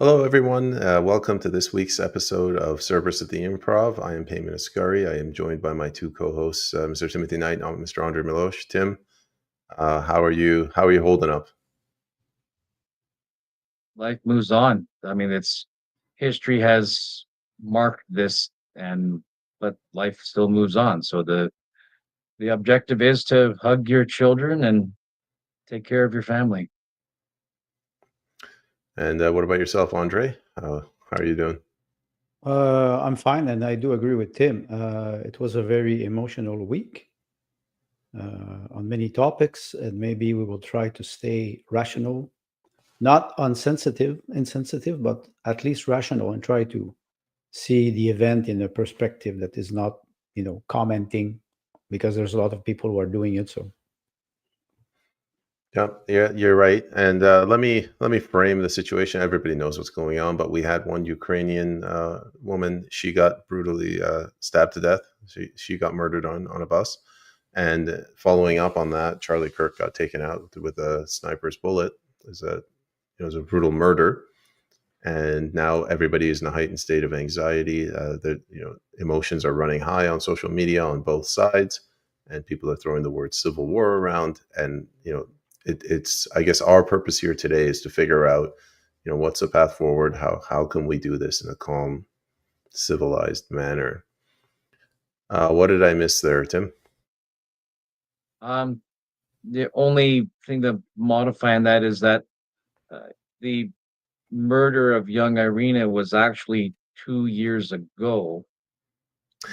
Hello, everyone. Welcome to this week's episode of Cerberus at the Improv. I am Payman Ascari. I am joined by my two co-hosts, Mr. Timothy Knight and Mr. Andre Milosh. Tim, how are you? How are you holding up? Life moves on. I mean, it's history has marked this, but life still moves on. So the objective is to hug your children and take care of your family. And what about yourself, Andre? How are you doing? I'm fine, and I do agree with Tim. It was a very emotional week on many topics, and maybe we will try to stay rational, not insensitive, but at least rational, and try to see the event in a perspective that is not, commenting, because there's a lot of people who are doing it. So Yeah, you're right. And let me frame the situation. Everybody knows what's going on, but we had one Ukrainian woman. She got brutally stabbed to death. She got murdered on a bus. And following up on that, Charlie Kirk got taken out with a sniper's bullet. It was a brutal murder, and now everybody is in a heightened state of anxiety. Emotions are running high on social media on both sides, and people are throwing the word civil war around. And it's I guess our purpose here today is to figure out, what's the path forward. How can we do this in a calm, civilized manner? What did I miss there, Tim? The only thing that modifying that is that the murder of young Iryna was actually 2 years ago,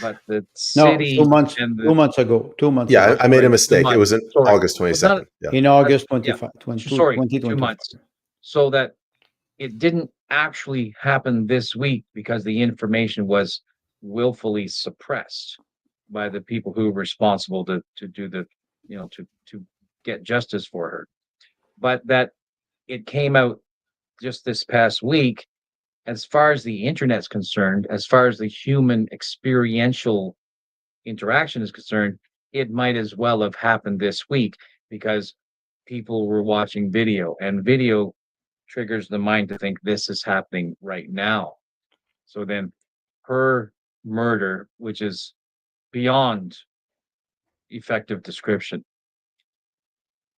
but the no, city 2 months, and the 2 months ago, 2 months Yeah, ago, I made a sorry, 2 mistake. It months. was in Sorry, August but not 22nd. Yeah. in August yeah. 25, Sorry, 2 2025. months. So that it didn't actually happen this week because the information was willfully suppressed by the people who were responsible to do the to get justice for her, but that it came out just this past week. As far as the internet's concerned, as far as the human experiential interaction is concerned, it might as well have happened this week because people were watching video, and video triggers the mind to think this is happening right now. So then her murder, which is beyond effective description,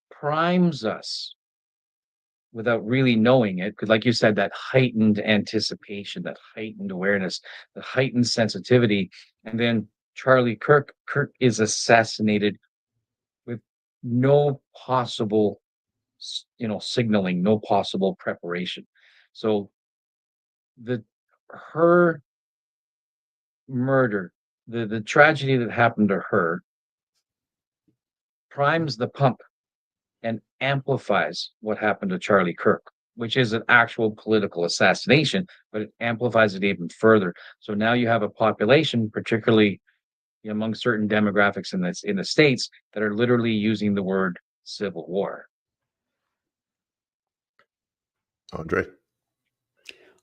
primes us without really knowing it. Because, like you said, that heightened anticipation, that heightened awareness, the heightened sensitivity. And then Charlie Kirk is assassinated with no possible, signaling, no possible preparation. So the her murder, the tragedy that happened to her, primes the pump and amplifies what happened to Charlie Kirk, which is an actual political assassination, but it amplifies it even further. So now you have a population, particularly among certain demographics in the states, that are literally using the word civil war. Andre?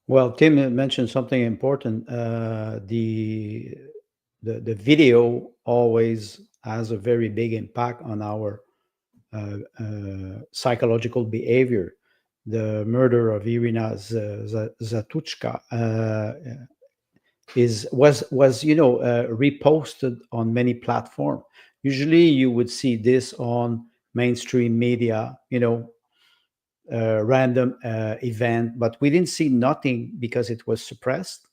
Well, Tim mentioned something important. The video always has a very big impact on our psychological behavior. The murder of Iryna Zarutska was reposted on many platforms. Usually, you would see this on mainstream media, random event, but we didn't see nothing because it was suppressed.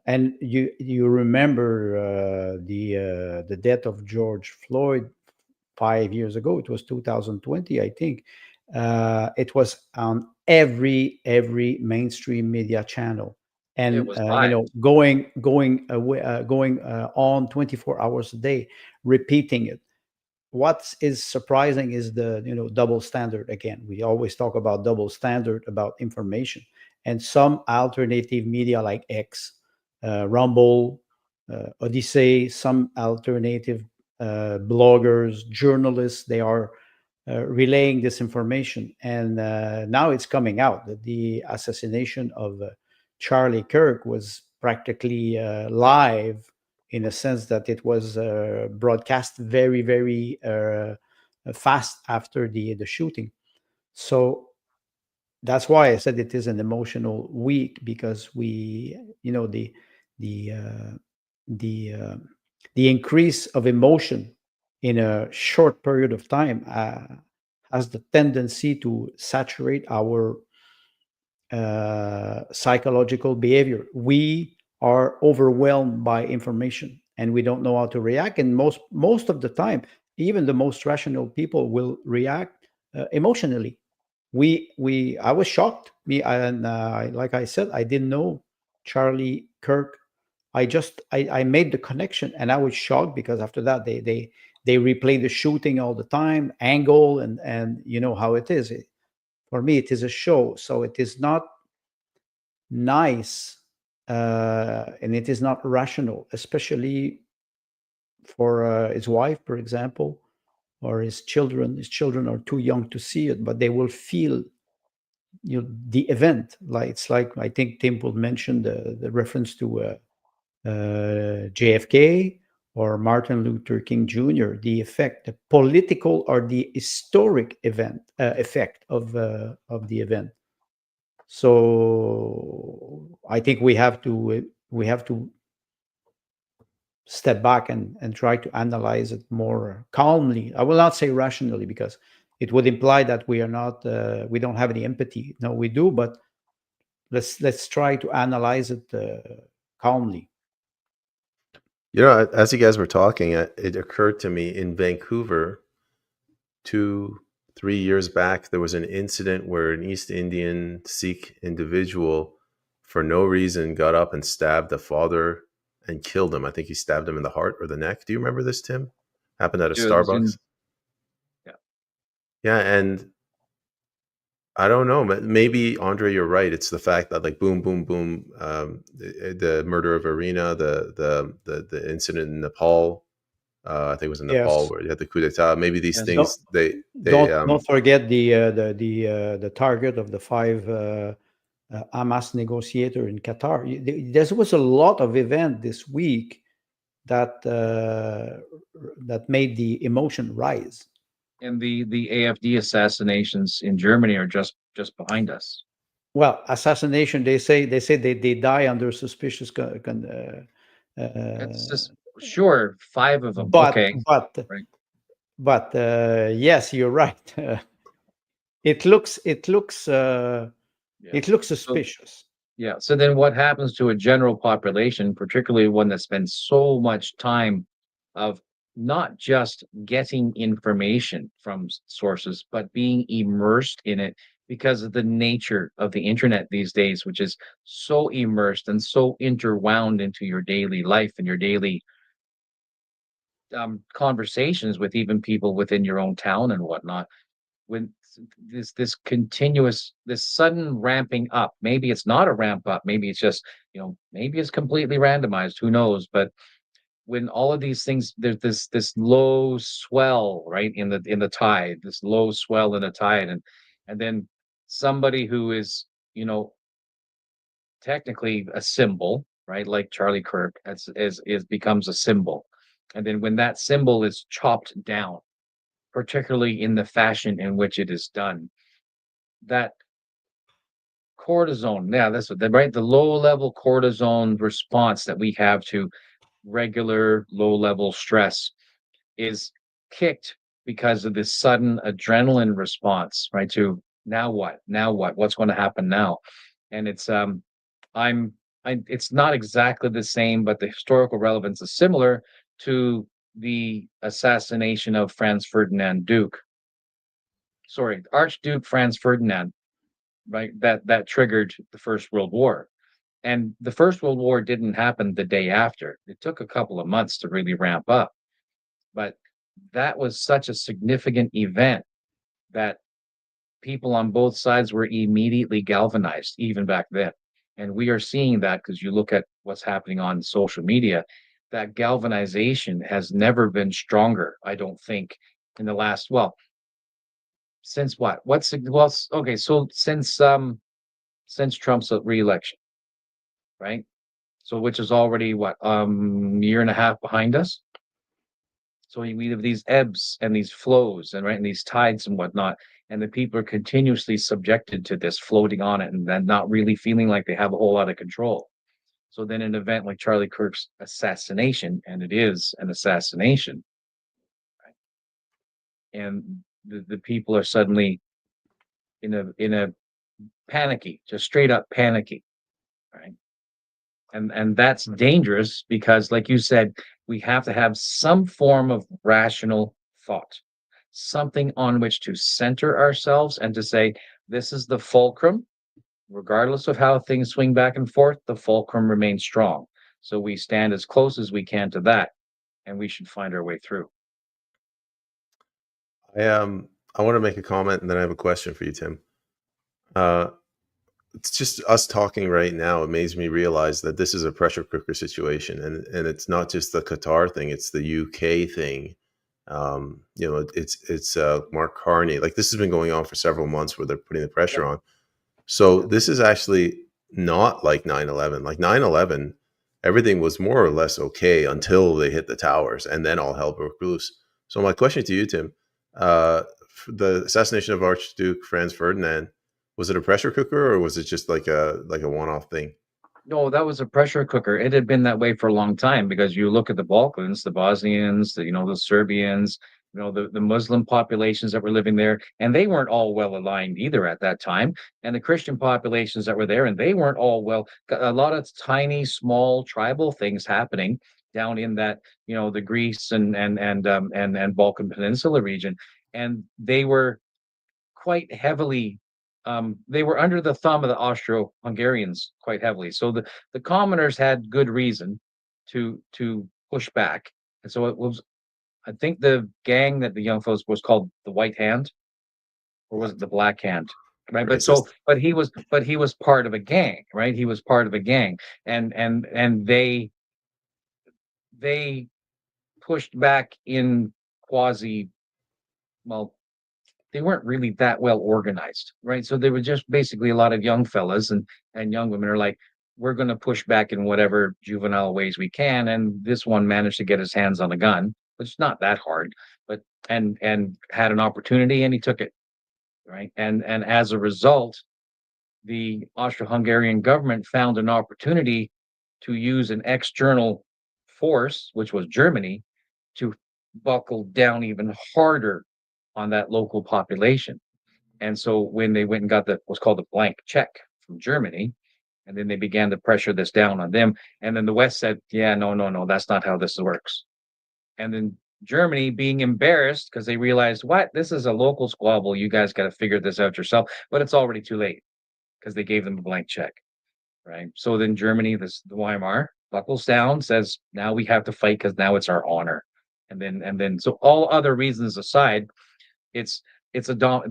And you remember the death of George Floyd 5 years ago. It was 2020, I think. It was on every mainstream media channel, and It was live. going on 24 hours a day, repeating it. What is surprising is the double standard. Again, we always talk about double standard about information, and some alternative media like X, Rumble, Odyssey, some alternative bloggers, journalists, they are relaying this information, and now it's coming out that the assassination of Charlie Kirk was practically live, in a sense that it was broadcast very, very fast after the shooting. So that's why I said it is an emotional week, because we, the uh, the uh, the increase of emotion in a short period of time has the tendency to saturate our psychological behavior. We are overwhelmed by information and we don't know how to react. And most of the time, even the most rational people will react emotionally. I was shocked. Like I said, I didn't know Charlie Kirk. I made the connection, and I was shocked because after that they replay the shooting all the time, angle, and you know how it is. For me, it is a show, so it is not nice, and it is not rational, especially for his wife, for example, or his children. His children are too young to see it, but they will feel the event. Like, it's like, I think Tim will mention the reference to JFK or Martin Luther King Jr. The effect, the political or the historic event effect of the event. So I think we have to step back and try to analyze it more calmly. I will not say rationally, because it would imply that we don't have any empathy. No, we do, but let's try to analyze it calmly. As you guys were talking, it occurred to me, in Vancouver 2-3 years back, there was an incident where an East Indian Sikh individual, for no reason, got up and stabbed a father and killed him. I think he stabbed him in the heart or the neck. Do you remember this, Tim? Happened at a Yeah, it was Starbucks. yeah. Yeah, and I don't know. Maybe, Andre, you're right. It's the fact that, like, boom, boom, boom, the murder of Iryna, the incident in Nepal. I think it was in Nepal Yes. where you had the coup d'état. Maybe these Yes. things Don't forget the target of the 5 Hamas negotiator in Qatar. There was a lot of event this week that made the emotion rise. And the AFD assassinations in Germany are just behind us. Well, assassination, they say they die under suspicious It's just sure 5 of them. but Okay, but right. but yes, you're right. It looks Yeah. suspicious. Yeah. So then what happens to a general population, particularly one that spends so much time of not just getting information from sources, but being immersed in it because of the nature of the internet these days, which is so immersed and so interwound into your daily life and your daily conversations with even people within your own town and whatnot. When this continuous, this sudden ramping up, maybe it's not a ramp up, maybe it's just, maybe it's completely randomized, who knows, but when all of these things, there's this low swell, right, in the tide, this low swell in the tide, and then somebody who is, technically a symbol, right, like Charlie Kirk, is becomes a symbol, and then when that symbol is chopped down, particularly in the fashion in which it is done, that cortisone, yeah, that's what, right, the low level cortisone response that we have to regular low level stress is kicked because of this sudden adrenaline response, right? To now what? Now what? What's going to happen now? And I'm, it's not exactly the same, but the historical relevance is similar to the assassination of Franz Ferdinand Duke. Sorry, Archduke Franz Ferdinand, right? That triggered the First World War. And the First World War didn't happen the day after. It took a couple of months to really ramp up. But that was such a significant event that people on both sides were immediately galvanized, even back then. And we are seeing that because you look at what's happening on social media, that galvanization has never been stronger, I don't think, in the last, well, since what? Okay, so since Trump's re-election, right? So which is already what, year and a half behind us. So we have these ebbs and these flows and right and these tides and whatnot. and the people are continuously subjected to this, floating on it, and then not really feeling like they have a whole lot of control. So then an event like Charlie Kirk's assassination, and it is an assassination, and the people are suddenly in a panicky, just straight up panicky, right? And that's dangerous because, like you said, we have to have some form of rational thought, something on which to center ourselves and to say, this is the fulcrum. Regardless of how things swing back and forth, the fulcrum remains strong. So we stand as close as we can to that, and we should find our way through. I want to make a comment and then I have a question for you, Tim. Uh, it's just us talking right now. It makes me realize that this is a pressure cooker situation, and it's not just the Qatar thing; it's the UK thing. It's Mark Carney. Like, this has been going on for several months, where they're putting the pressure Yep. on. So this is actually not like 9/11. Like 9/11, everything was more or less okay until they hit the towers, and then all hell broke loose. So my question to you, Tim, the assassination of Archduke Franz Ferdinand, was it a pressure cooker, or was it just like a one-off thing? No, that was a pressure cooker. It had been that way for a long time because you look at the Balkans, the Bosnians, the Serbians, the Muslim populations that were living there, and they weren't all well aligned either at that time. And the Christian populations that were there, and they weren't all well. A lot of tiny, small tribal things happening down in that, the Greece and Balkan Peninsula region, and they were quite heavily they were under the thumb of the Austro-Hungarians quite heavily. So the commoners had good reason to push back. And so it was, I think, the gang that the young fellows was called the White Hand, or was it the Black Hand? Right. Racist. But he was part of a gang, right? He was part of a gang. And they pushed back in quasi, well, they weren't really that well organized, right? So they were just basically a lot of young fellas and young women are like, we're going to push back in whatever juvenile ways we can. And this one managed to get his hands on a gun, which is not that hard, but and had an opportunity and he took it, right? And as a result, the Austro-Hungarian government found an opportunity to use an external force, which was Germany, to buckle down even harder on that local population. And so when they went and got what's called a blank check from Germany, and then they began to pressure this down on them, and then the West said, "Yeah, no, that's not how this works." And then Germany, being embarrassed because they realized, what, this is a local squabble. You guys got to figure this out yourself. But it's already too late because they gave them a blank check, right? So then Germany, the Weimar, buckles down, says, now we have to fight because now it's our honor. And then so all other reasons aside, it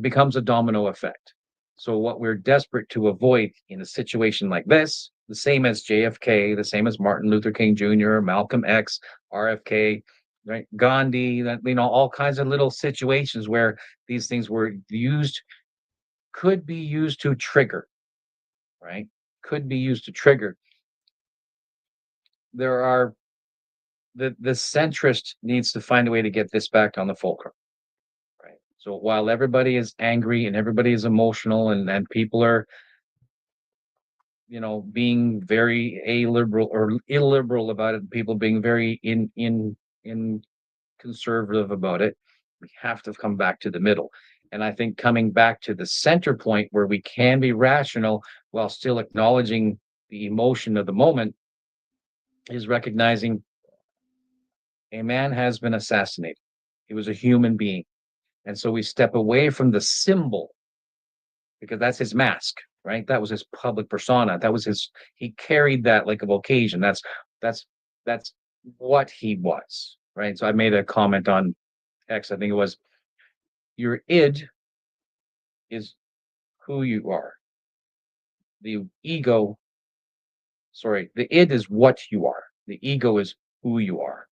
becomes a domino effect. So what we're desperate to avoid in a situation like this, the same as JFK, the same as Martin Luther King Jr., Malcolm X, RFK, right, Gandhi, all kinds of little situations where these things were used, could be used to trigger, right? Could be used to trigger. There are the centrist needs to find a way to get this back on the fulcrum. So while everybody is angry and everybody is emotional and people are, being very liberal or illiberal about it, people being very in conservative about it, we have to come back to the middle. And I think coming back to the center point where we can be rational while still acknowledging the emotion of the moment is recognizing a man has been assassinated. He was a human being. And so we step away from the symbol because that's his mask, right? That was his public persona. He carried that like a vocation. That's what he was, right? So I made a comment on X, I think it was, your id is who you are. The ego, the id is what you are. The ego is who you are,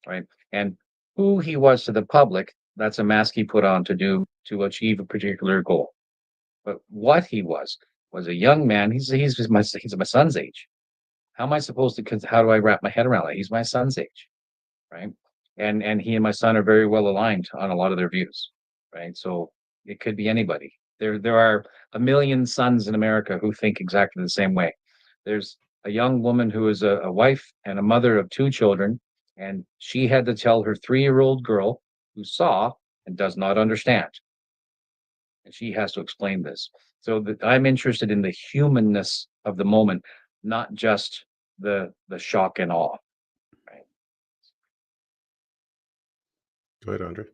right? And who he was to the public, that's a mask he put on to achieve a particular goal. But what he was a young man. He's my son's age. How am I supposed to? How do I wrap my head around that? He's my son's age, right? And he and my son are very well aligned on a lot of their views, right? So It could be anybody. There are a million sons in America who think exactly the same way. There's a young woman who is a wife and a mother of two children, and she had to tell her 3-year-old girl who saw and does not understand. And she has to explain this. So that I'm interested in the humanness of the moment, not just the shock and awe. Right. Go ahead, Andre.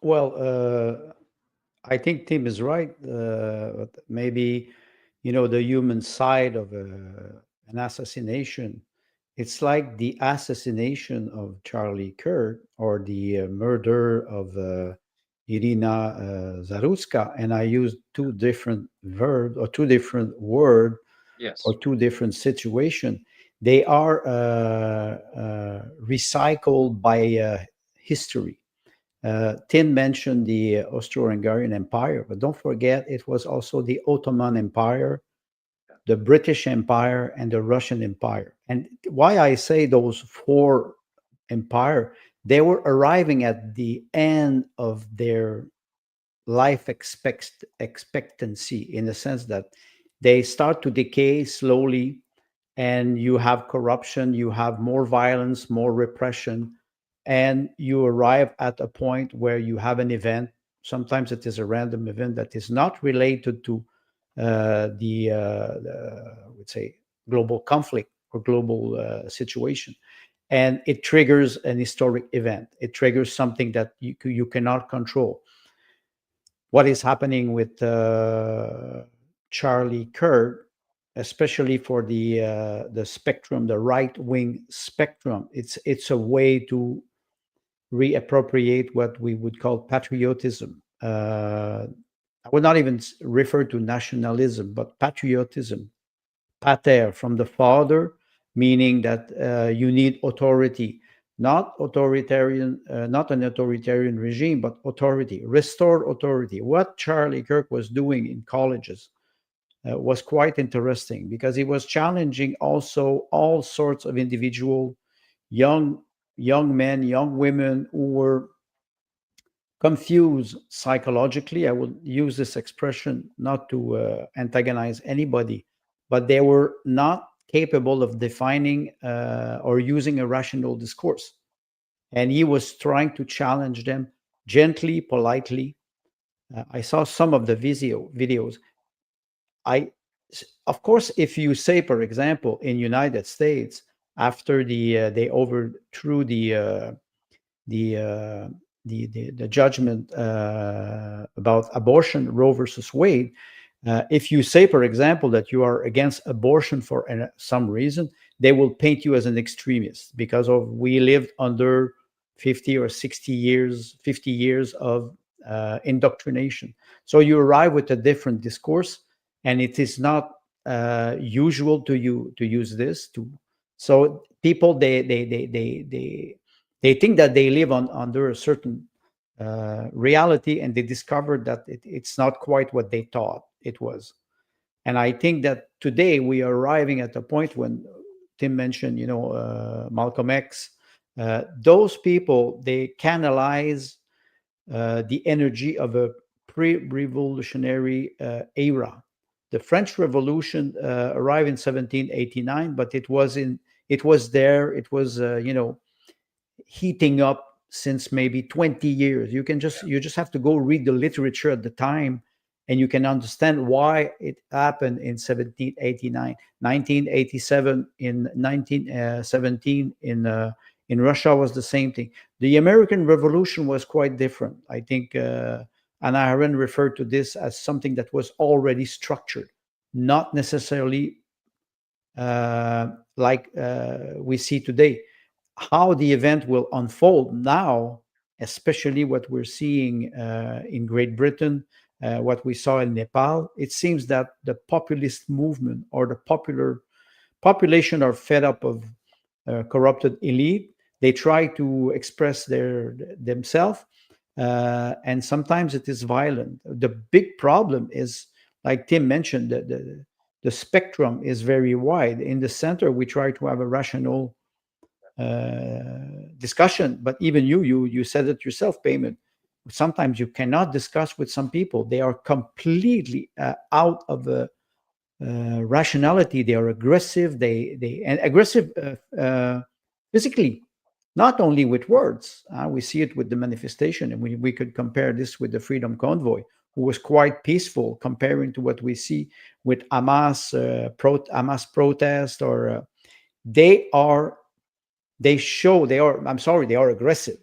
Well, I think Tim is right. But maybe, the human side of an assassination. It's like the assassination of Charlie Kirk or the murder of Iryna Zarutska. And I use two different verbs or two different words Yes. or two different situations. They are recycled by history. Tim mentioned the Austro-Hungarian Empire, but don't forget it was also the Ottoman Empire, the British Empire, and the Russian Empire. And why I say those four empire, they were arriving at the end of their life expectancy, in the sense that they start to decay slowly, and you have corruption, you have more violence, more repression, and you arrive at a point where you have an event. Sometimes it is a random event that is not related to I would say, global conflict or global situation, and it triggers an historic event. It triggers something that you cannot control. What is happening with Charlie Kirk, especially for the spectrum, the right wing spectrum. It's a way to reappropriate what we would call patriotism. I would not even refer to nationalism, but patriotism. Pater, from the father, meaning that you need authority, not authoritarian, not an authoritarian regime, but authority, restore authority. What Charlie Kirk was doing in colleges was quite interesting, because he was challenging also all sorts of individual, young men, young women who were confused psychologically. I will use this expression not to antagonize anybody, but they were not capable of defining or using a rational discourse. And he was trying to challenge them gently, politely. I saw some of the videos. I, of course, if you say, for example, in United States, after they overthrew the uh, the judgment about abortion, Roe versus Wade. If you say, for example, that you are against abortion for some reason, they will paint you as an extremist, because of we lived under 50 or 60 years, 50 years of indoctrination. So you arrive with a different discourse, and it is not usual to use this to. So people they think that they live under a certain reality, and they discovered that it's not quite what they thought it was. And I think that today we are arriving at a point when Tim mentioned, Malcolm X. Those people, they canalize the energy of a pre-revolutionary era. The French Revolution arrived in 1789, but it was there. It was heating up since maybe 20 years. You just have to go read the literature at the time, and you can understand why it happened in 1789, 1987, in 1917 in Russia was the same thing. The American Revolution was quite different. I think Anna Arendt referred to this as something that was already structured, not necessarily like we see today. How the event will unfold now, especially what we're seeing in Great Britain, what we saw in Nepal, it seems that the populist movement or the population are fed up of corrupted elite. They try to express themselves, and sometimes it is violent. The big problem is, like Tim mentioned, the spectrum is very wide. In the center, we try to have a rational discussion, but even you said it yourself, Payment. sometimes you cannot discuss with some people. They are completely out of the rationality. They are aggressive. They and aggressive physically, not only with words. We see it with the manifestation, and we could compare this with the Freedom Convoy, who was quite peaceful comparing to what we see with Hamas protest. Or they are I'm sorry, they are aggressive.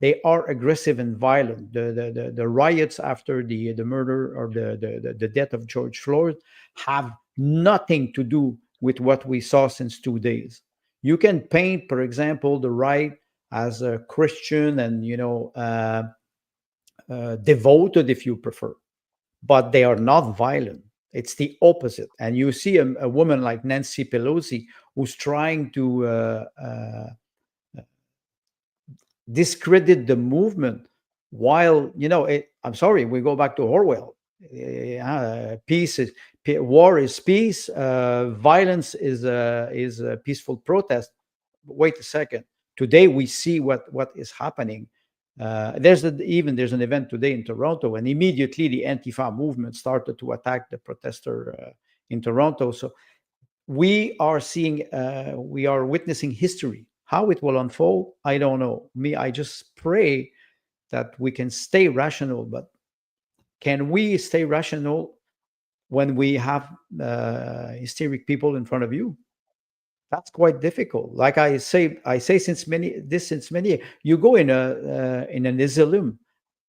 They are aggressive and violent. The riots after the murder or the death of George Floyd have nothing to do with what we saw since 2 days. You can paint, for example, the right as a Christian and devoted, if you prefer, but they are not violent. It's the opposite. And you see a woman like Nancy Pelosi who's trying to discredit the movement, while I'm sorry, we go back to Orwell. War is peace, violence is a peaceful protest. Wait a second. Today we see what is happening. There's an event today in Toronto, and immediately the Antifa movement started to attack the protester in Toronto. So we are witnessing history. How it will unfold, I don't know. I just pray that we can stay rational. But can we stay rational when we have hysteric people in front of you? That's quite difficult. Like I say since many. You go in an asylum,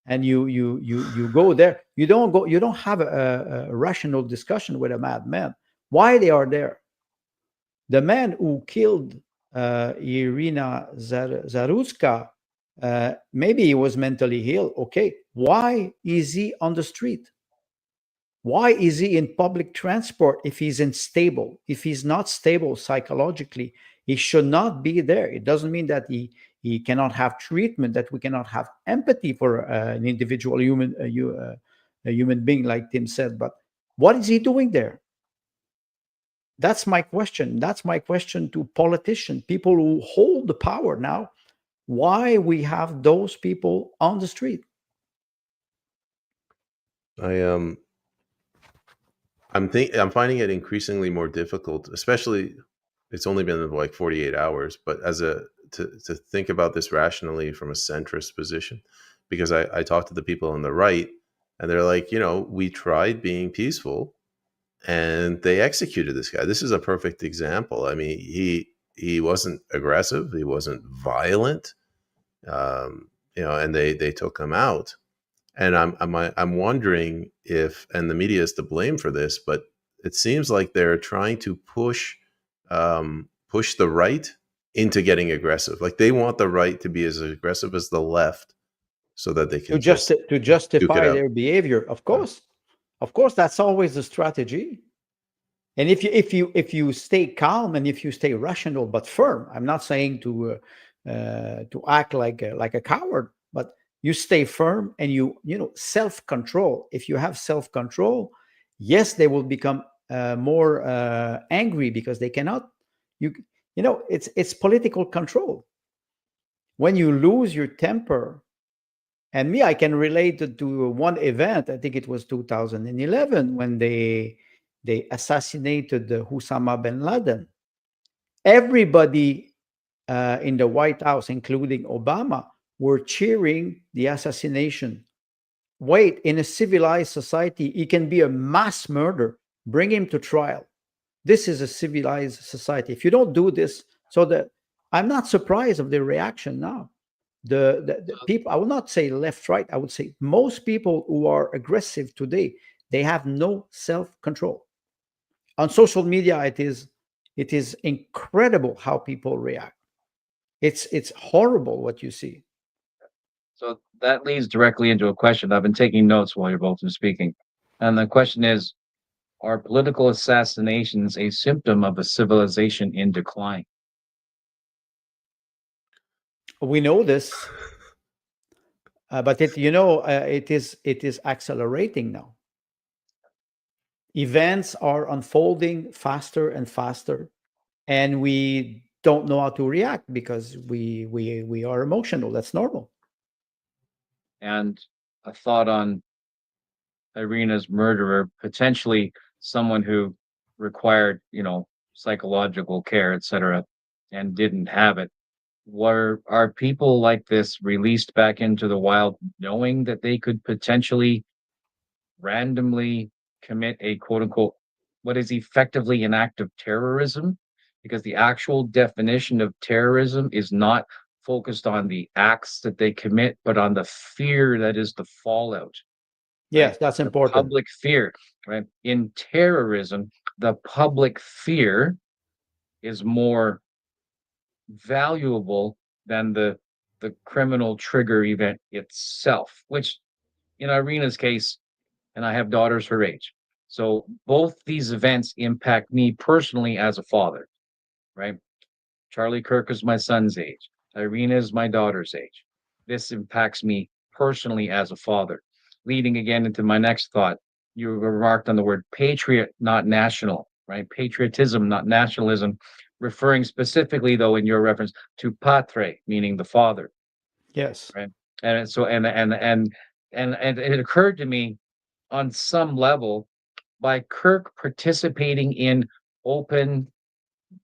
and you go there. You don't have a rational discussion with a madman. Why they are there? The man who killed Iryna Zarutska, maybe he was mentally ill. Okay, why is he on the street? Why is he in public transport if he's unstable? If he's not stable psychologically, he should not be there. It doesn't mean that he cannot have treatment, that we cannot have empathy for an individual a human being, like Tim said. But what is he doing there? That's my question. That's my question to politicians, people who hold the power now. Why we have those people on the street? I'm finding it increasingly more difficult, especially it's only been like 48 hours, but to think about this rationally from a centrist position, because I talk to the people on the right, and they're like, we tried being peaceful, and they executed this guy. This is a perfect example. I mean, he wasn't aggressive, he wasn't violent, and they took him out. And I'm wondering if, and the media is to blame for this, but it seems like they're trying to push the right into getting aggressive. Like they want the right to be as aggressive as the left, so that they can to justify their behavior. Of course, that's always the strategy. And if you stay calm and if you stay rational but firm, I'm not saying to act like a coward, but you stay firm and you self-control. If you have self-control, yes, they will become more angry because they cannot. It's political control. When you lose your temper, and I can relate it to one event. I think it was 2011 when they assassinated Osama bin Laden. Everybody in the White House, including Obama, were cheering the assassination. Wait, in a civilized society, it can be a mass murder. Bring him to trial. This is a civilized society. If you don't do this, I'm not surprised of the reaction now. The people, I will not say left, right. I would say most people who are aggressive today, they have no self-control. On social media, it is incredible how people react. It's horrible what you see. So that leads directly into a question. I've been taking notes while you're both speaking. And the question is, are political assassinations a symptom of a civilization in decline? We know this, but it is accelerating now. Events are unfolding faster and faster, and we don't know how to react because we are emotional. That's normal. and a thought on Iryna's murderer, potentially someone who required, psychological care, etc., and didn't have it. Are people like this released back into the wild knowing that they could potentially randomly commit a quote unquote what is effectively an act of terrorism? Because the actual definition of terrorism is not focused on the acts that they commit, but on the fear that is the fallout, right? Yes, that's The important. public fear, right? In terrorism, the public fear is more valuable than the criminal trigger event itself, which in Irina's case, and I have daughters her age. So both these events impact me personally as a father, right? Charlie Kirk is my son's age. Iryna is my daughter's age. This impacts me personally as a father. Leading again into my next thought, you remarked on the word patriot, not national, right? Patriotism, not nationalism, referring specifically, though, in your reference to patre, meaning the father, Yes. right? And so, and it occurred to me on some level by Kirk participating in open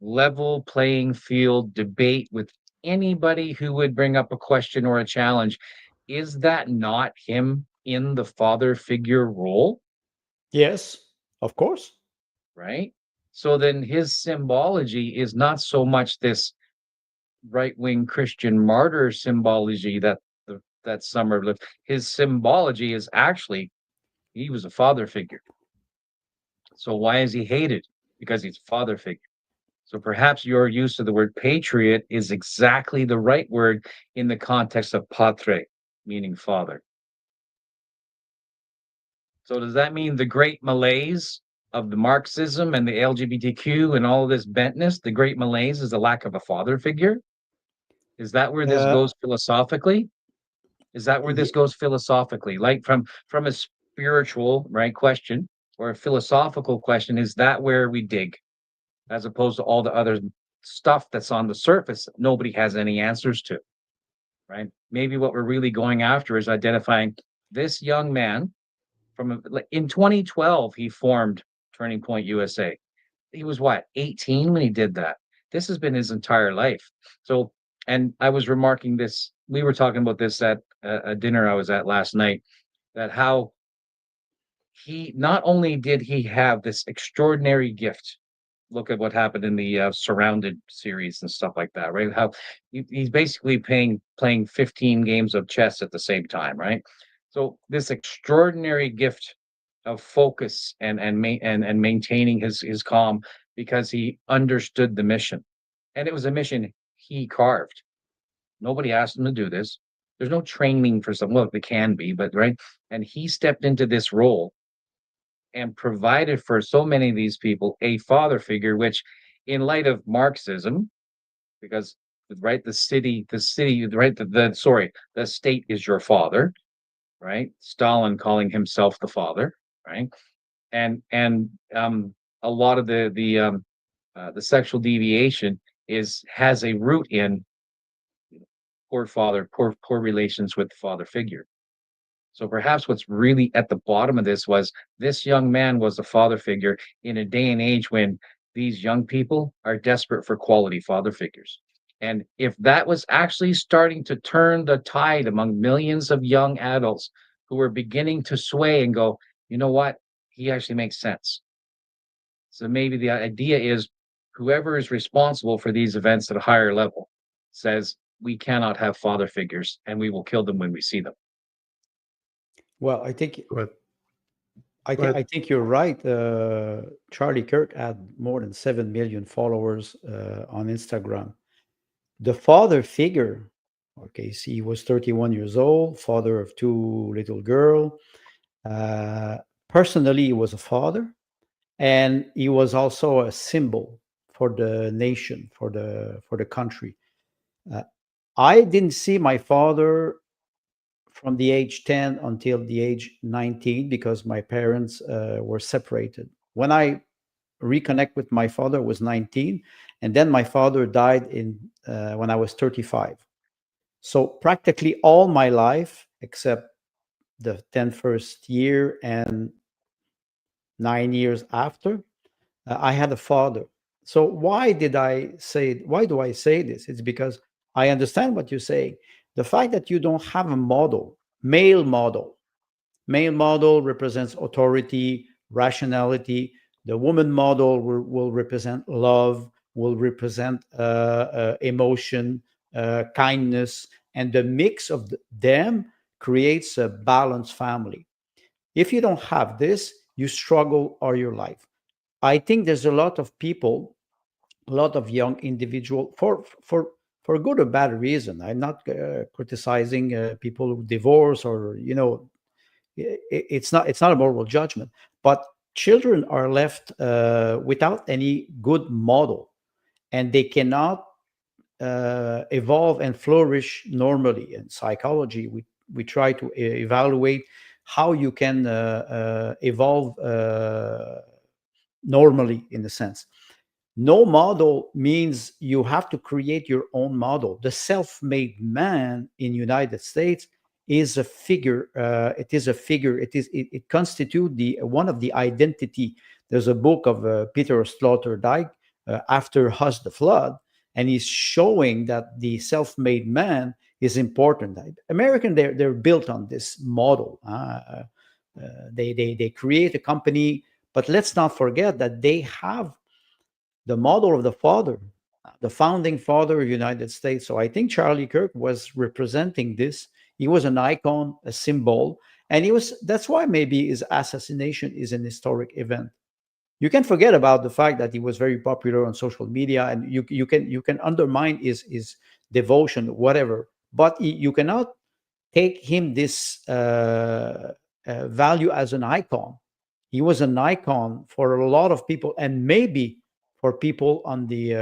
level playing field debate with anybody who would bring up a question or a challenge. Is that not him in the father figure role? Yes, of course. Right? So then his symbology is not so much this right wing Christian martyr symbology that some are lived. His symbology is actually he was a father figure. So why is he hated? Because he's a father figure. So perhaps your use of the word patriot is exactly the right word in the context of patre, meaning father. So does that mean the great malaise of the Marxism and the LGBTQ and all of this bentness, the great malaise is the lack of a father figure? Is that where this Uh, goes philosophically? Is that where this ye- goes philosophically? Like from a spiritual, right, question or a philosophical question, is that where we dig? As opposed to all the other stuff that's on the surface that nobody has any answers to, right? Maybe what we're really going after is identifying this young man in 2012 he formed Turning Point USA. He was what, 18 when he did that? This has been his entire life. So, and I was remarking this, we were talking about this at a dinner I was at last night, that how he not only did he have this extraordinary gift. Look at what happened in the Surrounded series and stuff like that, right? How he's basically playing 15 games of chess at the same time, right? So this extraordinary gift of focus and maintaining his calm because he understood the mission, and it was a mission he carved. Nobody asked him to do this. There's no training for some. Well, there can be, but right. And he stepped into this role and provided for so many of these people a father figure, which, in light of Marxism, because right, the city, right, the state is your father, right? Stalin calling himself the father, right? And a lot of the sexual deviation has a root in poor relations with the father figure. So perhaps what's really at the bottom of this was this young man was a father figure in a day and age when these young people are desperate for quality father figures. And if that was actually starting to turn the tide among millions of young adults who were beginning to sway and go, you know what? He actually makes sense. So maybe the idea is whoever is responsible for these events at a higher level says, we cannot have father figures and we will kill them when we see them. well, I think Go ahead. I Go think ahead. I think you're right. Charlie Kirk had more than 7 million followers on Instagram. The father figure, okay, see, he was 31 years old, father of two little girls. Uh, Personally, he was a father, and he was also a symbol for the nation, for the country. Uh, I didn't see my father from the age 10 until the age 19 because my parents were separated. When I reconnect with my father, I was 19, and then my father died in when I was 35. So practically all my life, except the 10 first year and 9 years after. I had a father. So why do I say this? It's because I understand what you're saying. The fact that you don't have a model, male model. Male model represents authority, rationality. The woman model will represent love, will represent emotion, kindness, and the mix of them creates a balanced family. If you don't have this, you struggle all your life. I think there's a lot of people, a lot of young individual for good or bad reason. I'm not criticizing people who divorce or it's not a moral judgment, but children are left without any good model, and they cannot evolve and flourish normally. In psychology, we try to evaluate how you can evolve normally, in a sense. No model means you have to create your own model. The self-made man in United States is a figure. It constitutes the one of the identity. There's a book of Peter Sloterdijk, After Us the Flood, and he's showing that the self-made man is important. American, they're built on this model. They create a company, but let's not forget that they have the model of the father, the founding father of the United States. So I think Charlie Kirk was representing this. He was an icon, a symbol, and that's why maybe his assassination is an historic event. You can forget about the fact that he was very popular on social media, and you can undermine his devotion, whatever, but you cannot take him this value as an icon. He was an icon for a lot of people, and maybe for people on the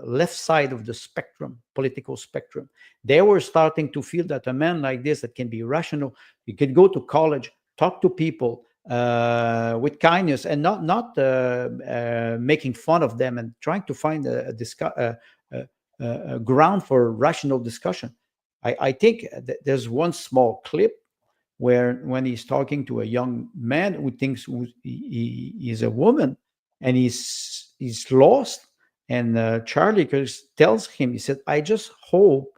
left side of the spectrum, political spectrum. They were starting to feel that a man like this, that can be rational, you could go to college, talk to people with kindness, and not making fun of them, and trying to find a ground for rational discussion. I think there's one small clip where when he's talking to a young man who thinks he is a woman, and he's lost, and Charlie tells him, he said, I just hope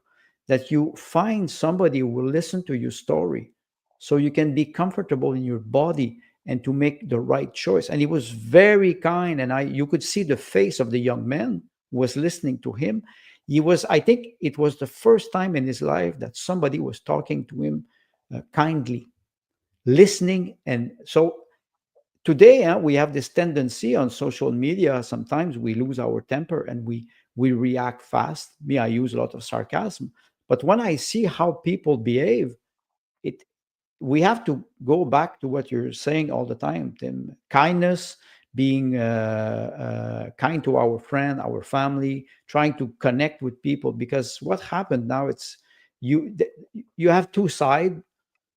that you find somebody who will listen to your story so you can be comfortable in your body and to make the right choice. And he was very kind, and you could see the face of the young man who was listening to him. I think it was the first time in his life that somebody was talking to him kindly, listening. And so today, we have this tendency on social media. Sometimes we lose our temper and we react fast. Me, I use a lot of sarcasm. But when I see how people behave, we have to go back to what you're saying all the time, Tim. Kindness, being kind to our friend, our family, trying to connect with people. Because what happened now, it's you have two sides.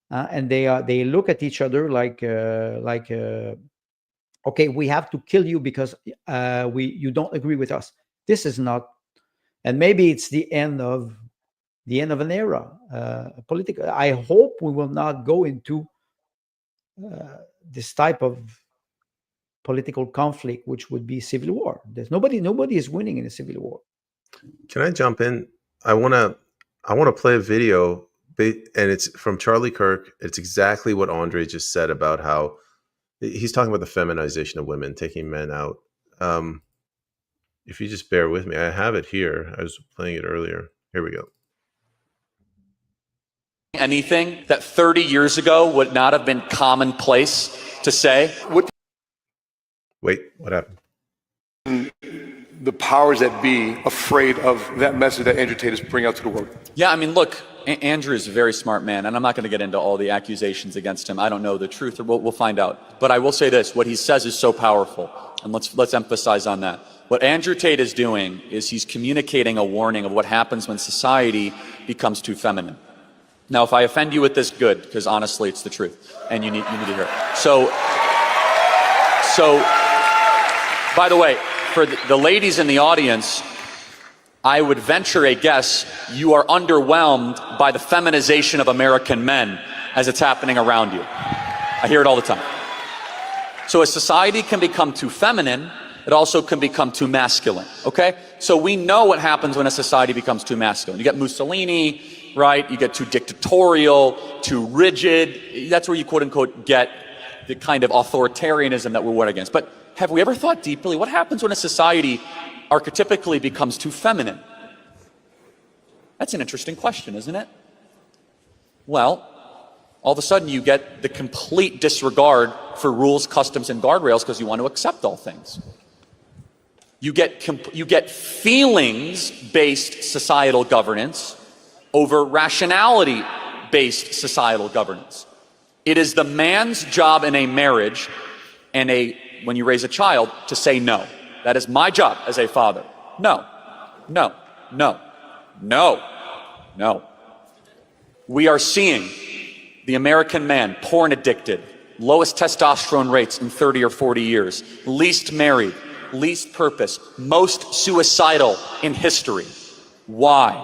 And they look at each other like okay, we have to kill you because you don't agree with us. This is not, and maybe it's the end of an era, political. I hope we will not go into this type of political conflict, which would be civil war. There's nobody is winning in a civil war. Can I jump in? I want to play a video. And it's from Charlie Kirk. It's exactly what Andre just said about how he's talking about the feminization of women, taking men out. If you just bear with me, I have it here. I was playing it earlier. Here we go. Anything that 30 years ago would not have been commonplace to say. Wait, what happened? The powers that be afraid of that message that Andrew Tate is bringing out to the world? Yeah, I mean, look, Andrew is a very smart man, and I'm not going to get into all the accusations against him. I don't know the truth, or we'll find out. But I will say this: what he says is so powerful, and let's emphasize on that. What Andrew Tate is doing is he's communicating a warning of what happens when society becomes too feminine. Now, if I offend you with this, good, because honestly, it's the truth, and you need to hear it. So, by the way, for the ladies in the audience, I would venture a guess you are underwhelmed by the feminization of American men. as it's happening around you. I hear it all the time. So a society can become too feminine, it also can become too masculine, okay? So we know what happens when a society becomes too masculine. You get Mussolini, right? You get too dictatorial, too rigid. That's where you quote unquote get the kind of authoritarianism that we're war against. But have we ever thought deeply, what happens when a society archetypically becomes too feminine? That's an interesting question, isn't it? Well, all of a sudden you get the complete disregard for rules, customs, and guardrails because you want to accept all things. You get feelings-based societal governance over rationality-based societal governance. It is the man's job in a marriage and when you raise a child to say no. That is my job as a father. No, no, no, no, no. We are seeing the American man, porn addicted, lowest testosterone rates in 30 or 40 years, least married, least purpose, most suicidal in history. Why?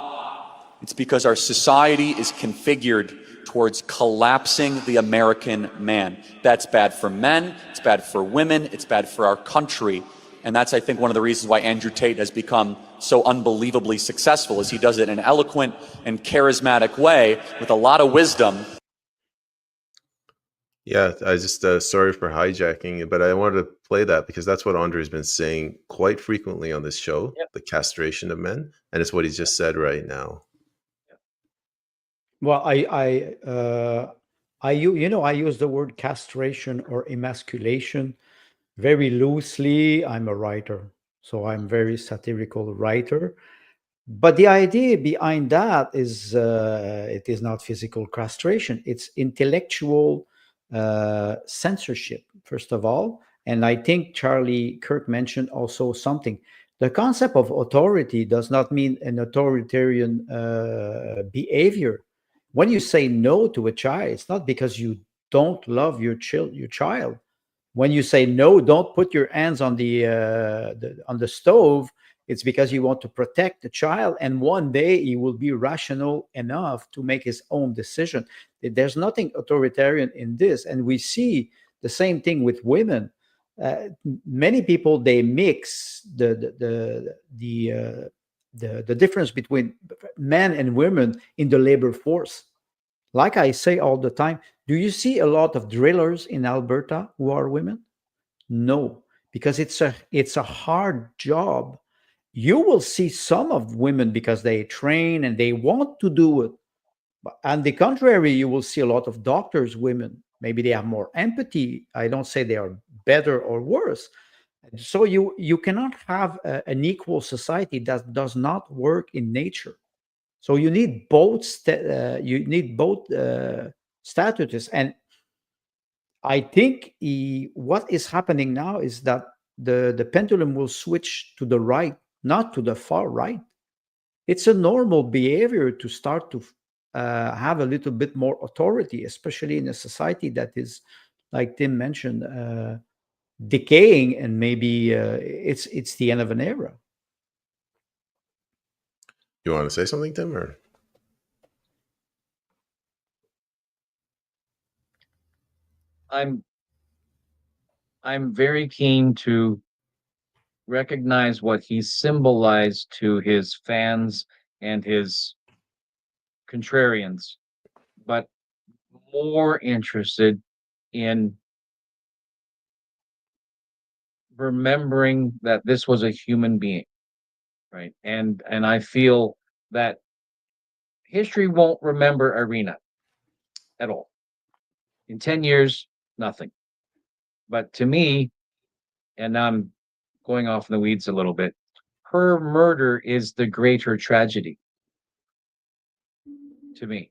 It's because our society is configured towards collapsing the American man. That's bad for men, it's bad for women, it's bad for our country. And that's, I think, one of the reasons why Andrew Tate has become so unbelievably successful, is he does it in an eloquent and charismatic way with a lot of wisdom. Yeah, I just sorry for hijacking it, but I wanted to play that because that's what Andre's been saying quite frequently on this show, the castration of men, and it's what he's just said right now. Well, I use the word castration or emasculation very loosely. I'm a writer, so I'm very satirical writer. But the idea behind that is it is not physical castration; it's intellectual censorship, first of all. And I think Charlie Kirk mentioned also something. The concept of authority does not mean an authoritarian behavior. When you say no to a child, it's not because you don't love your child. When you say no, don't put your hands on the stove, it's because you want to protect the child, and one day he will be rational enough to make his own decision. There's nothing authoritarian in this, and we see the same thing with women. Many people, they mix the difference between men and women in the labor force. Like I say all the time, do you see a lot of drillers in Alberta who are women? No, because it's a hard job. You will see some of women because they train and they want to do it. But on the contrary, you will see a lot of doctors, women. Maybe they have more empathy. I don't say they are better or worse. So you cannot have an equal society that does not work in nature. So you need both. Statuses, and I think what is happening now is that the pendulum will switch to the right, not to the far right. It's a normal behavior to start to have a little bit more authority, especially in a society that is, like Tim mentioned, decaying, and maybe it's the end of an era. You want to say something, Tim, or? I'm very keen to recognize what he symbolized to his fans and his contrarians, but more interested in remembering that this was a human being, right? And I feel that history won't remember Iryna at all. In 10 years, nothing. But to me, and I'm going off in the weeds a little bit, her murder is the greater tragedy to me,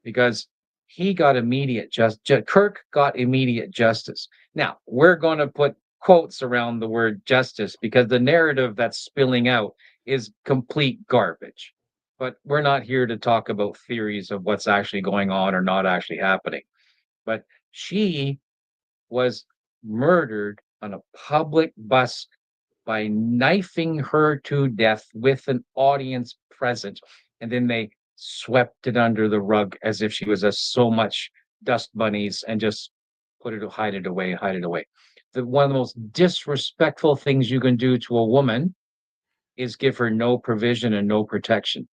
because he got immediate Kirk got immediate justice. Now, we're going to put quotes around the word justice because the narrative that's spilling out is complete garbage. But we're not here to talk about theories of what's actually going on or not actually happening. But she was murdered on a public bus by knifing her to death with an audience present. And then they swept it under the rug as if she was a so much dust bunnies and just hide it away, hide it away. One of the most disrespectful things you can do to a woman is give her no provision and no protection.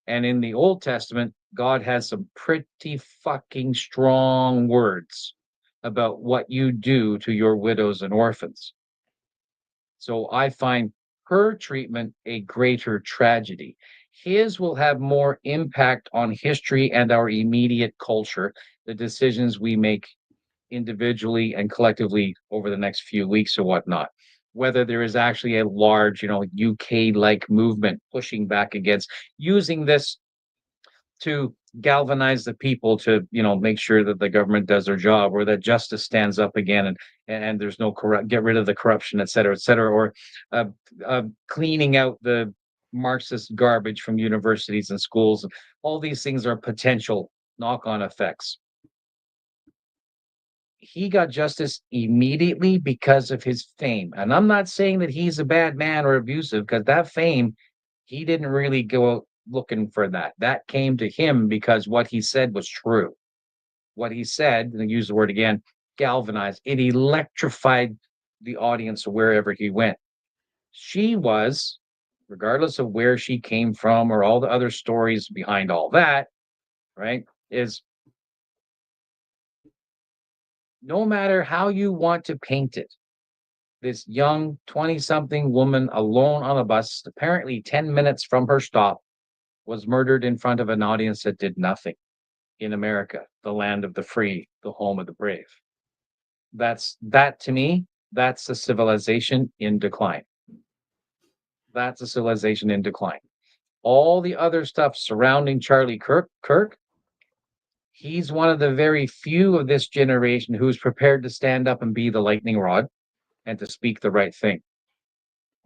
And in the Old Testament, God has some pretty fucking strong words about what you do to your widows and orphans. So I find her treatment a greater tragedy. His will have more impact on history and our immediate culture, the decisions we make individually and collectively over the next few weeks or whatnot. Whether there is actually a large, UK-like movement pushing back against using this to galvanize the people to, make sure that the government does their job, or that justice stands up again, and there's no get rid of the corruption, et cetera, or cleaning out the Marxist garbage from universities and schools. All these things are potential knock-on effects. He got justice immediately because of his fame. And I'm not saying that he's a bad man or abusive, because that fame, he didn't really go out looking for that. That came to him because what he said was true. What he said, and I use the word again, galvanized. It electrified the audience wherever he went. She was, regardless of where she came from or all the other stories behind all that, right, is no matter how you want to paint it, this young 20-something woman alone on a bus, apparently 10 minutes from her stop, was murdered in front of an audience that did nothing in America, the land of the free, the home of the brave. That to me, that's a civilization in decline. That's a civilization in decline. All the other stuff surrounding Charlie Kirk, he's one of the very few of this generation who's prepared to stand up and be the lightning rod and to speak the right thing.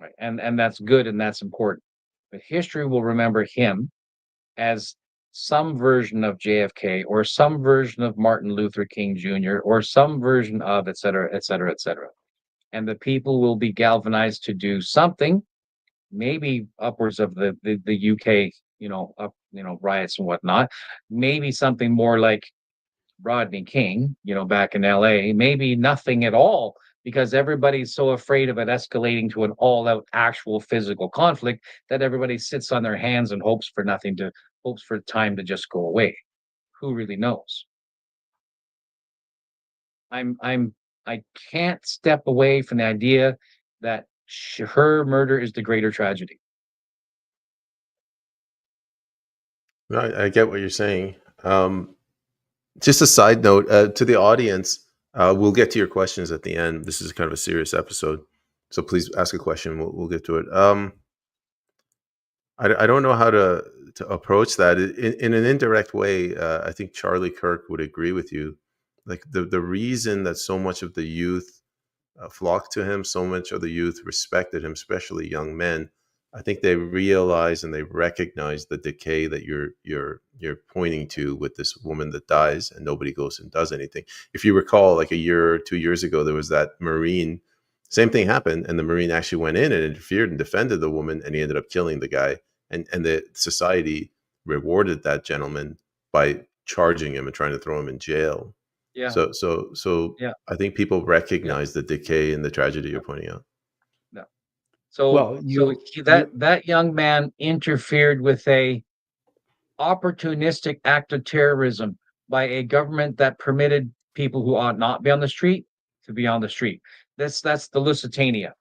Right? And that's good and that's important. But history will remember him as some version of JFK, or some version of Martin Luther King Jr., or some version of et cetera, et cetera, et cetera. And the people will be galvanized to do something, maybe upwards of the UK, riots and whatnot, maybe something more like Rodney King, back in LA, maybe nothing at all, because everybody's so afraid of it escalating to an all-out actual physical conflict that everybody sits on their hands and hopes for time to just go away. Who really knows? I can't step away from the idea that her murder is the greater tragedy. No, I get what you're saying. Just a side note to the audience, we'll get to your questions at the end. This is kind of a serious episode, so please ask a question. We'll get to it. I don't know how to approach that in an indirect way. I think Charlie Kirk would agree with you. Like the reason that so much of the youth flocked to him, so much of the youth respected him, especially young men. I think they realize and they recognize the decay that you're pointing to with this woman that dies and nobody goes and does anything. If you recall, like a year or 2 years ago, there was that Marine. Same thing happened, and the Marine actually went in and interfered and defended the woman, and he ended up killing the guy. And the society rewarded that gentleman by charging him and trying to throw him in jail. Yeah. So yeah. I think people recognize the decay and the tragedy you're pointing out. No. So that young man interfered with a opportunistic act of terrorism by a government that permitted people who ought not be on the street to be on the street. That's the Lusitania,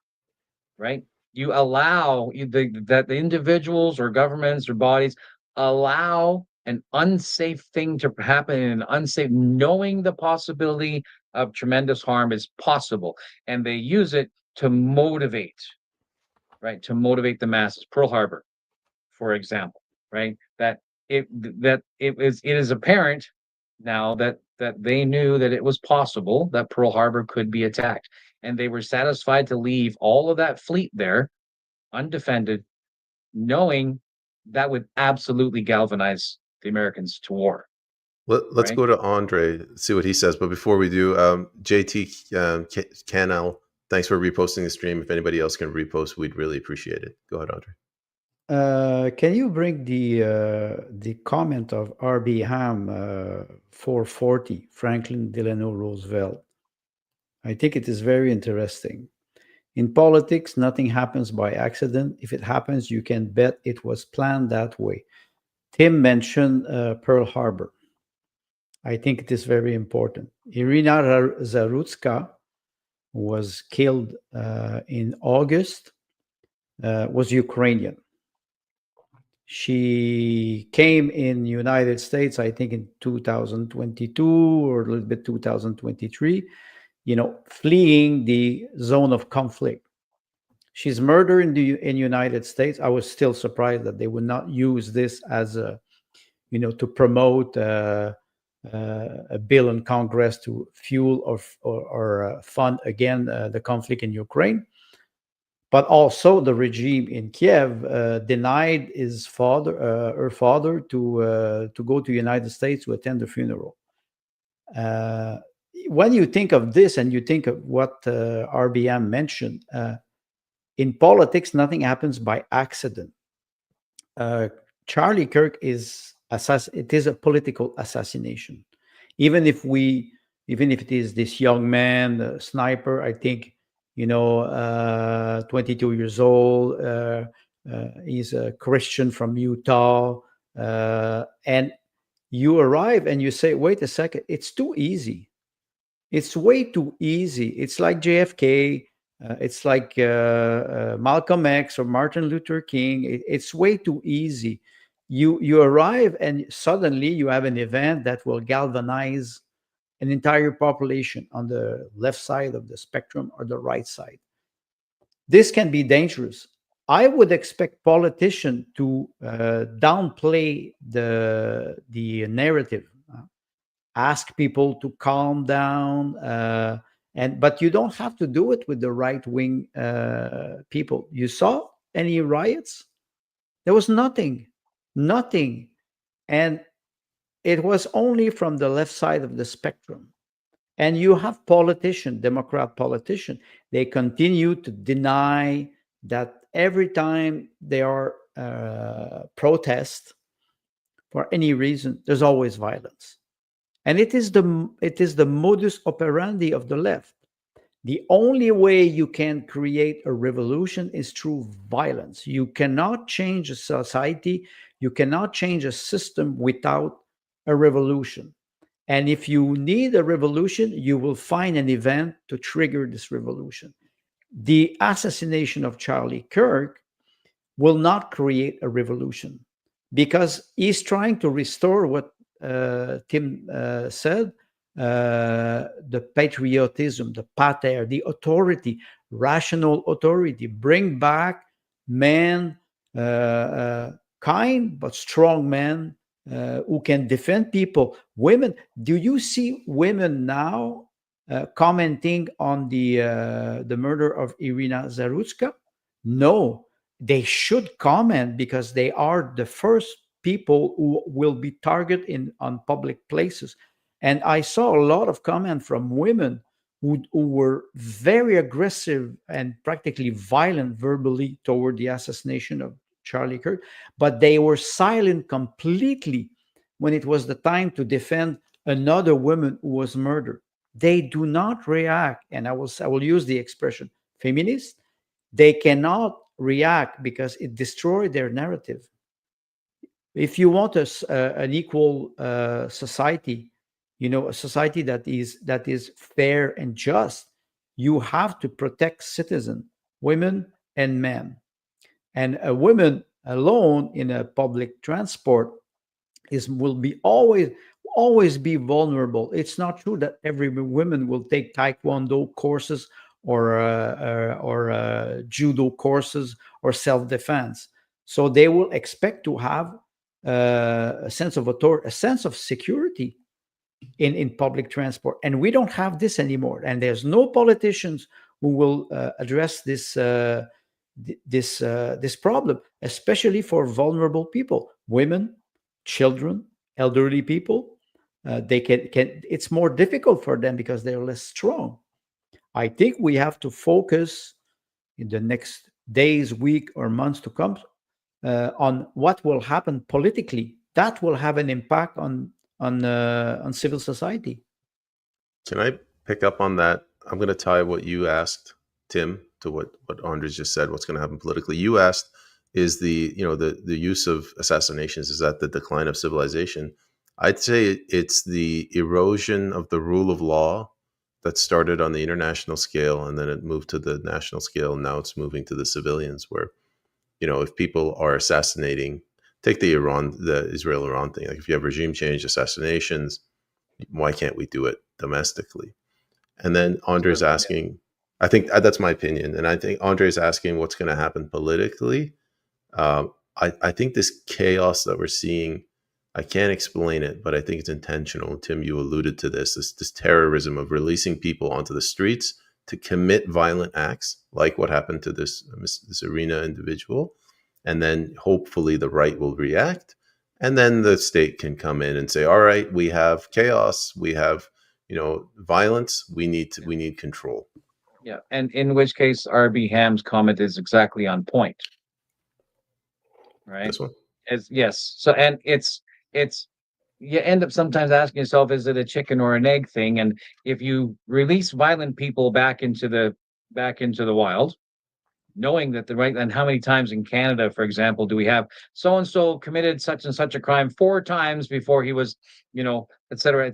right? You allow that the individuals or governments or bodies allow an unsafe thing to happen in an unsafe, knowing the possibility of tremendous harm is possible, and they use it to motivate, right? To motivate the masses. Pearl Harbor, for example, right? That it is apparent now that they knew that it was possible that Pearl Harbor could be attacked, and they were satisfied to leave all of that fleet there undefended, knowing that would absolutely galvanize the Americans to war. Let's go to Andre, see what he says. But before we do, JT Canal, thanks for reposting the stream. If anybody else can repost, we'd really appreciate it. Go ahead, Andre. Can you bring the comment of R.B. Ham 440, Franklin Delano Roosevelt? I think it is very interesting. In politics, nothing happens by accident. If it happens, you can bet it was planned that way. Tim mentioned Pearl Harbor. I think it is very important. Iryna Zarutska was killed in August, was Ukrainian. She came in United States, I think in 2022 or a little bit 2023, fleeing the zone of conflict. She's murdered in United States. I was still surprised that they would not use this as to promote a bill in Congress to fuel or fund again the conflict in Ukraine. But also the regime in Kiev denied her father to go to the United States to attend the funeral. When you think of this and you think of what RBM mentioned, in politics, nothing happens by accident. Charlie Kirk it is a political assassination. Even if it is this young man, the sniper, I think, 22 years old, he's a Christian from Utah, and you arrive and you say, wait a second, it's too easy. It's way too easy. It's like JFK. It's like Malcolm X or Martin Luther King. It's way too easy. You arrive and suddenly you have an event that will galvanize an entire population on the left side of the spectrum or the right side. This can be dangerous. I would expect politicians to downplay the narrative, ask people to calm down, but you don't have to do it with the right-wing people. You saw any riots? There was nothing, and it was only from the left side of the spectrum. And you have Democrat politicians, they continue to deny that every time there are protests for any reason, there's always violence. And it is the modus operandi of the left. The only way you can create a revolution is through violence. You cannot change a society, you cannot change a system without a revolution. And if you need a revolution, you will find an event to trigger this revolution. The assassination of Charlie Kirk will not create a revolution because he's trying to restore what Tim said, the patriotism, the pater, the authority, rational authority, bring back men, kind but strong men, who can defend people. Women, do you see women now commenting on the murder of Iryna Zarutska? No, they should comment because they are the first people who will be targeted on public places. And I saw a lot of comment from women who were very aggressive and practically violent verbally toward the assassination of Charlie Kirk, but they were silent completely when it was the time to defend another woman who was murdered. They do not react, and I will use the expression feminist. They cannot react because it destroyed their narrative. If you want an equal society, a society that is fair and just, you have to protect citizens, women and men. And a woman alone in a public transport will be always be vulnerable. It's not true that every woman will take taekwondo courses or judo courses or self-defense. So they will expect to have a sense of authority, a sense of security in public transport, and we don't have this anymore. And there's no politicians who will address this problem, especially for vulnerable people, women, children, elderly people. They can it's more difficult for them because they're less strong. I think we have to focus in the next days, week, or months to come on what will happen politically, that will have an impact on civil society. Can I pick up on that? I'm going to tie what you asked, Tim, to what Andres just said. What's going to happen politically? You asked, is the use of assassinations, is that the decline of civilization? I'd say it's the erosion of the rule of law that started on the international scale, and then it moved to the national scale. And now it's moving to the civilians, where if people are assassinating, take the Israel-Iran thing. Like, if you have regime change, assassinations, why can't we do it domestically? And then Andre's asking, I think that's my opinion, and I think Andre's asking what's going to happen politically. I think this chaos that we're seeing, I can't explain it, but I think it's intentional. Tim, you alluded to this terrorism of releasing people onto the streets to commit violent acts, like what happened to this Iryna individual, and then hopefully the right will react, and then the state can come in and say, all right, we have chaos, we have violence, we need control. Yeah, and in which case R.B. Ham's comment is exactly on point. Right? This one? Yes. So, and it's you end up sometimes asking yourself, is it a chicken or an egg thing? And if you release violent people back into the wild, knowing that and how many times in Canada, for example, do we have so and so committed such and such a crime 4 times before he was, et cetera.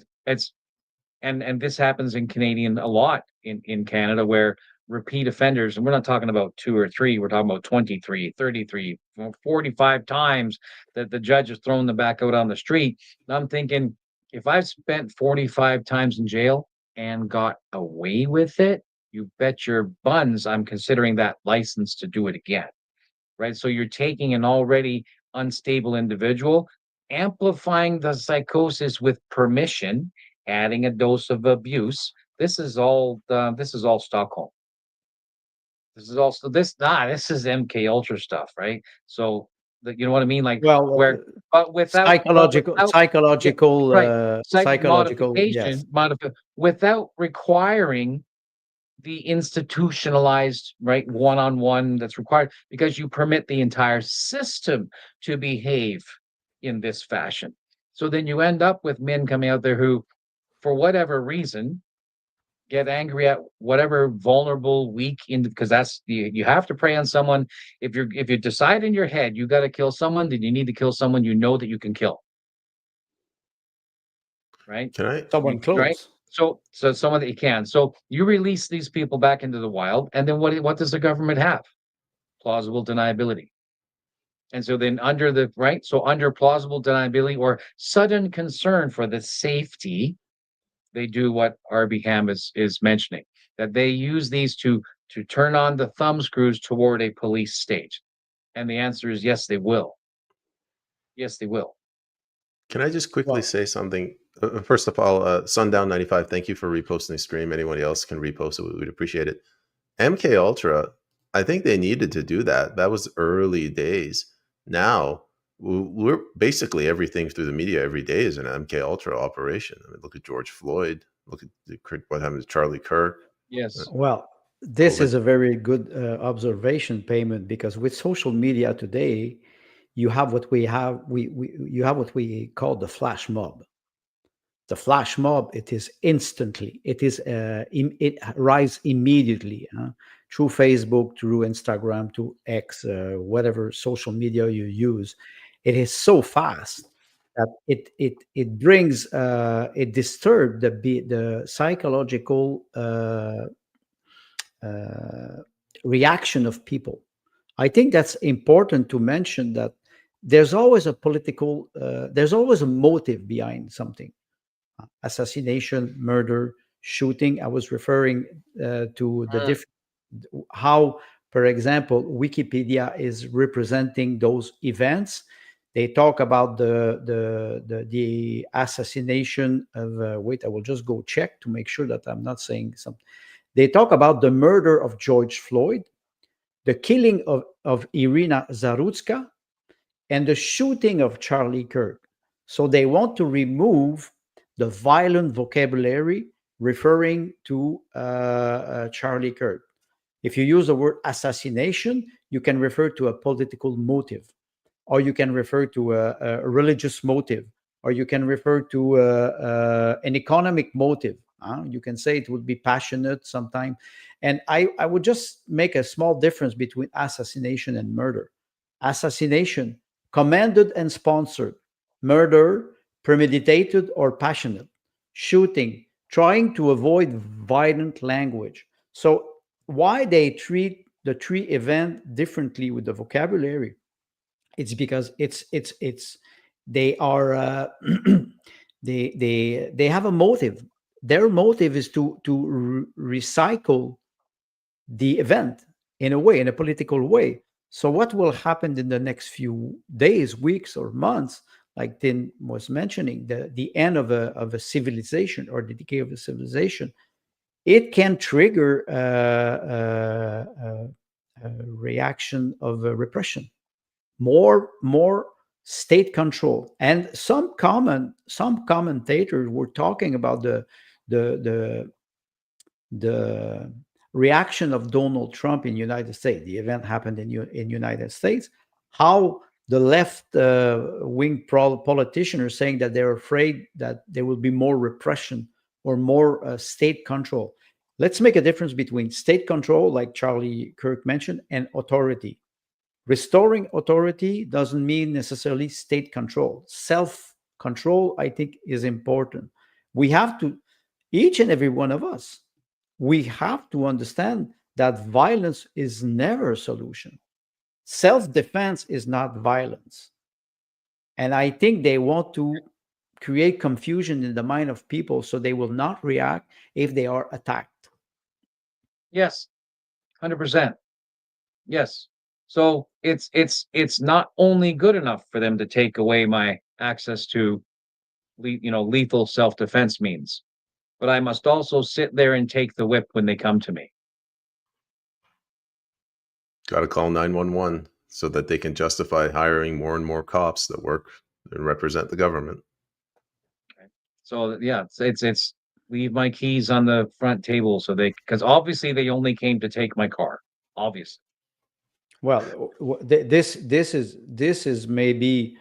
And this happens in Canadian a lot in Canada, where repeat offenders, and we're not talking about 2 or 3, we're talking about 23, 33, 45 times that the judge has thrown them back out on the street. And I'm thinking, if I've spent 45 times in jail and got away with it, you bet your buns I'm considering that license to do it again. Right? So you're taking an already unstable individual, amplifying the psychosis with permission, adding a dose of abuse. This is all Stockholm. This is also this is MK Ultra stuff, right? So you know what I mean? Like, where but without psychological modification, without requiring the institutionalized, right, one-on-one that's required, because you permit the entire system to behave in this fashion. So then you end up with men coming out there who, for whatever reason, get angry at whatever vulnerable, weak, because that's you have to prey on someone. If you decide in your head you got to kill someone, then you need to kill someone you know that you can kill. Right? Someone close. Right? So someone that you can. So you release these people back into the wild, and then what does the government have? Plausible deniability. And so then under plausible deniability or sudden concern for the safety, they do what R.B. Ham is mentioning, that they use these to turn on the thumb screws toward a police state. And the answer is yes, they will. Yes, they will. Can I just quickly say something? First of all, Sundown95, thank you for reposting the stream. Anybody else can repost it, we'd appreciate it. MK Ultra, I think they needed to do that. That was early days. Now, we're basically everything through the media every day is an MK Ultra operation. I mean, look at George Floyd. Look at what happened to Charlie Kirk. Yes. Well, this is a very good observation, Payment, because with social media today, you have what we have. You have what we call the flash mob. The flash mob, it is instantly. It is it rise immediately through Facebook, through Instagram, to X, whatever social media you use. It is so fast that it brings it disturbs the psychological reaction of people. I think that's important to mention, that there's always a political, there's always a motive behind something. Assassination, murder, shooting. I was referring to the different, how, for example, Wikipedia is representing those events. They talk about the assassination of. Wait, I will just go check to make sure that I'm not saying something. They talk about the murder of George Floyd, the killing of Iryna Zarutska, and the shooting of Charlie Kirk. So they want to remove the violent vocabulary referring to Charlie Kirk. If you use the word assassination, you can refer to a political motive. or you can refer to a religious motive, or you can refer to an economic motive. You can say it would be passionate sometime. And I would just make a small difference between assassination and murder. Assassination, commanded and sponsored. Murder, premeditated or passionate. Shooting, trying to avoid violent language. So why they treat the three events differently with the vocabulary? It's because it's they are they have a motive. Their motive is to recycle the event in a way, in a political way. So what will happen in the next few days, weeks, or months, like Tim was mentioning, the end of a civilization or the decay of a civilization, it can trigger a reaction of repression, more state control. And some commentators were talking about the the reaction of Donald Trump in United States. The event happened in United States. How the left wing politicians are saying that they're afraid that there will be more repression or more state control. Let's make a difference between state control, like Charlie Kirk mentioned, and authority. Restoring authority doesn't mean necessarily state control. Self-control, I think, is important. We have to, each and every one of us, we have to understand that violence is never a solution. Self-defense is not violence. And I think they want to create confusion in the mind of people so they will not react if they are attacked. Yes, 100%. Yes. So it's not only good enough for them to take away my access to lethal self-defense means, but I must also sit there and take the whip when they come to me. Got to call 911 so that they can justify hiring more and more cops that work and represent the government. So yeah, it's leave my keys on the front table so because obviously they only came to take my car. Obviously. Well, this is maybe,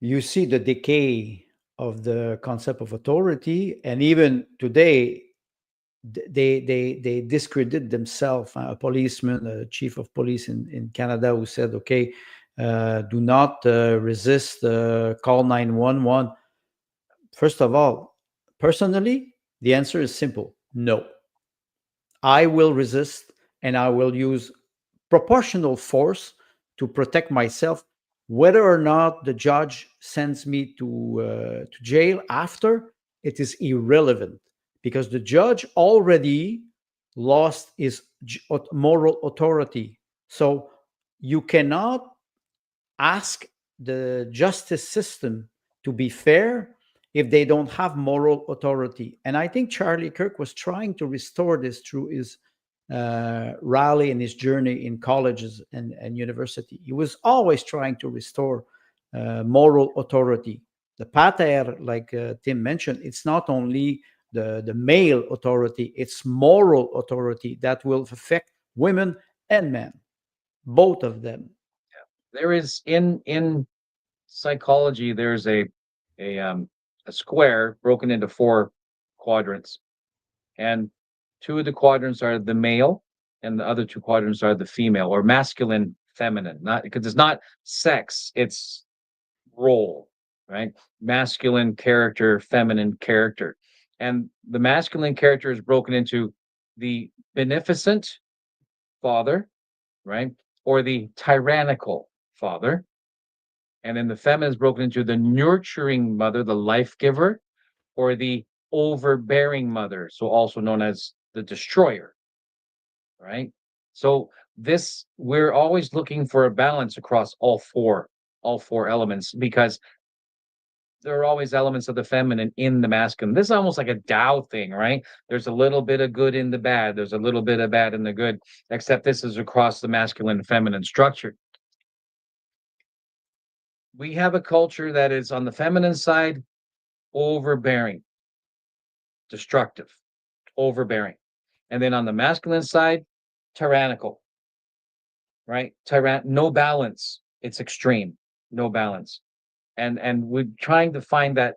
you see the decay of the concept of authority, and even today they discredit themselves. A policeman, a chief of police in Canada, who said, okay, do not resist, call 911. First of all, personally, the answer is simple: no. I will resist, and I will use proportional force to protect myself. Whether or not the judge sends me to jail after, it is irrelevant, because the judge already lost his moral authority. So you cannot ask the justice system to be fair if they don't have moral authority. And I think Charlie Kirk was trying to restore this through his rally and his journey in colleges and university. He was always trying to restore moral authority. The pater, like Tim mentioned, it's not only the male authority, it's moral authority that will affect women and men, both of them. There is in psychology, there's a square broken into 4 quadrants, and 2 of the quadrants are the male, and the other 2 quadrants are the female, or masculine, feminine. Not because it's not sex, it's role, right? Masculine character, feminine character, and the masculine character is broken into the beneficent father, right, or the tyrannical father. And then the feminine is broken into the nurturing mother, the life giver, or the overbearing mother, so also known as the destroyer, right? So we're always looking for a balance across all four elements, because there are always elements of the feminine in the masculine. This is almost like a Tao thing, right? There's a little bit of good in the bad, there's a little bit of bad in the good, except this is across the masculine and feminine structure. We have a culture that is on the feminine side overbearing, destructive, overbearing. And then on the masculine side, tyrannical, right? No balance it's extreme, no balance. And we're trying to find that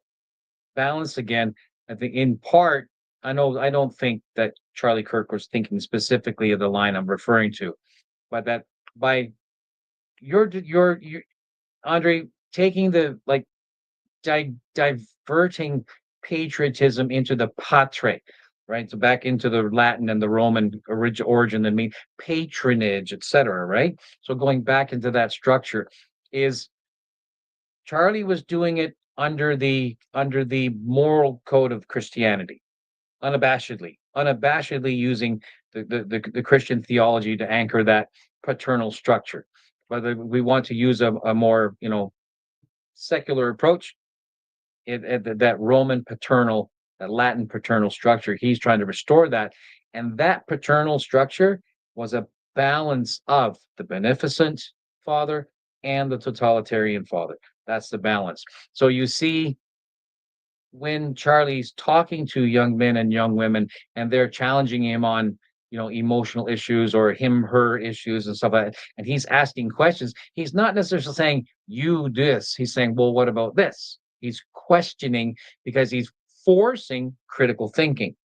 balance again. I think in part, I don't think that Charlie Kirk was thinking specifically of the line I'm referring to, but that by your Andre taking the like diverting patriotism into the patre, right? So back into the Latin and the Roman origin that mean patronage, etc. Right? So going back into that structure is Charlie was doing it under the moral code of Christianity, unabashedly using the Christian theology to anchor that paternal structure. Whether we want to use a more secular approach, that Roman paternal, that Latin paternal structure, he's trying to restore that, and that paternal structure was a balance of the beneficent father and the totalitarian father. That's the balance. So you see, when Charlie's talking to young men and young women, and they're challenging him on emotional issues or her issues and stuff like that, and he's asking questions, he's not necessarily saying you this. He's saying, well, what about this? He's questioning because he's forcing critical thinking.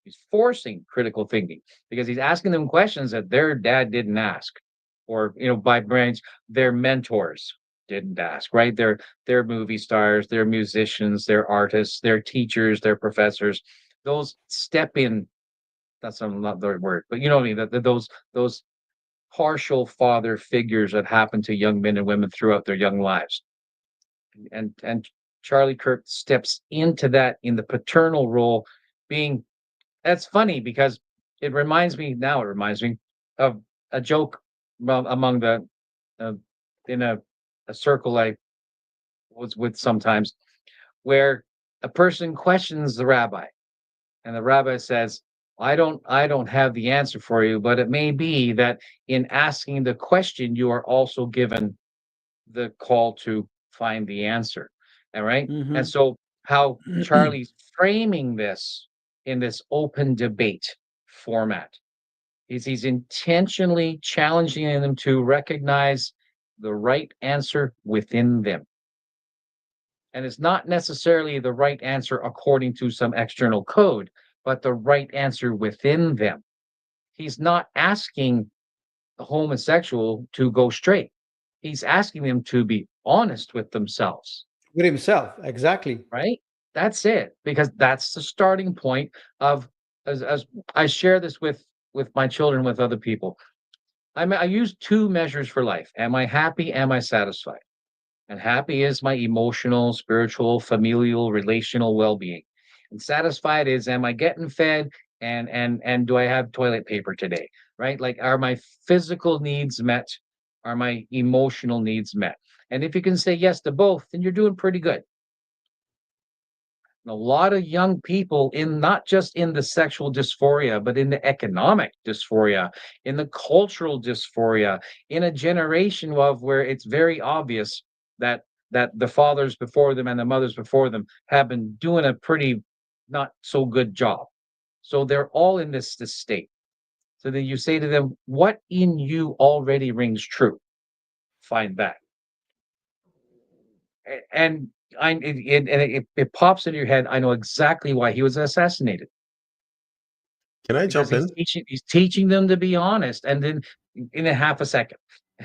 He's forcing critical thinking because he's asking them questions that their dad didn't ask, or by brains their mentors didn't ask. Right? They're movie stars, they're musicians, they're artists, they're teachers, they're professors. Those step in. That's not the right word, but you know what I mean. That those partial father figures that happen to young men and women throughout their young lives, and Charlie Kirk steps into that in the paternal role, being. That's funny because it reminds me of a joke among the in a circle I was with sometimes, where a person questions the rabbi, and the rabbi says, I don't have the answer for you, but it may be that in asking the question, you are also given the call to find the answer. All right. And so how Charlie's framing this in this open debate format is he's intentionally challenging them to recognize the right answer within them. And it's not necessarily the right answer according to some external code, but the right answer within them. He's not asking the homosexual to go straight. He's asking them to be honest with themselves. With himself, exactly. Right? That's it. Because that's the starting point of, as I share this with my children, with other people. I use two measures for life. Am I happy? Am I satisfied? And happy is my emotional, spiritual, familial, relational well-being. And satisfied is, am I getting fed, and do I have toilet paper today? Right? Like, are my physical needs met? Are my emotional needs met? And if you can say yes to both, then you're doing pretty good. A lot of young people, in not just in the sexual dysphoria, but in the economic dysphoria, in the cultural dysphoria, in a generation of where it's very obvious that the fathers before them and the mothers before them have been doing a pretty not so good job. So they're all in this state. So then you say to them, what in you already rings true? Find that. And it pops into your head. I know exactly why he was assassinated. Can I Because jump in? he's teaching them to be honest, and then in a half a second,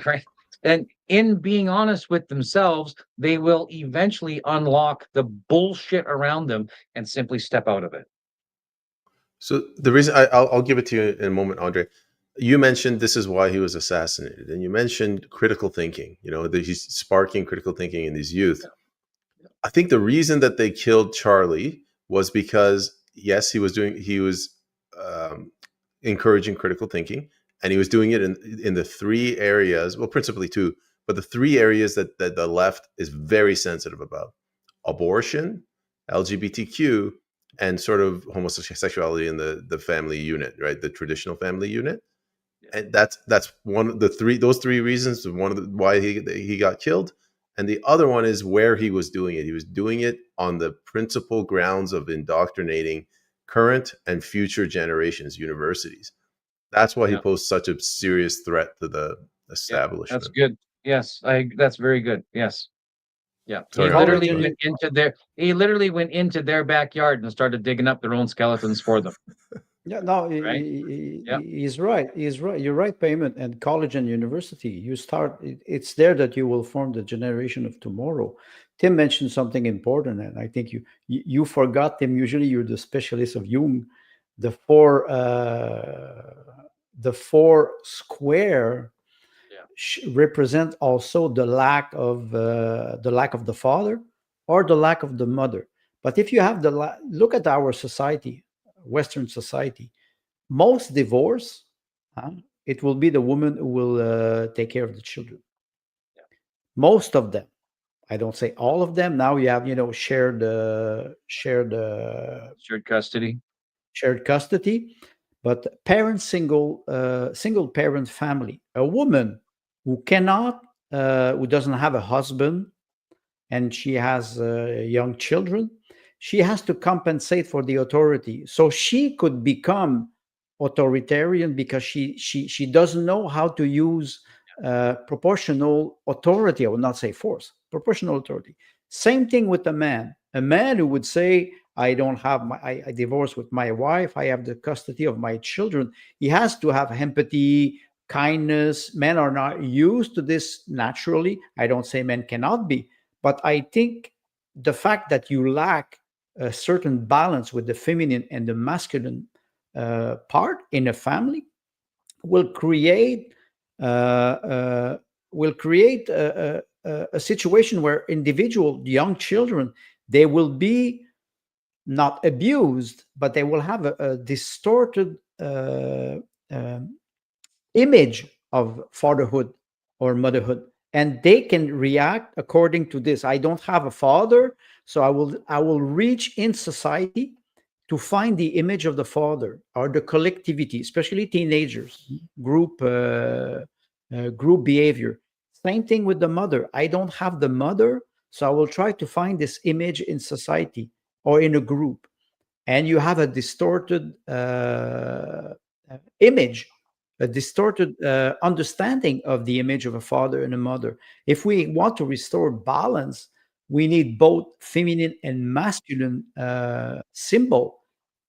right? And in being honest with themselves, they will eventually unlock the bullshit around them and simply step out of it. So the reason I'll give it to you in a moment, Andre. You mentioned this is why he was assassinated, and you mentioned critical thinking. That he's sparking critical thinking in these youth. Yeah. I think the reason that they killed Charlie was because yes, he was encouraging critical thinking, and he was doing it in the three areas. Well, principally two, but the three areas that the left is very sensitive about: abortion, LGBTQ, and sort of homosexuality in the family unit, right? The traditional family unit. And that's one of the three. Those three reasons. One of why he got killed, and the other one is where he was doing it. He was doing it on the principal grounds of indoctrinating current and future generations, universities. That's why he posed such a serious threat to the establishment. That's good. Yes, that's very good. Yes. Yeah. Sorry, He literally went into their backyard and started digging up their own skeletons for them. Yeah, no, Right? Yep. he's right. He's right. You're right, Payment. And college and university, it's there that you will form the generation of tomorrow. Tim mentioned something important, and I think you forgot, Tim. Usually you're the specialist of Jung. The four square represent also the lack of the father or the lack of the mother. But if you have look at our society, Western society, most divorce, it will be the woman who will take care of the children. Yeah. Most of them. I don't say all of them. Now you have, shared custody. Shared custody, but single parent family. A woman who who doesn't have a husband, and she has young children, she has to compensate for the authority. So she could become authoritarian because she doesn't know how to use proportional authority. I would not say force, proportional authority. Same thing with a man. A man who would say, I don't have I divorced with my wife, I have the custody of my children. He has to have empathy, kindness. Men are not used to this naturally. I don't say men cannot be, but I think the fact that you lack a certain balance with the feminine and the masculine part in a family will create a situation where individual young children, they will be not abused, but they will have a distorted image of fatherhood or motherhood, and they can react according to this. I don't have a father, so I will reach in society to find the image of the father or the collectivity, especially teenagers, group behavior. Same thing with the mother. I don't have the mother, so I will try to find this image in society or in a group, and you have a distorted image, a distorted understanding of the image of a father and a mother. If we want to restore balance, we need both feminine and masculine symbol,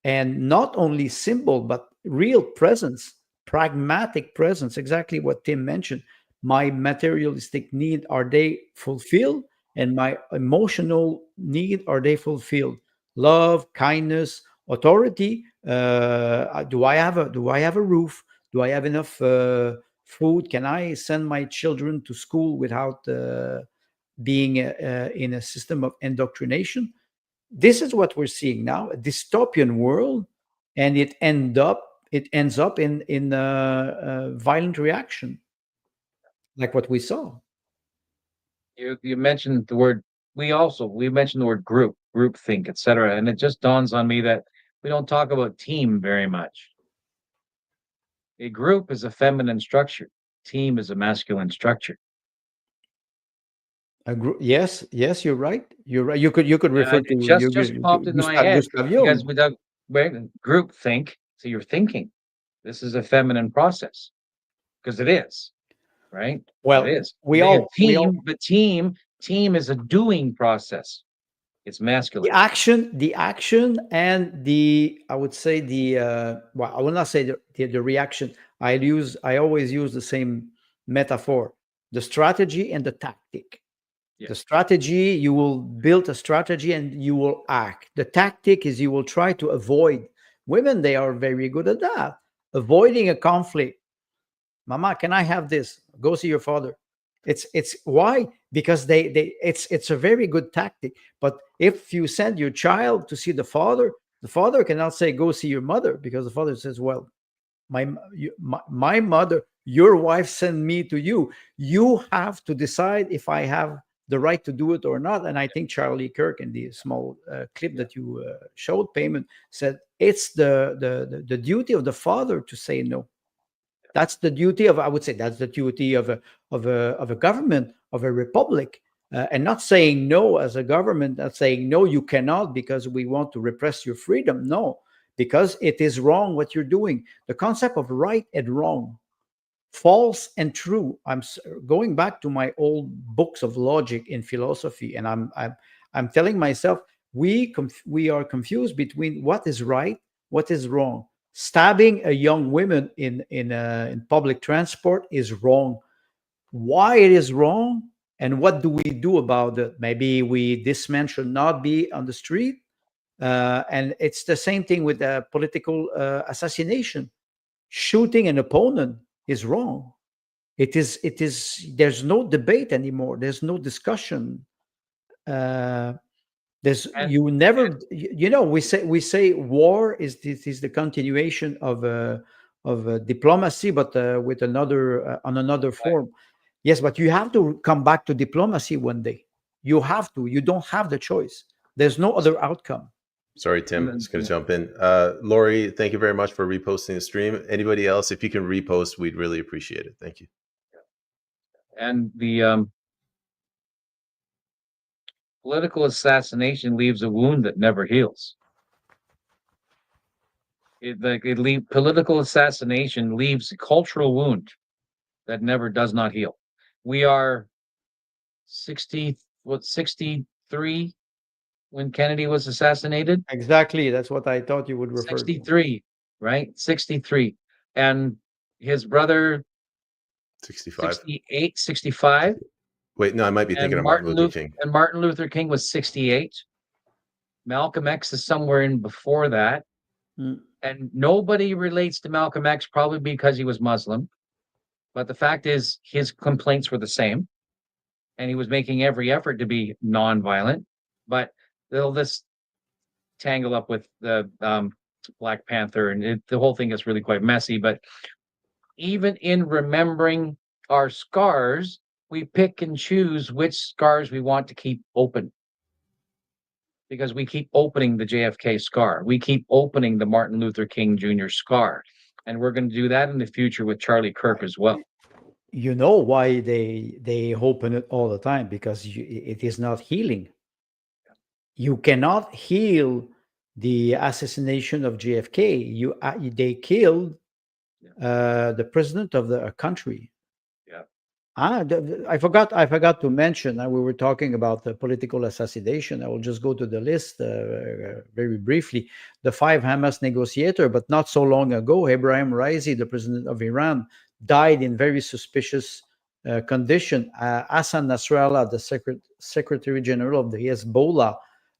and not only symbol, but real presence, pragmatic presence. Exactly what Tim mentioned. My materialistic need, are they fulfilled? And my emotional need, are they fulfilled? Love, kindness, authority. Do I have a roof? Do I have enough food? Can I send my children to school without being in a system of indoctrination? This is what we're seeing now, a dystopian world, and it ends up in violent reaction, like what we saw. You mentioned the word. We mentioned the word group think, etc. And it just dawns on me that we don't talk about team very much. A group is a feminine structure. Team is a masculine structure. Yes, you're right. You're right. You could refer It to just popped into my head Gustav because Jung. without group think, so you're thinking. This is a feminine process because it is, right? Well, it is. we They have all but team is a doing process. It's masculine. the action and the, I would say the well, I will not say the reaction. I always use the same metaphor: the strategy and the tactic. Yeah. The strategy, you will build a strategy and you will act. The tactic is you will try to avoid. Women, they are very good at that, avoiding a conflict. Mama, can I have this? Go see your father. It's why? Because it's a very good tactic. But if you send your child to see the father cannot say go see your mother, because the father says, well, my mother, your wife sent me to you. You have to decide if I have the right to do it or not. And I think Charlie Kirk, in the small clip that you showed, Payment, said it's the duty of the father to say no. That's the duty of, I would say, that's the duty of a government, of a republic, and not saying no as a government, not saying no, you cannot because we want to repress your freedom. No, because it is wrong what you're doing. The concept of right and wrong. false and true. Going back to my old books of logic in philosophy, and I'm telling myself we are confused between what is right, what is wrong. Stabbing a young woman in public transport is wrong. Why it is wrong, and what do we do about it? Maybe this man should not be on the street. And it's the same thing with political assassination. Shooting an opponent is wrong. It is. There's no debate anymore. There's no discussion. There's And you never. We say war is the continuation of diplomacy, but with another on another form. Yes, but you have to come back to diplomacy one day. You have to. You don't have the choice. There's no other outcome. Sorry, Tim, and just going to jump in. Lori, thank you very much for reposting the stream. Anybody else, if you can repost, we'd really appreciate it. Thank you. the political assassination leaves a wound that never heals. Political assassination leaves a cultural wound that does not heal. We are 63 when Kennedy was assassinated. Exactly. That's what I thought you would refer to. 63, right? 63. And his brother, 65. 68, 65. Wait, no, I might be thinking of Martin Luther King. And Martin Luther King was 68. Malcolm X is somewhere in before that. And nobody relates to Malcolm X, probably because he was Muslim. But the fact is, his complaints were the same. And he was making every effort to be nonviolent. But they'll just tangle up with the Black Panther, and the whole thing is really quite messy. But even in remembering our scars, we pick and choose which scars we want to keep open. Because we keep opening the JFK scar. We keep opening the Martin Luther King Jr. scar. And we're going to do that in the future with Charlie Kirk as well. You know why they open it all the time? Because it is not healing. You cannot heal the assassination of JFK. They killed the president of the country. Yeah. I forgot to mention. We were talking about the political assassination. I will just go to the list very briefly. The 5 Hamas negotiators, but not so long ago, Ebrahim Raisi, the president of Iran, died in very suspicious condition. Hassan Nasrallah, the Secretary General of the Hezbollah,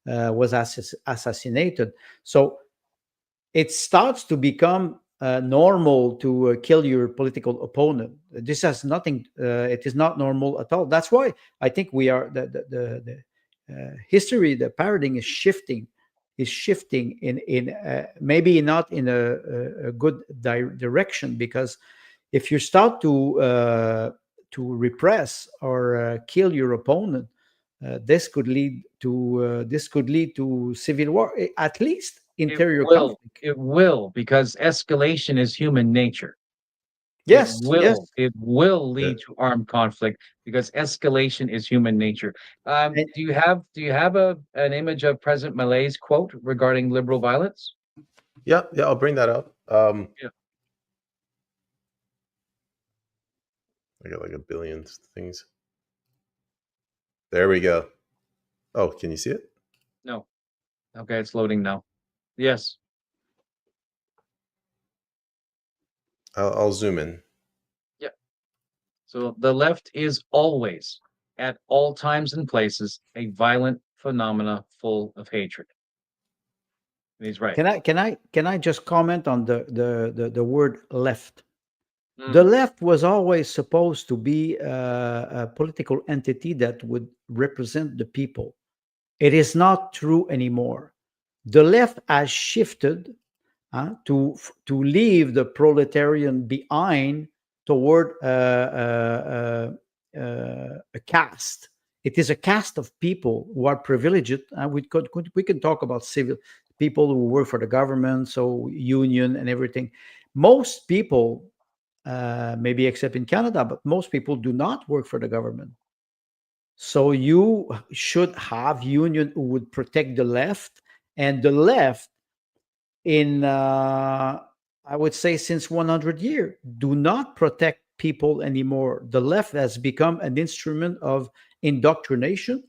was assassinated. So it starts to become normal to kill your political opponent. This has nothing. It is not normal at all. That's why I think we are the history. The paradigm is shifting. In maybe not in a good direction, because if you start to repress or kill your opponent, this could lead to civil war, at least interior conflict. It will, because escalation is human nature. Yes, it will lead to armed conflict, because escalation is human nature. Do you have an image of President Malay's quote regarding liberal violence? Yeah, I'll bring that up. Yeah. I got like a billion things. There we go. Oh, can you see it? No. Okay, it's loading now. Yes. I'll zoom in. Yeah. So the left is always, at all times and places, a violent phenomena full of hatred. And he's right. Can I just comment on the word left? The left was always supposed to be a political entity that would represent the people. It is not true anymore. The left has shifted to leave the proletarian behind toward a caste. It is a caste of people who are privileged. We can talk about civil people who work for the government, so union and everything. Most people, maybe except in Canada, but most people do not work for the government. So you should have union who would protect the left, and the left in I would say since 100 years do not protect people anymore. The left has become an instrument of indoctrination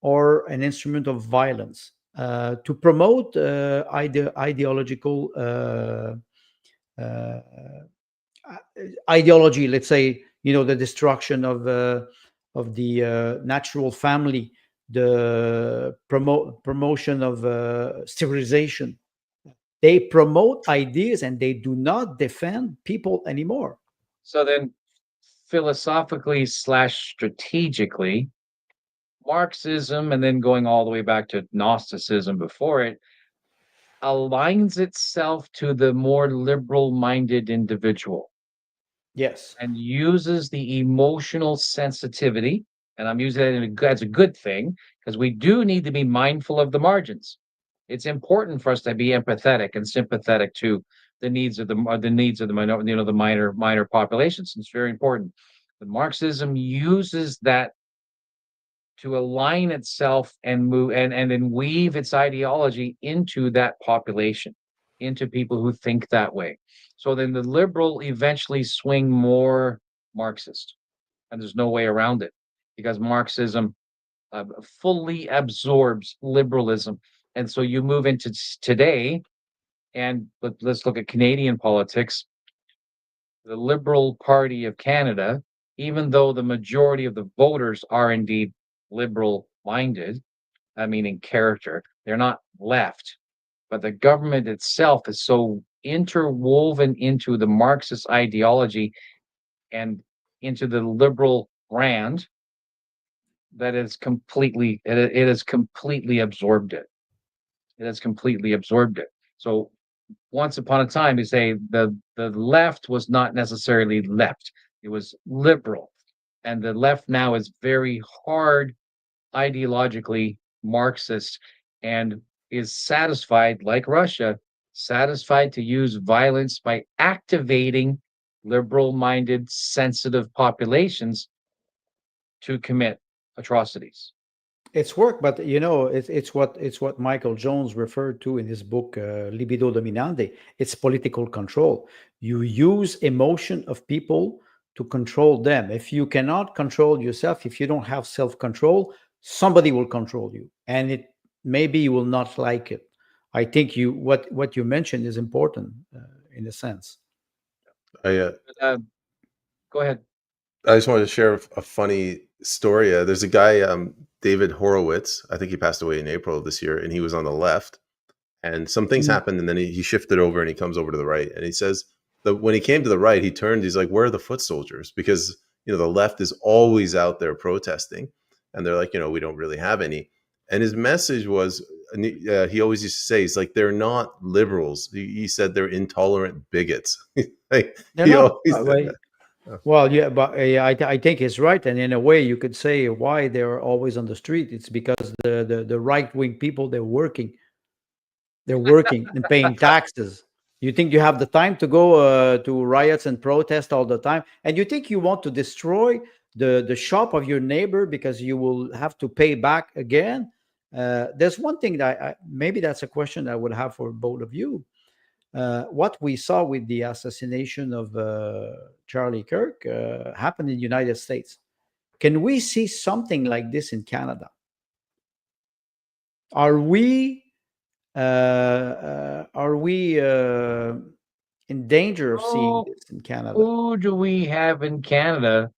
or an instrument of violence to promote ideological uh, ideology. Let's say, the destruction of the natural family, the promotion of sterilization. They promote ideas and they do not defend people anymore. So then, philosophically slash strategically, Marxism, and then going all the way back to Gnosticism before it, aligns itself to the more liberal-minded individual Yes. and uses the emotional sensitivity, and I'm using that as a good thing, because we do need to be mindful of the margins. It's important for us to be empathetic and sympathetic to the needs of the minor populations. It's very important. But Marxism uses that to align itself and move and then weave its ideology into that population, into people who think that way. So then the liberal eventually swing more Marxist, and there's no way around it because Marxism fully absorbs liberalism. And so you move into today, and let's look at Canadian politics. The Liberal Party of Canada, even though the majority of the voters are indeed liberal minded, I mean, in character, they're not left, but the government itself is so interwoven into the Marxist ideology and into the liberal brand that it has completely absorbed it. It has completely absorbed it. So once upon a time, you say the left was not necessarily left; it was liberal, and the left now is very hard ideologically Marxist and is satisfied, like Russia, satisfied to use violence by activating liberal-minded, sensitive populations to commit atrocities. It's work, but it's what Michael Jones referred to in his book Libido Dominante. It's political control. You use emotion of people to control them. If you cannot control yourself, if you don't have self-control, somebody will control you, and maybe you will not like it. I think what you mentioned is important in a sense. I Go ahead. I just wanted to share a funny story. There's a guy, David Horowitz. I think he passed away in April of this year, and he was on the left. And some things happened, and then he shifted over and he comes over to the right. And he says that when he came to the right, he turned. He's like, "Where are the foot soldiers?" Because the left is always out there protesting, and they're like, we don't really have any. And his message was, he always used to say, he's like, "They're not liberals." He said they're intolerant bigots. Like, They're he not. always did that. Well, yeah, but I think he's right, and in a way, you could say why they're always on the street. It's because the right wing people they're working and paying taxes. You think you have the time to go to riots and protest all the time, and you think you want to destroy the shop of your neighbor because you will have to pay back again? There's one thing that maybe that's a question I would have for both of you. What we saw with the assassination of Charlie Kirk happened in the United States. Can we see something like this in Canada? Are we in danger of seeing this in Canada? Who do we have in Canada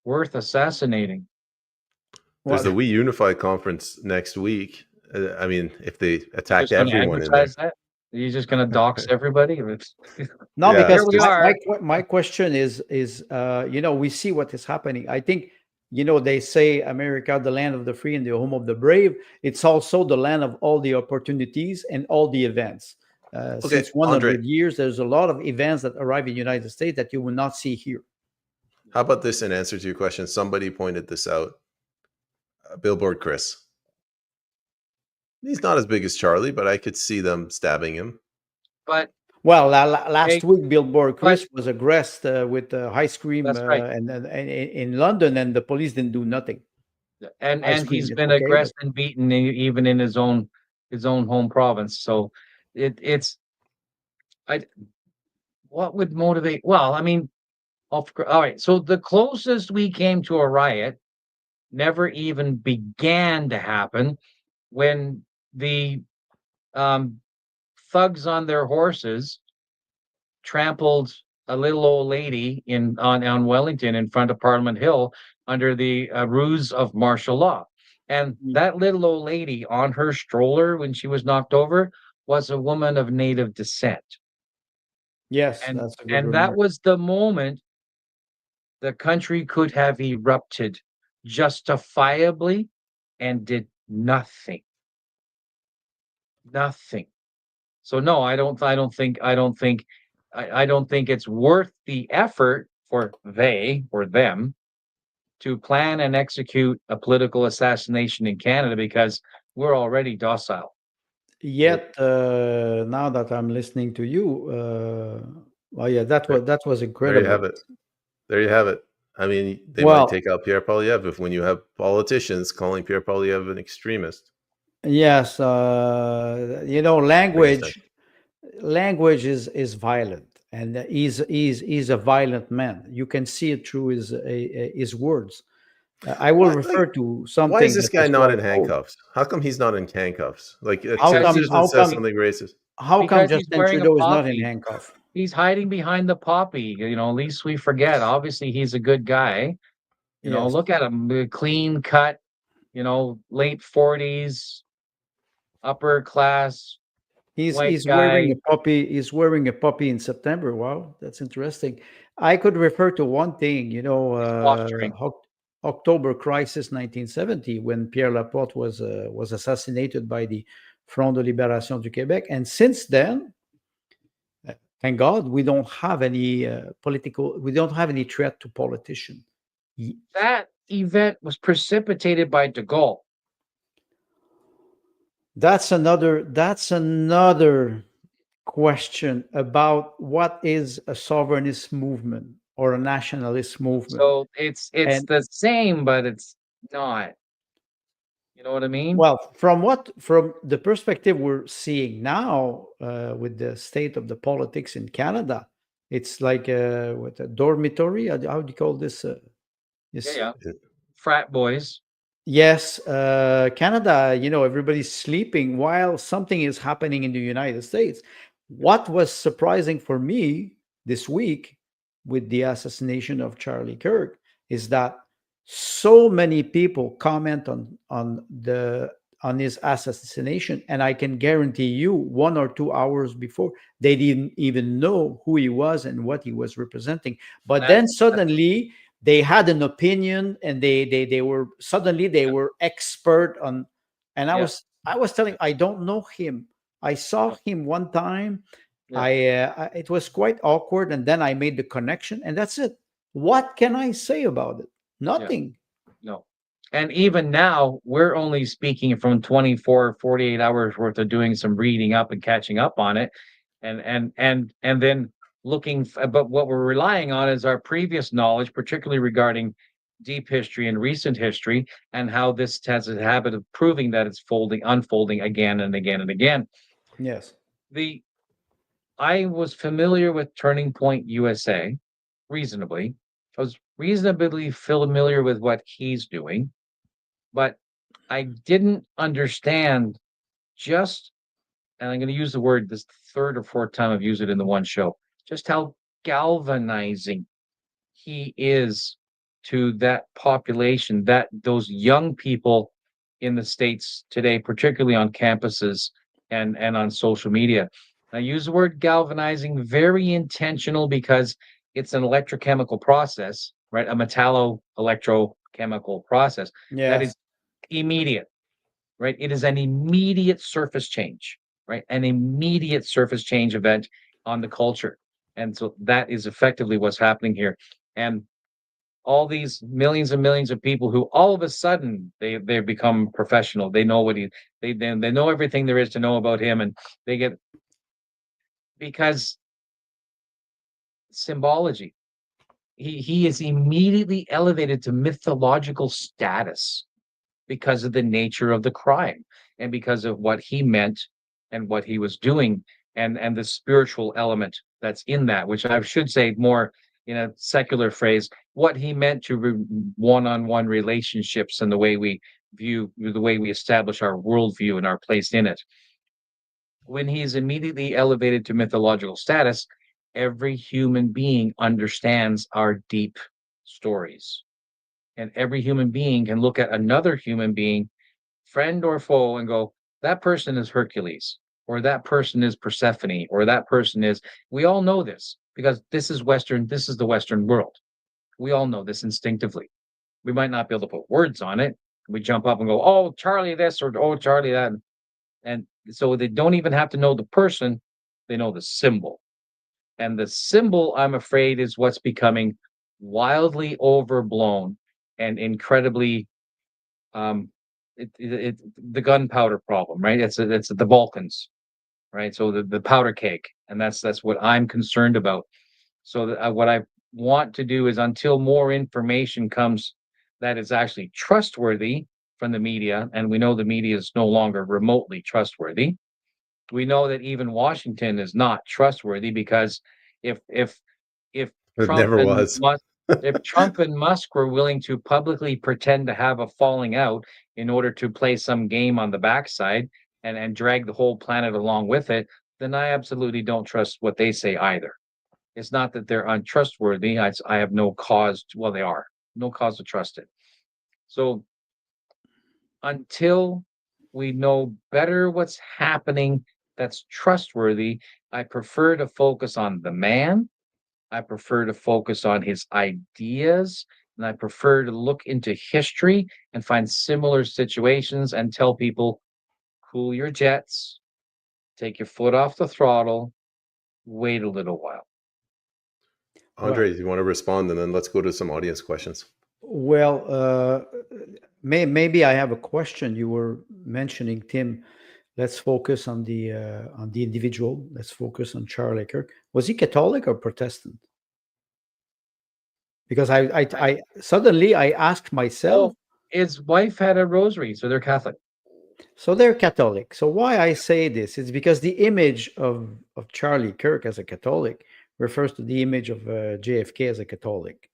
worth assassinating? There's the We Unify conference next week. I mean, if they attack Just gonna everyone in there. advertise that? Are you just going to dox everybody? No, Yeah, because Here we are. my question is we see what is happening. I think they say America, the land of the free and the home of the brave. It's also the land of all the opportunities and all the events. Since 100 years, there's a lot of events that arrive in the United States that you will not see here. How about this in answer to your question? Somebody pointed this out. Billboard Chris. He's not as big as Charlie, but I could see them stabbing him. But well, last week, Billboard Chris was aggressed with ice cream and in London, and the police didn't do nothing. And he's been aggressed and beaten even in his own home province. So what would motivate? Well, I mean, All right. So the closest we came to a riot never even began to happen when the um, thugs on their horses trampled a little old lady on Wellington in front of Parliament Hill under the ruse of martial law. And that little old lady on her stroller when she was knocked over was a woman of native descent. Yes, And that's a good and that remark. was the moment the country could have erupted justifiably and did nothing. Nothing. So no, I don't think it's worth the effort for they or them to plan and execute a political assassination in Canada because we're already docile. Yet, now that I'm listening to you, well, yeah, There, that was there you have incredible. it. There you have it. I mean, they might Well, take out Pierre Poilievre if when you have politicians calling Pierre Poilievre an extremist. yes, What do you think? language is violent, and he's a violent man. You can see it through his words. I will What like? refer to Why is something this that guy was not in quite old. handcuffs? How come he's not in handcuffs? Like, How as Because come? soon he's as one How says come? something racist, How come because he's Justin wearing a Trudeau is not in poppy. handcuff? He's hiding behind the poppy. At least we forget. Obviously, he's a good guy. Yes, Look at him, clean cut, late 40s, upper class, white he's wearing guy, a puppy. He's wearing a puppy in September. Wow, that's interesting. I could refer to one thing. he's posturing. October crisis 1970, when Pierre Laporte was assassinated by the Front de Libération du Québec, and since then, thank God, we don't have any political. We don't have any threat to politicians. That event was precipitated by de Gaulle. That's another question about what is a sovereignist movement or a nationalist movement. So it's And the same, but it's not. You know what I mean? well, from the perspective we're seeing now, with the state of the politics in Canada, it's like what a dormitory. How do you call this? Yeah, Yes, yeah. Frat boys. yes, Canada. Everybody's sleeping while something is happening in the United States. What was surprising for me this week with the assassination of Charlie Kirk is that so many people comment on his assassination, and I can guarantee you 1 or 2 hours before they didn't even know who he was and what he was representing. But then That's suddenly they had an opinion, and they were expert on. And yeah, I was telling, I don't know him. I saw him one time. yeah, It was quite awkward, and then I made the connection, and that's it. What can I say about it? yeah. Nothing. No. And even now, we're only speaking from 24, 48 hours worth of doing some reading up and catching up on it. And then but what we're relying on is our previous knowledge, particularly regarding deep history and recent history, and how this has a habit of proving that it's unfolding again and again and again. Yes. The I was familiar with Turning Point USA reasonably. I was reasonably familiar with what he's doing, but I didn't understand just, and I'm going to use the word this third or fourth time I've used it in the one show, just how galvanizing he is to that population, that those young people in the States today, particularly on campuses and on social media. I use the word galvanizing, very intentional, because it's an electrochemical process, right? A metallo-electrochemical process that Yes. is immediate, right? It is an immediate surface change, right? An immediate surface change event on the culture. And so that is effectively what's happening here. And all these millions and millions of people who all of a sudden they become professional. They know they know everything there is to know about him, and they get, because symbology. He is immediately elevated to mythological status because of the nature of the crime and because of what he meant and what he was doing, and the spiritual element that's in that, which I should say more in a secular phrase, what he meant to one-on-one relationships and the way we establish our worldview and our place in it. When he is immediately elevated to mythological status, every human being understands our deep stories. And every human being can look at another human being, friend or foe, and go, that person is Hercules, or that person is Persephone, or that person is. We all know this because this is the Western world. We all know this instinctively. We might not be able to put words on it. We jump up and go, oh, Charlie this, or oh, Charlie that. And so they don't even have to know the person, they know the symbol. And the symbol, I'm afraid, is what's becoming wildly overblown and incredibly the gunpowder problem, right? It's the Balkans, right? So the powder keg, and that's what I'm concerned about. So what I want to do is, until more information comes that is actually trustworthy from the media, and we know the media is no longer remotely trustworthy. We know that even Washington is not trustworthy, because if It Trump never and was. Musk, if Trump and Musk were willing to publicly pretend to have a falling out in order to play some game on the backside and drag the whole planet along with it, then I absolutely don't trust what they say either. It's not that they're untrustworthy. I have no cause to, well, they are no cause to trust it. So until we know better what's happening that's trustworthy, I prefer to focus on the man. I prefer to focus on his ideas, and I prefer to look into history and find similar situations and tell people, cool your jets, take your foot off the throttle, wait a little while. Andre, do you want to respond, and then let's go to some audience questions. Well, maybe I have a question. You were mentioning, Tim. Let's focus on the individual. Let's focus on Charlie Kirk. Was he Catholic or Protestant? Because I suddenly I asked myself. His wife had a rosary, so they're Catholic. So they're Catholic. So why I say this is because the image of Charlie Kirk as a Catholic refers to the image of JFK as a Catholic.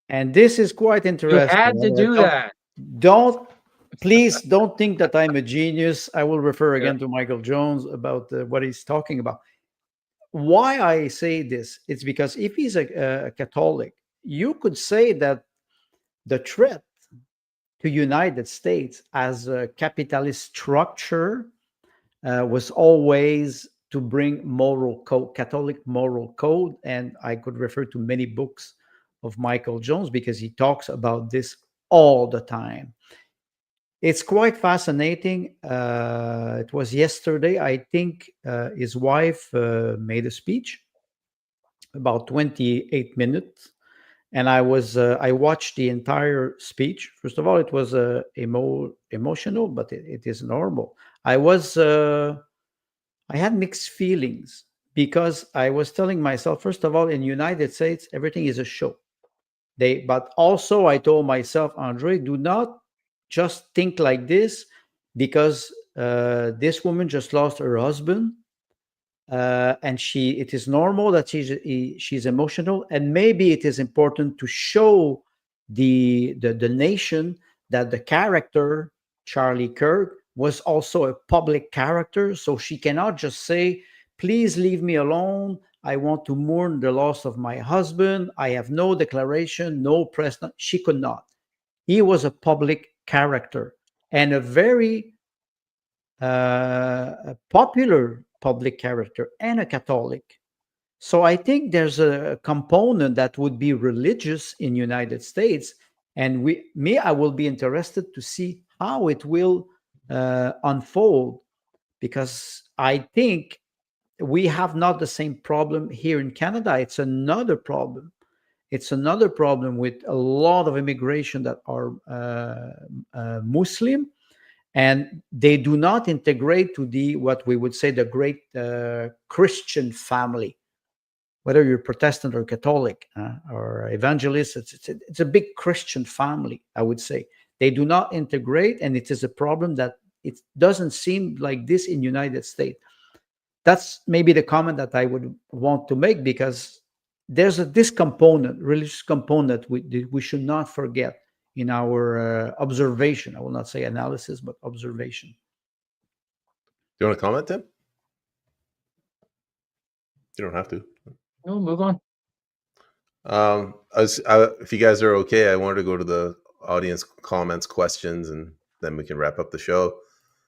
And this is quite interesting. You had to do that. Please don't think that I'm a genius. I will refer again to Michael Jones about what he's talking about. Why I say this, it's because if he's a Catholic, you could say that the threat to United States as a capitalist structure was always to bring moral code, Catholic moral code. And I could refer to many books of Michael Jones because he talks about this all the time. It's quite fascinating. It was yesterday, I think his wife made a speech, about 28 minutes. And I watched the entire speech. First of all, it was emotional, but it is normal. I had mixed feelings because I was telling myself, first of all, in United States, everything is a show. But also I told myself, Andre, do not just think like this, because this woman just lost her husband. And it is normal that she's emotional, and maybe it is important to show the nation that the character Charlie Kirk was also a public character. So she cannot just say, please leave me alone, I want to mourn the loss of my husband, I have no declaration, no press. She could not. He was a public character and a very popular public character and a Catholic. So I think there's a component that would be religious in United States, and I will be interested to see how it will unfold, because I think we have not the same problem here in Canada. It's another problem. It's another problem with a lot of immigration that are Muslim, and they do not integrate to what we would say the great Christian family, whether you're Protestant or Catholic or evangelist. It's a big Christian family, I would say. They do not integrate, and it is a problem that it doesn't seem like this in United States. That's maybe the comment that I would want to make, because there's this component, religious component, we should not forget in our observation. I will not say analysis, but observation. Do you want to comment, Tim? You don't have to. No, move on. If you guys are okay, I wanted to go to the audience comments, questions, and then we can wrap up the show.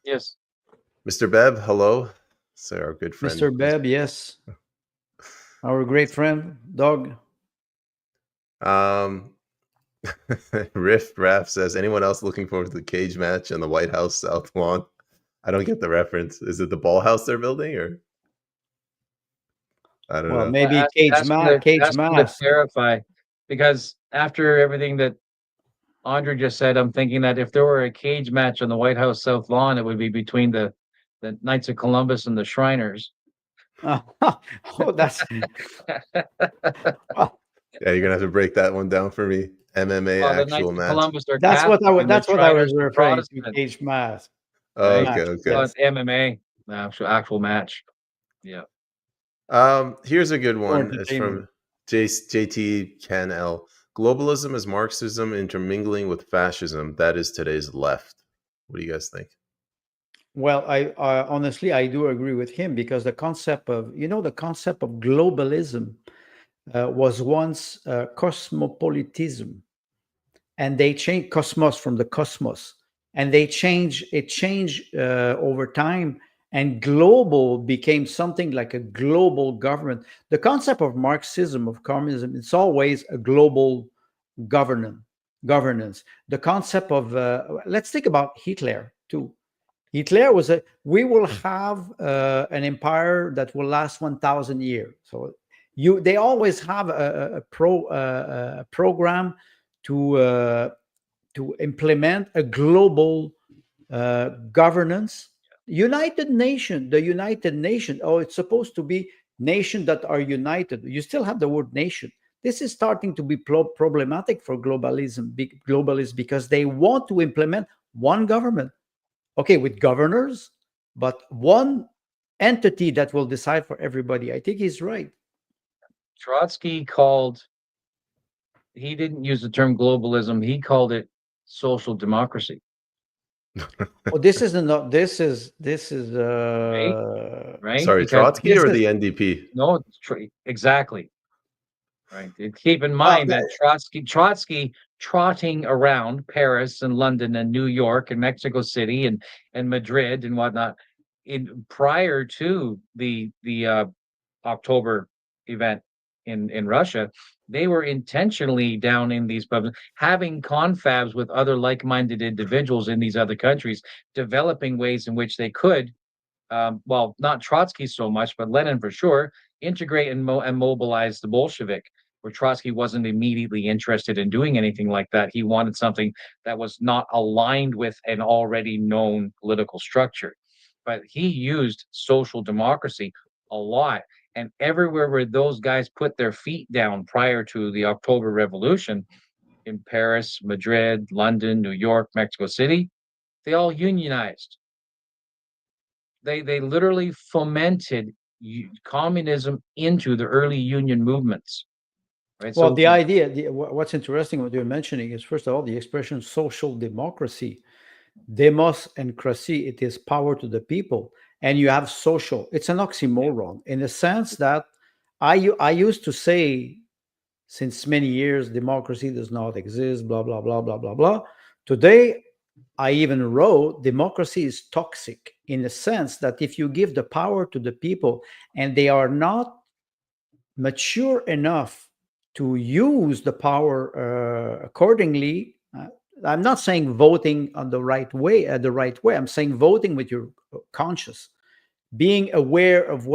Yes. Mr. Bev, hello. So our good friend, Mr. Beb, yes, our great friend, dog. Riff Raff says, anyone else looking forward to the cage match on the White House South Lawn? I don't get the reference. Is it the ball house they're building, or I don't Well, know. maybe Ask cage me to match. clarify, because after everything that Andre just said, I'm thinking that if there were a cage match on the White House South Lawn, it would be between the Knights of Columbus and the Shriners. Oh, that's well, Yeah, you're gonna have to break that one down for me. MMA Well, the Knights actual of match. Columbus are that's what Catholic and the that's what I was Shriners are referring to. Protestant, Cage match. Oh, right? okay, So okay. it's MMA, the actual match. Yeah. Here's a good For one. It's entertainment. from JT Ken L. Globalism is Marxism intermingling with fascism. That is today's left. What do you guys think? Well, I honestly I do agree with him, because the concept of globalism was once cosmopolitism, and they changed cosmos from the cosmos, and it changed over time, and global became something like a global government. The concept of Marxism, of communism, it's always a global governance. The concept of let's think about Hitler too. Hitler was we will have an empire that will last 1,000 years. So they always have a program to implement a global governance. The United Nations. Oh, it's supposed to be nations that are united. You still have the word nation. This is starting to be problematic for globalists, because they want to implement one government. Okay, with governors, but one entity that will decide for everybody. I think he's right. Trotsky he didn't use the term globalism, he called it social democracy. Oh, this is not. This is Right? Sorry, Because Trotsky or the NDP? no, it's exactly. Right. Keep in well, mind that Trotsky trotting around Paris and London and New York and Mexico City and Madrid and whatnot prior to the October event in Russia. They were intentionally down in these pubs, having confabs with other like-minded individuals in these other countries, developing ways in which they could, well, not Trotsky so much, but Lenin for sure, integrate and mobilize the Bolshevik, where Trotsky wasn't immediately interested in doing anything like that. He wanted something that was not aligned with an already known political structure. But he used social democracy a lot. And everywhere where those guys put their feet down prior to the October Revolution, in Paris, Madrid, London, New York, Mexico City, they all unionized. They literally fomented communism into the early union movements. Right. well, So the idea. What's interesting, what you're mentioning, is first of all the expression social democracy. Demos and cracy, it is power to the people, and you have social. It's an oxymoron in the sense that I used to say, since many years, democracy does not exist, blah blah blah blah blah blah. Today I even wrote democracy is toxic, in the sense that if you give the power to the people and they are not mature enough to use the power accordingly. I'm not saying voting on the right way, I'm saying voting with your conscience, being aware of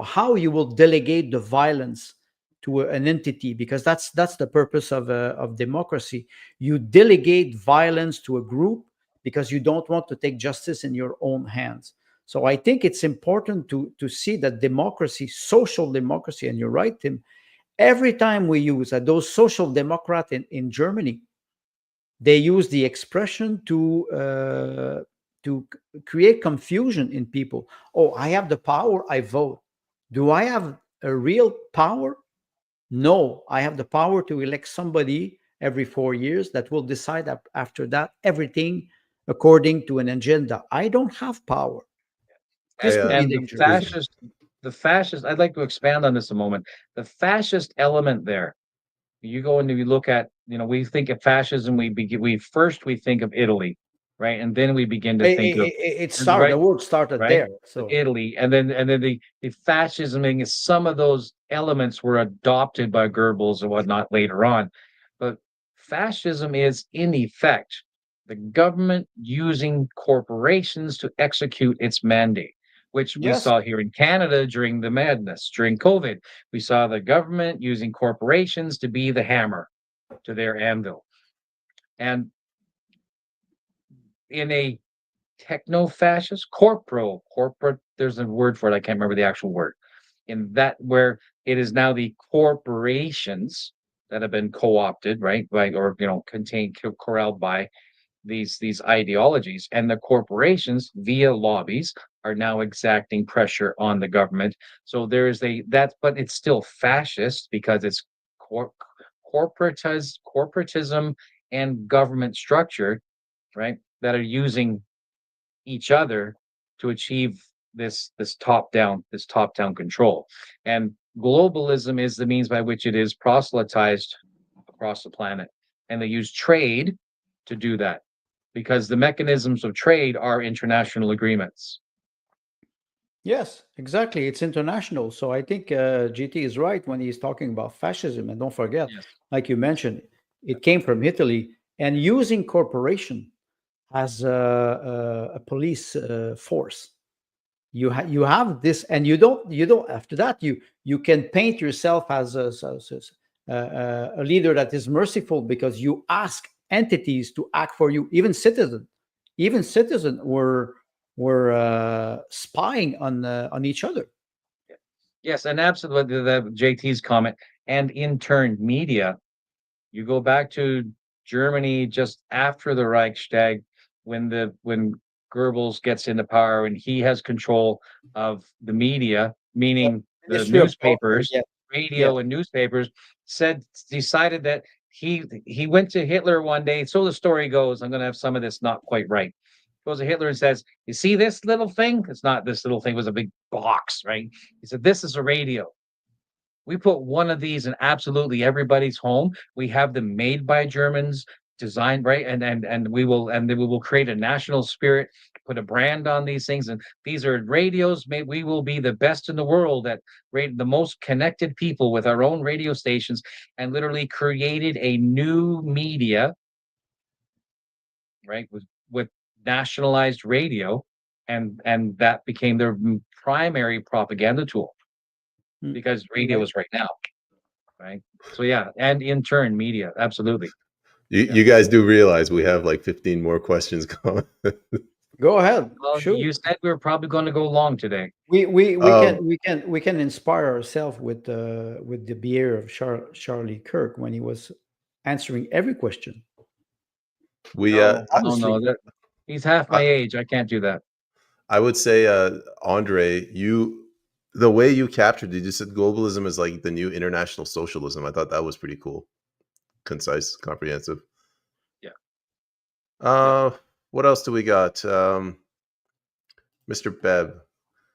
how you will delegate the violence to an entity, because that's the purpose of democracy. You delegate violence to a group because you don't want to take justice in your own hands. So I think it's important to see that democracy, social democracy, and you're right, Tim, every time we use those social democrats in Germany, they use the expression to create confusion in people. Oh, I have the power, I vote. Do I have a real power? No, I have the power to elect somebody every 4 years that will decide after that everything according to an agenda. I don't have power. This I, could be And dangerous. the fascist, I'd like to expand on this a moment. The fascist element there, you go and you look at, we think of fascism, we think of Italy, right? And then we begin to think of, It started. right, The word started right, there. So Italy, and then the fascism, and some of those elements were adopted by Goebbels and whatnot later on. But fascism is, in effect, the government using corporations to execute its mandate, which we yes, saw here in Canada during the madness, during COVID. We saw the government using corporations to be the hammer to their anvil. And in a techno-fascist, corporate, there's a word for it, I can't remember the actual word. In that, where it is now the corporations that have been co-opted, right, by, or contained, corralled by these ideologies, and the corporations via lobbies are now exacting pressure on the government. So there is but it's still fascist because it's cor- corporatism and government structure, right, that are using each other to achieve this top down control. And globalism is the means by which it is proselytized across the planet, and they use trade to do that, because the mechanisms of trade are international agreements. yes, exactly. It's international. So I think GT is right when he's talking about fascism. And don't forget, Yes. like you mentioned, it came from Italy, and using corporation as a police force. You have this, and you don't after that you can paint yourself as a leader that is merciful because you ask entities to act for you. Even citizen were spying on each other. Yes, and absolutely, the JT's comment, and in turn media. You go back to Germany just after the Reichstag, when Goebbels gets into power and he has control of the media, Yeah. meaning the Ministry of newspapers, yeah, yeah. radio and newspapers, decided that he went to Hitler one day. So the story goes, I'm going to have some of this not quite right. Goes to Hitler and says, "You see this little thing? It's not this little thing. It was a big box, right?" He said, "This is a radio. We put one of these in absolutely everybody's home. We have them made by Germans, designed right, and then we will create a national spirit, put a brand on these things, and these are radios. We will be the best in the world at the most connected people with our own radio stations," and literally created a new media, right, with nationalized radio, and that became their primary propaganda tool, Hmm. because radio Right. is right now. Right. So yeah, and in turn, media, absolutely. you, Yeah. you guys do realize we have like 15 more questions coming. Go ahead. Well, Shoot. you said we were probably going to go long today. We um, can inspire ourselves with the beer of Charlie Kirk when he was answering every question. we No, no, Honestly, no. He's half my I, age. I can't do that. I would say, Andre, the way you captured it, you said globalism is like the new international socialism. I thought that was pretty cool, concise, comprehensive. Yeah. Yeah. Uh, what else do we got? Mr. Bev,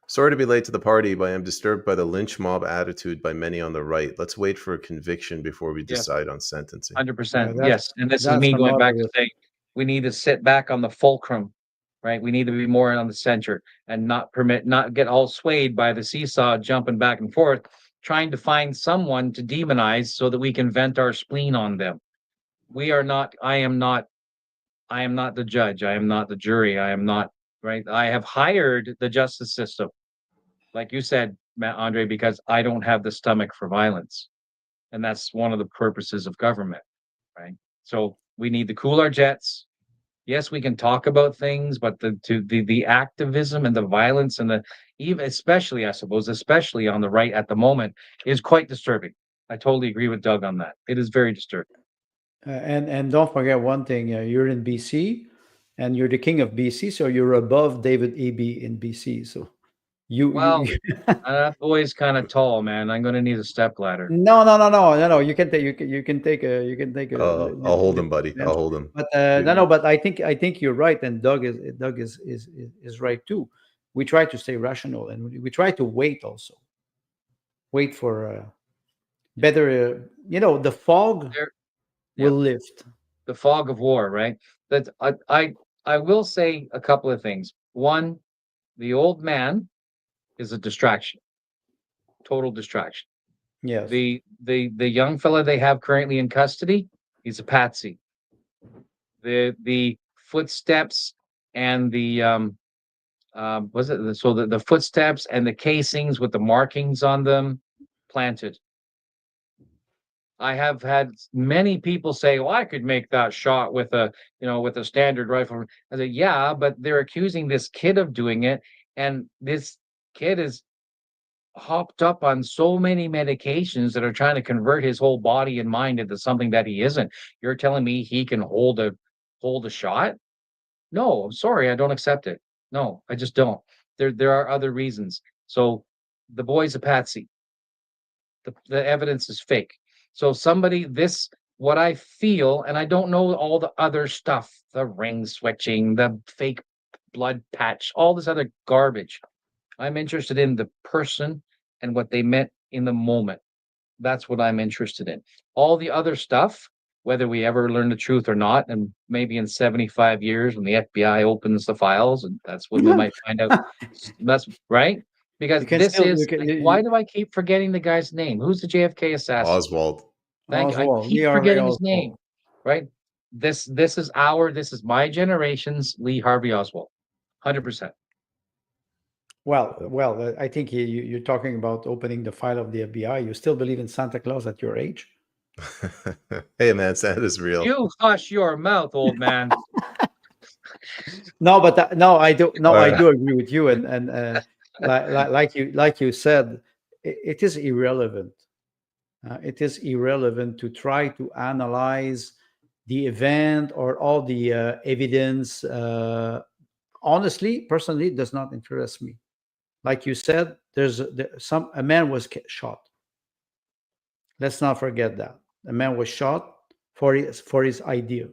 sorry to be late to the party, but I am disturbed by the lynch mob attitude by many on the right. Let's wait for a conviction before we Yes. decide on sentencing. 100%. that's Yes. And this is that's me the going back to moderate. say we need to sit back on the fulcrum, right? We need to be more on the center and not get all swayed by the seesaw, jumping back and forth, trying to find someone to demonize so that we can vent our spleen on them. We are not, I am not the judge. I am not the jury. I am not, right. I have hired the justice system, like you said, Matt Andre, because I don't have the stomach for violence. And that's one of the purposes of government, right? So we need to cool our jets. Yes, we can talk about things, but the activism and the violence and the, even especially, I suppose, especially on the right at the moment, is quite disturbing. I totally agree with Doug on that. It is very disturbing. And don't forget one thing. You're in BC, and you're the king of BC, so you're above David Eby in BC. So Well, that boy's kind of tall, man. I'm going to need a step ladder. No. You can take I'll hold him, buddy. I'll hold him. But no. But I think you're right, and Doug is right too. We try to stay rational, and we try to wait also. Wait for better. The fog There- will lift. The fog of war, right? That I will say a couple of things. One, the old man is a distraction, total distraction. Yes. The young fella they have currently in custody, he's a patsy. The footsteps and the was it so the footsteps and the casings with the markings on them planted. I have had many people say, "Well, I could make that shot with a standard rifle." I said, "Yeah, but they're accusing this kid of doing it, and this kid is hopped up on so many medications that are trying to convert his whole body and mind into something that he isn't. You're telling me he can hold a shot? No, I'm sorry, I don't accept it. No, I just don't. There are other reasons. So the boy's a patsy. The evidence is fake. So what I feel, and I don't know all the other stuff, the ring switching, the fake blood patch, all this other garbage. I'm interested in the person and what they meant in the moment. That's what I'm interested in. All the other stuff, whether we ever learn the truth or not, and maybe in 75 years when the FBI opens the files, and that's when we might find out. That's right. Because why do I keep forgetting the guy's name? Who's the JFK assassin? Oswald. Thank you. I Oswald, keep Lee Harvey forgetting his Oswald. name. Right. This is my generation's Lee Harvey Oswald. 100%. Well, I think you're talking about opening the file of the FBI. You still believe in Santa Claus at your age? Hey, man, Santa's real. You hush your mouth, old man. No, but no, I do. No, All I right. do agree with you, and like you said, it is irrelevant. It is irrelevant to try to analyze the event or all the evidence. Honestly, personally, it does not interest me. Like you said, a man was shot. Let's not forget that a man was shot for his idea.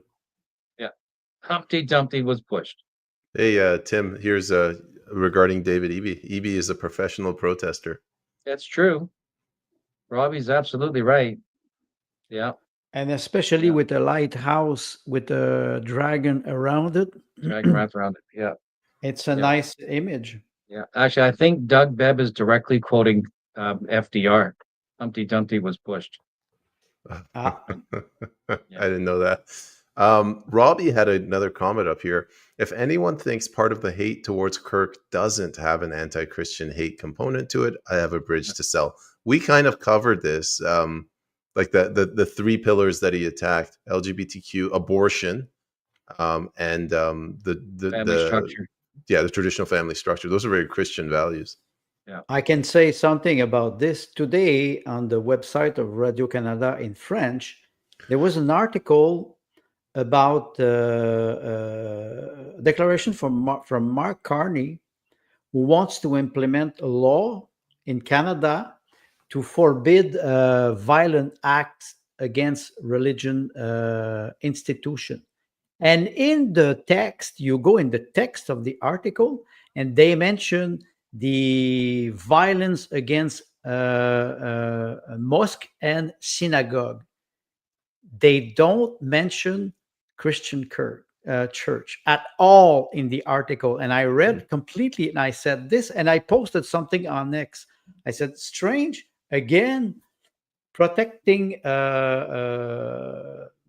Yeah. Humpty Dumpty was pushed. Hey, Tim, here's regarding David Eby. Eby is a professional protester. That's true. Robbie's absolutely right. Yeah. And especially with a lighthouse with a dragon around it. Dragon wrapped around it. Yeah. It's a nice image. Yeah. Actually, I think Doug Bebb is directly quoting FDR. Humpty Dumpty was pushed. I didn't know that. Robbie had another comment up here. If anyone thinks part of the hate towards Kirk doesn't have an anti-Christian hate component to it, I have a bridge to sell. We kind of covered this, like the three pillars that he attacked: LGBTQ, abortion, and the family structure. Yeah, the traditional family structure. Those are very Christian values. Yeah. I can say something about this. Today on the website of Radio-Canada in French, there was an article about declaration from Mark Carney, who wants to implement a law in Canada to forbid violent acts against religion institution. And in the text, you go in the text of the article, and they mention the violence against a mosque and synagogue. They don't mention Christian church at all in the article. And I read completely, and I said this, and I posted something on X. I said, strange, again, protecting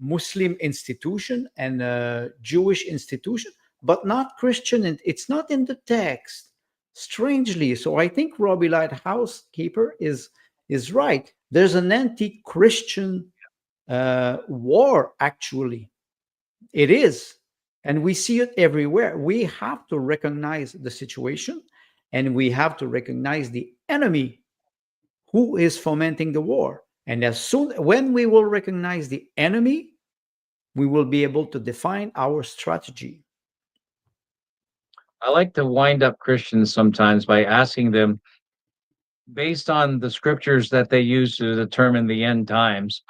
Muslim institution and Jewish institution, but not Christian. And it's not in the text, strangely. So I think Robbie Lighthouse Keeper is right. There's an anti-Christian war, actually. It is. And we see it everywhere. We have to recognize the situation, and we have to recognize the enemy who is fomenting the war. And when we will recognize the enemy, we will be able to define our strategy. I like to wind up Christians sometimes by asking them, based on the scriptures that they use to determine the end times,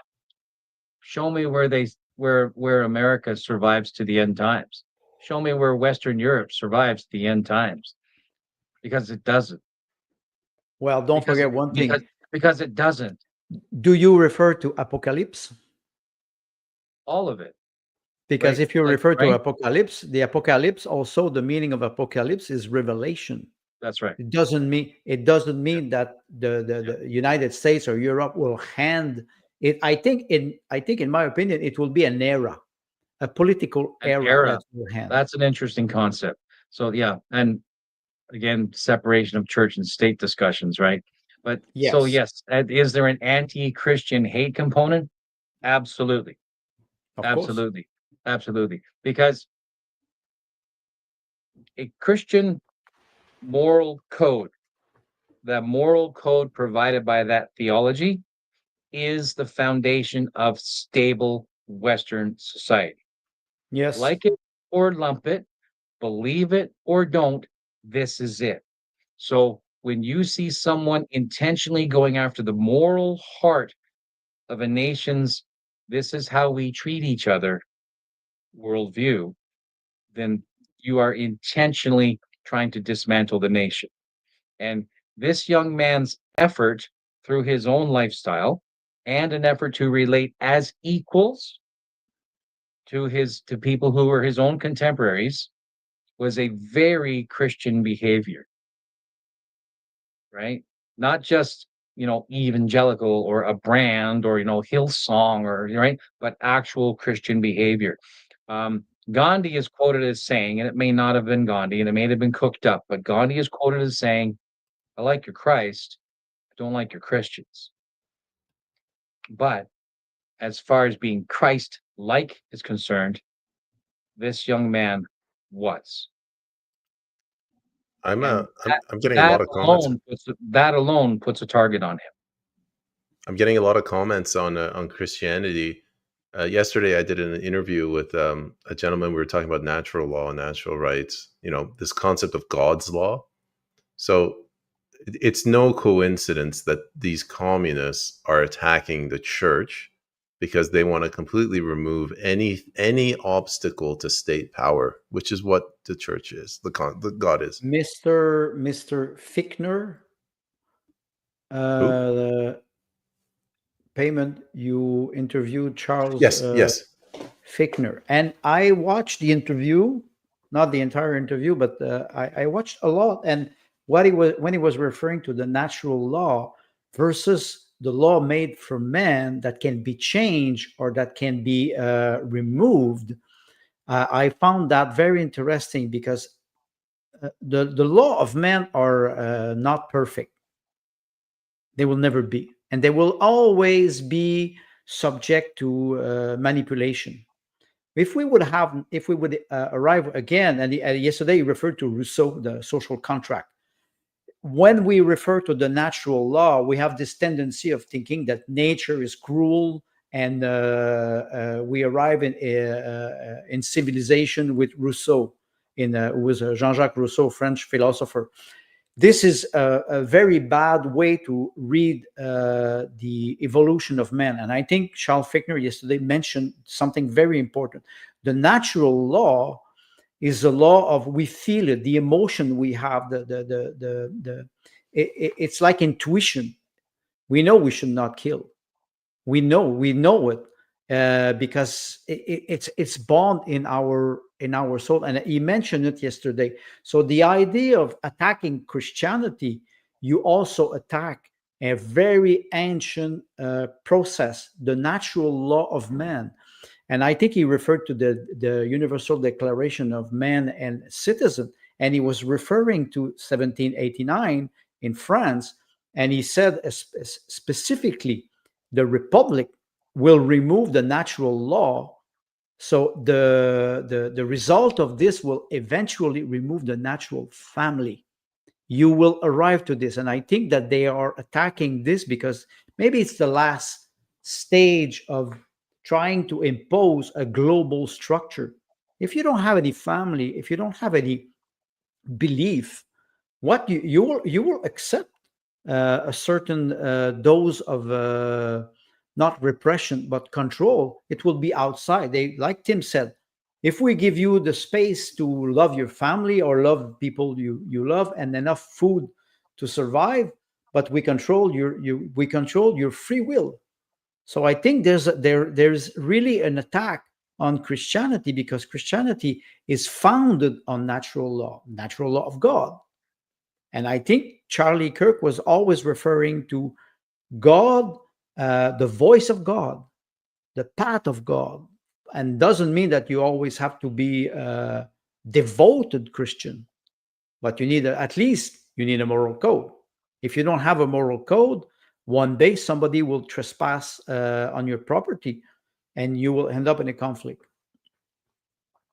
show me where America survives to the end times. Show me where Western Europe survives to the end times, because it doesn't. Well, don't Because forget one thing. because it doesn't. Do you refer to Apocalypse? All of it. Because Right, if you like, refer to right? Apocalypse, the Apocalypse also, the meaning of Apocalypse is revelation. That's right. It doesn't mean that the United States or Europe will hand it. I think in my opinion, it will be an era, a political An era era. that will hand. That's an interesting concept. So yeah, and again, separation of church and state discussions, right? But so Yes, yes, is there an anti-Christian hate component? Absolutely. of course. Absolutely. Absolutely. Because a Christian moral code, that moral code provided by that theology, is the foundation of stable Western society. Yes. Like it or lump it, believe it or don't, this is it. So when you see someone intentionally going after the moral heart of a nation's "this is how we treat each other" worldview, then you are intentionally trying to dismantle the nation. And this young man's effort through his own lifestyle and an effort to relate as equals to people who were his own contemporaries was a very Christian behavior, right? Not just, evangelical or a brand or, Hillsong or, right, but actual Christian behavior. Gandhi is quoted as saying, and it may not have been Gandhi and it may have been cooked up, but Gandhi is quoted as saying, "I like your Christ, I don't like your Christians." But as far as being Christ like is concerned, this young man was. And I'm getting a lot of comments. that alone puts a target on him. I'm getting a lot of comments on Christianity. Yesterday, I did an interview with a gentleman. We were talking about natural law and natural rights. This concept of God's law. So it's no coincidence that these communists are attacking the church because they want to completely remove any obstacle to state power, which is what the church is, the God is. Mr. Fichtner, Who? the payment, you interviewed Charles Yes, yes. Fichtner, and I watched the interview, not the entire interview, but I watched a lot. And what he was when he was referring to the natural law versus the law made for man that can be changed or that can be removed, I found that very interesting because the law of man are not perfect. They will never be, and they will always be subject to manipulation. If we would arrive again, and yesterday you referred to Rousseau, the social contract. When we refer to the natural law, we have this tendency of thinking that nature is cruel, and we arrive in civilization with Rousseau, who was Jean-Jacques Rousseau, French philosopher. This is a very bad way to read the evolution of man. And I think Charles Fichtner yesterday mentioned something very important. The natural law is the law of, we feel it, the emotion we have, it's like intuition. We know we should not kill. We know it because it's born in our soul. And he mentioned it yesterday. So the idea of attacking Christianity, you also attack a very ancient process, the natural law of man. And I think he referred to the Universal Declaration of Man and Citizen, and he was referring to 1789 in France. And he said specifically, the Republic will remove the natural law. So the result of this will eventually remove the natural family. You will arrive to this. And I think that they are attacking this because maybe it's the last stage of trying to impose a global structure. If you don't have any family, if you don't have any belief, what you will accept a certain dose of not repression but control. It will be outside. They, like Tim said, if we give you the space to love your family or love people you love and enough food to survive, but we control we control your free will. So I think there's really an attack on Christianity, because Christianity is founded on natural law of God. And I think Charlie Kirk was always referring to God, the voice of God, the path of God, and doesn't mean that you always have to be a devoted Christian, but you need at least you need a moral code. If you don't have a moral code, one day somebody will trespass on your property, and you will end up in a conflict.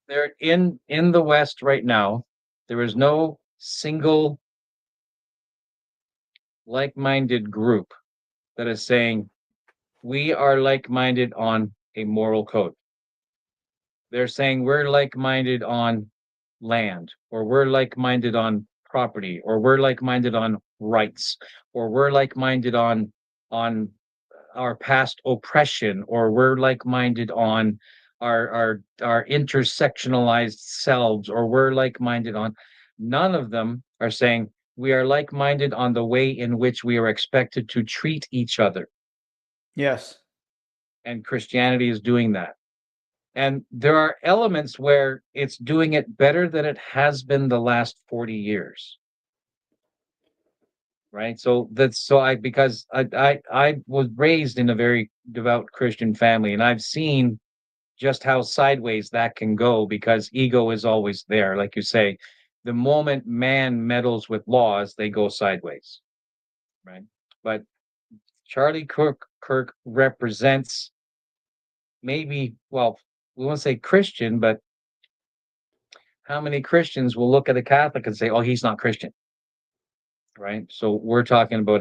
There in the West right now, there is no single like-minded group that is saying we are like-minded on a moral code. They're saying we're like-minded on land, or we're like-minded on property, or we're like-minded on rights, or we're like-minded on our past oppression, or we're like-minded on our intersectionalized selves, or we're like-minded on. None of them are saying we are like-minded on the way in which we are expected to treat each other. Yes. And Christianity is doing that. And there are elements where it's doing it better than it has been the last 40 years. Right. So because I was raised in a very devout Christian family, and I've seen just how sideways that can go, because ego is always there. Like you say, the moment man meddles with laws, they go sideways. Right. But Charlie Kirk represents, maybe, well, we won't say Christian, but how many Christians will look at a Catholic and say, "Oh, he's not Christian," right? So we're talking about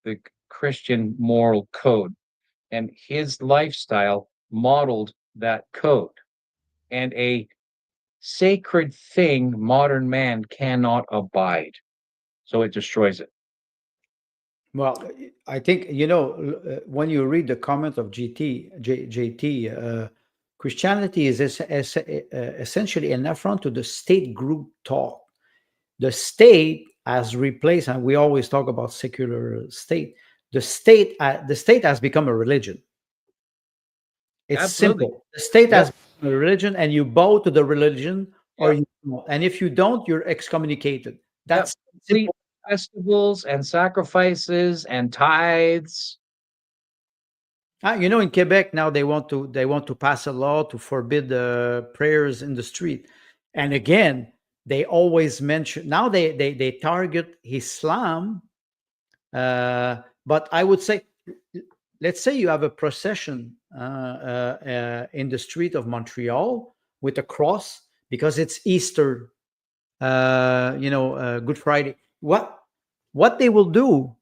the Christian moral code, and his lifestyle modeled that code. And a sacred thing modern man cannot abide, so it destroys it. Well, I think, when you read the comment of JT, Christianity is essentially an affront to the state group talk. The state has replaced, and we always talk about secular state. The state has become a religion. It's Absolutely. simple. The state Yep. has become a religion, and you bow to the religion, or Yep. you don't. And if you don't, you're excommunicated. That's Complete simple. festivals and sacrifices and tithes. In Quebec now they want to pass a law to forbid prayers in the street, and again they always mention, now they target Islam, but I would say, let's say you have a procession in the street of Montreal with a cross because it's Easter, Good Friday. What they will do?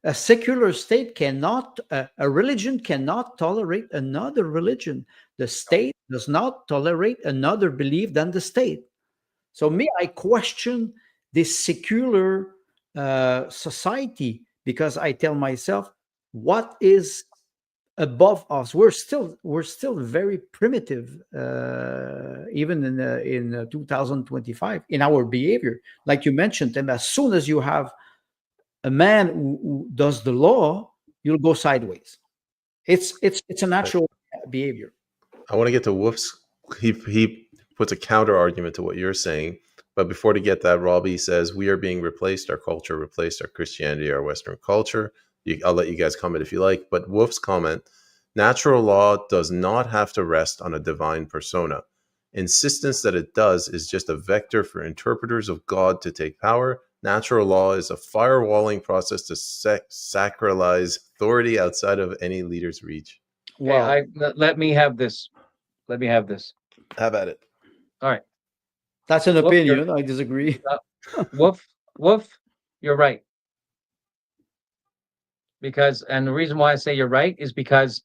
A secular state cannot, a religion cannot tolerate another religion. The state does not tolerate another belief than the state. So I question this secular society, because I tell myself, what is above us? We're still very primitive, even in 2025, in our behavior. Like you mentioned, and as soon as you have a man who does the law, you'll go sideways. It's a natural behavior. I want to get to Wolf's. He puts a counter argument to what you're saying, but before to get that, Robbie says we are being replaced. Our culture replaced our Christianity, our Western culture. I'll let you guys comment if you like. But Wolf's comment: natural law does not have to rest on a divine persona. Insistence that it does is just a vector for interpreters of God to take power. Natural law is a firewalling process to sacralize authority outside of any leader's reach. Well, let me have this. Let me have this. Have at it. All right. That's an opinion. I disagree. Wolf, you're right. And the reason why I say you're right is because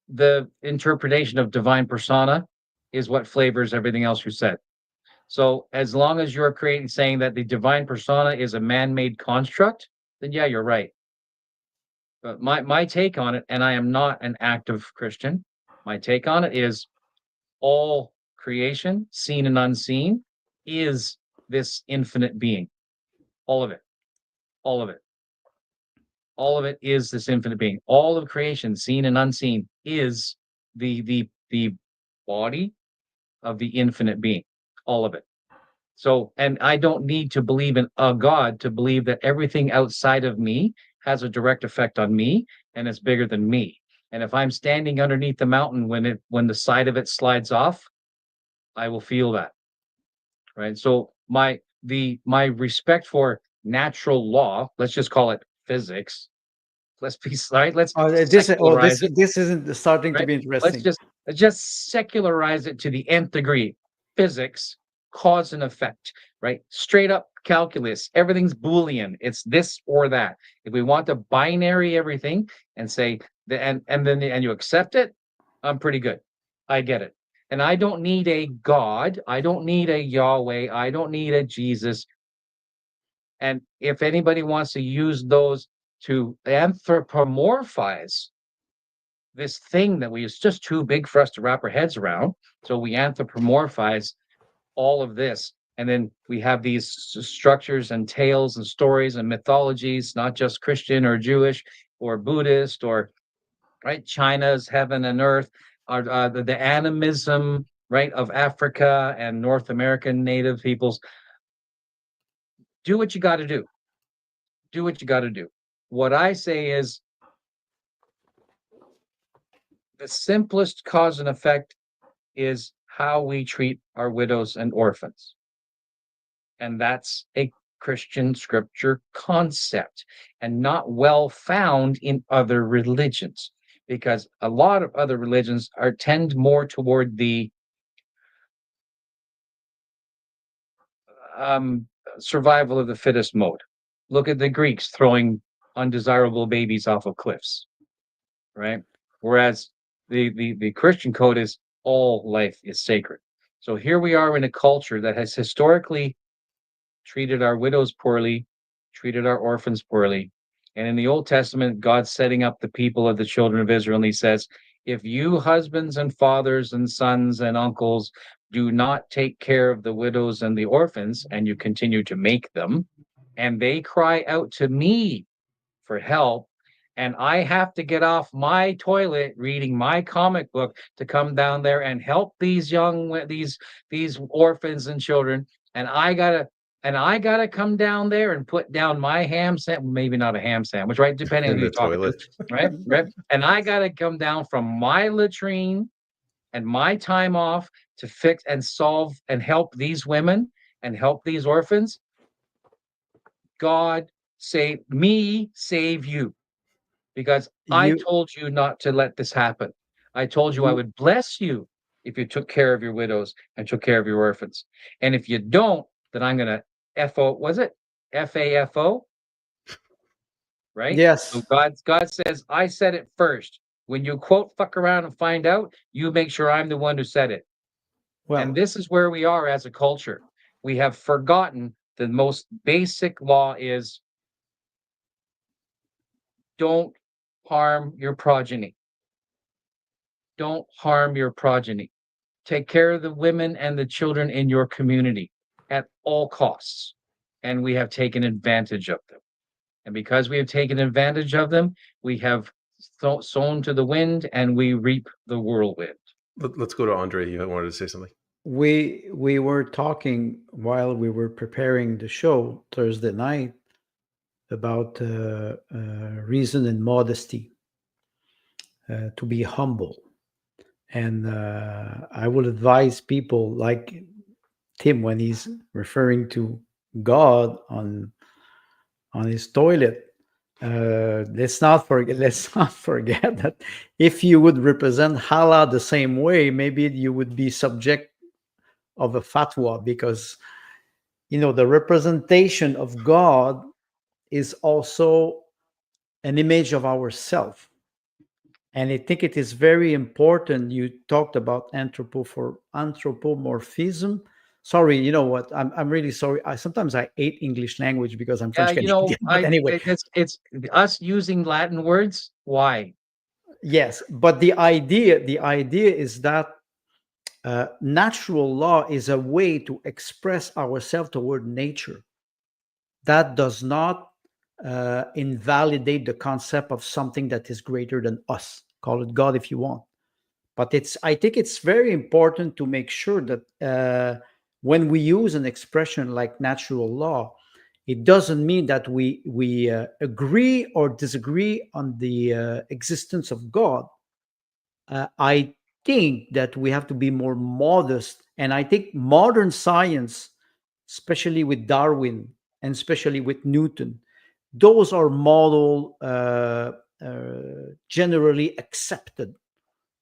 the interpretation of divine persona is what flavors everything else you said. So as long as you're saying that the divine persona is a man-made construct, then yeah, you're right. But my take on it, and I am not an active Christian, my take on it is all creation, seen and unseen, is this infinite being. All of it. All of it. All of it is this infinite being. All of creation, seen and unseen, is the body of the infinite being. All of it. So, and I don't need to believe in a God to believe that everything outside of me has a direct effect on me and it's bigger than me. And if I'm standing underneath the mountain when the side of it slides off, I will feel that. Right. So my respect for natural law, let's just call it physics. Let's be right. Let's secularize it. This isn't starting to Right? be interesting. Let's just secularize it to the nth degree. Physics, cause and effect, right? Straight up calculus. Everything's Boolean. It's this or that. If we want to binary everything and say and you accept it, I'm pretty good. I get it. And I don't need a God. I don't need a Yahweh. I don't need a Jesus. And if anybody wants to use those to anthropomorphize this thing that is just too big for us to wrap our heads around, so we anthropomorphize all of this, and then we have these structures and tales and stories and mythologies, not just Christian or Jewish or Buddhist or right China's heaven and earth, or the animism right of Africa and North American native peoples. Do what you got to do. Do what you got to do. What I say is the simplest cause and effect is how we treat our widows and orphans. And that's a Christian scripture concept and not well found in other religions, because a lot of other religions tend more toward the survival of the fittest mode. Look at the Greeks throwing undesirable babies off of cliffs, right? Whereas the Christian code is all life is sacred. So here we are in a culture that has historically treated our widows poorly, treated our orphans poorly. And in the Old Testament, God's setting up the people of the children of Israel, and he says, if you husbands and fathers and sons and uncles do not take care of the widows and the orphans, and you continue to make them, and they cry out to me for help, and I have to get off my toilet reading my comic book to come down there and help these these orphans and children, and I gotta come down there and put down my ham sandwich, maybe not a ham sandwich, right? Depending on In who the you're talking toilet. to, right? Right. And I gotta come down from my latrine and my time off to fix and solve and help these women and help these orphans. God save me, save you. Because I You, told you not to let this happen. I told you I you would bless you if you took care of your widows and took care of your orphans. And if you don't, then I'm going to FO, was it? FAFO? Right? yes. So God says, I said it first. When you quote fuck around and find out, you make sure I'm the one who said it. And Well, this is where we are as a culture. We have forgotten the most basic law is don't harm your progeny. Don't harm your progeny. Take care of the women and the children in your community at all costs. And we have taken advantage of them. And because we have taken advantage of them, we have sown to the wind and we reap the whirlwind. Let's go to Andre. You wanted to say something. we were talking while we were preparing the show Thursday night about reason and modesty, to be humble. And I would advise people like Tim, when he's referring to God on his toilet, let's not forget that if you would represent Allah the same way, maybe you would be subject of a fatwa, because the representation of God is also an image of ourself. And I think it is very important. You talked about anthropomorphism. Sorry, you know what? I'm really sorry. Sometimes I hate English language because I'm Yeah, French Canadian. But anyway, it's us using Latin words. Why? yes. But the idea is that natural law is a way to express ourselves toward nature. That does not invalidate the concept of something that is greater than us. Call it God if you want. But I think it's very important to make sure that when we use an expression like natural law, it doesn't mean that we agree or disagree on the existence of God. I think that we have to be more modest, and I think modern science, especially with Darwin and especially with Newton, those are model generally accepted.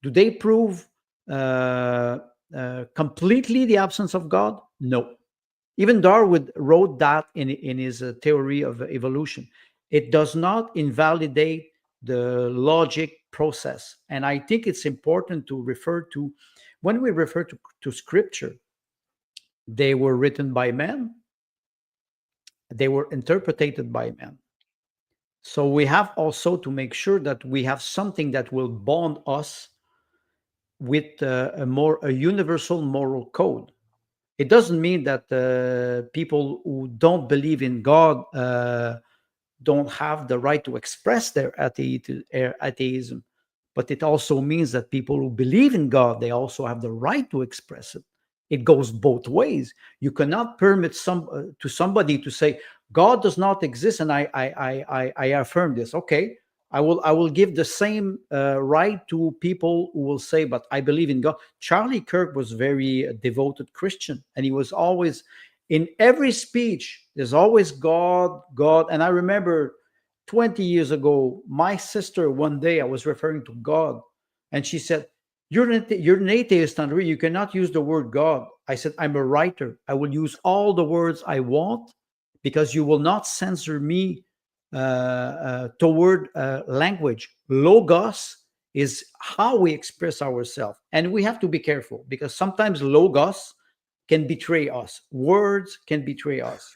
Do they prove completely the absence of God? No. Even Darwin wrote that in his theory of evolution. It does not invalidate the logic process. And I think it's important to refer to, when we refer to scripture, they were written by men, they were interpreted by men. So we have also to make sure that we have something that will bond us with a universal moral code. It doesn't mean that people who don't believe in God don't have the right to express their atheism, but it also means that people who believe in God, they also have the right to express it. It goes both ways. You cannot permit to somebody to say God does not exist, and I affirm this. Okay, I will give the same right to people who will say, but I believe in God. Charlie Kirk was very devoted Christian, and he was always in every speech. There's always God, God. And I remember 20 years ago, my sister, one day I was referring to God, and she said, you're an atheist, Andre. You cannot use the word God. I said, I'm a writer. I will use all the words I want because you will not censor me toward language. Logos is how we express ourselves. And we have to be careful because sometimes logos can betray us. Words can betray us.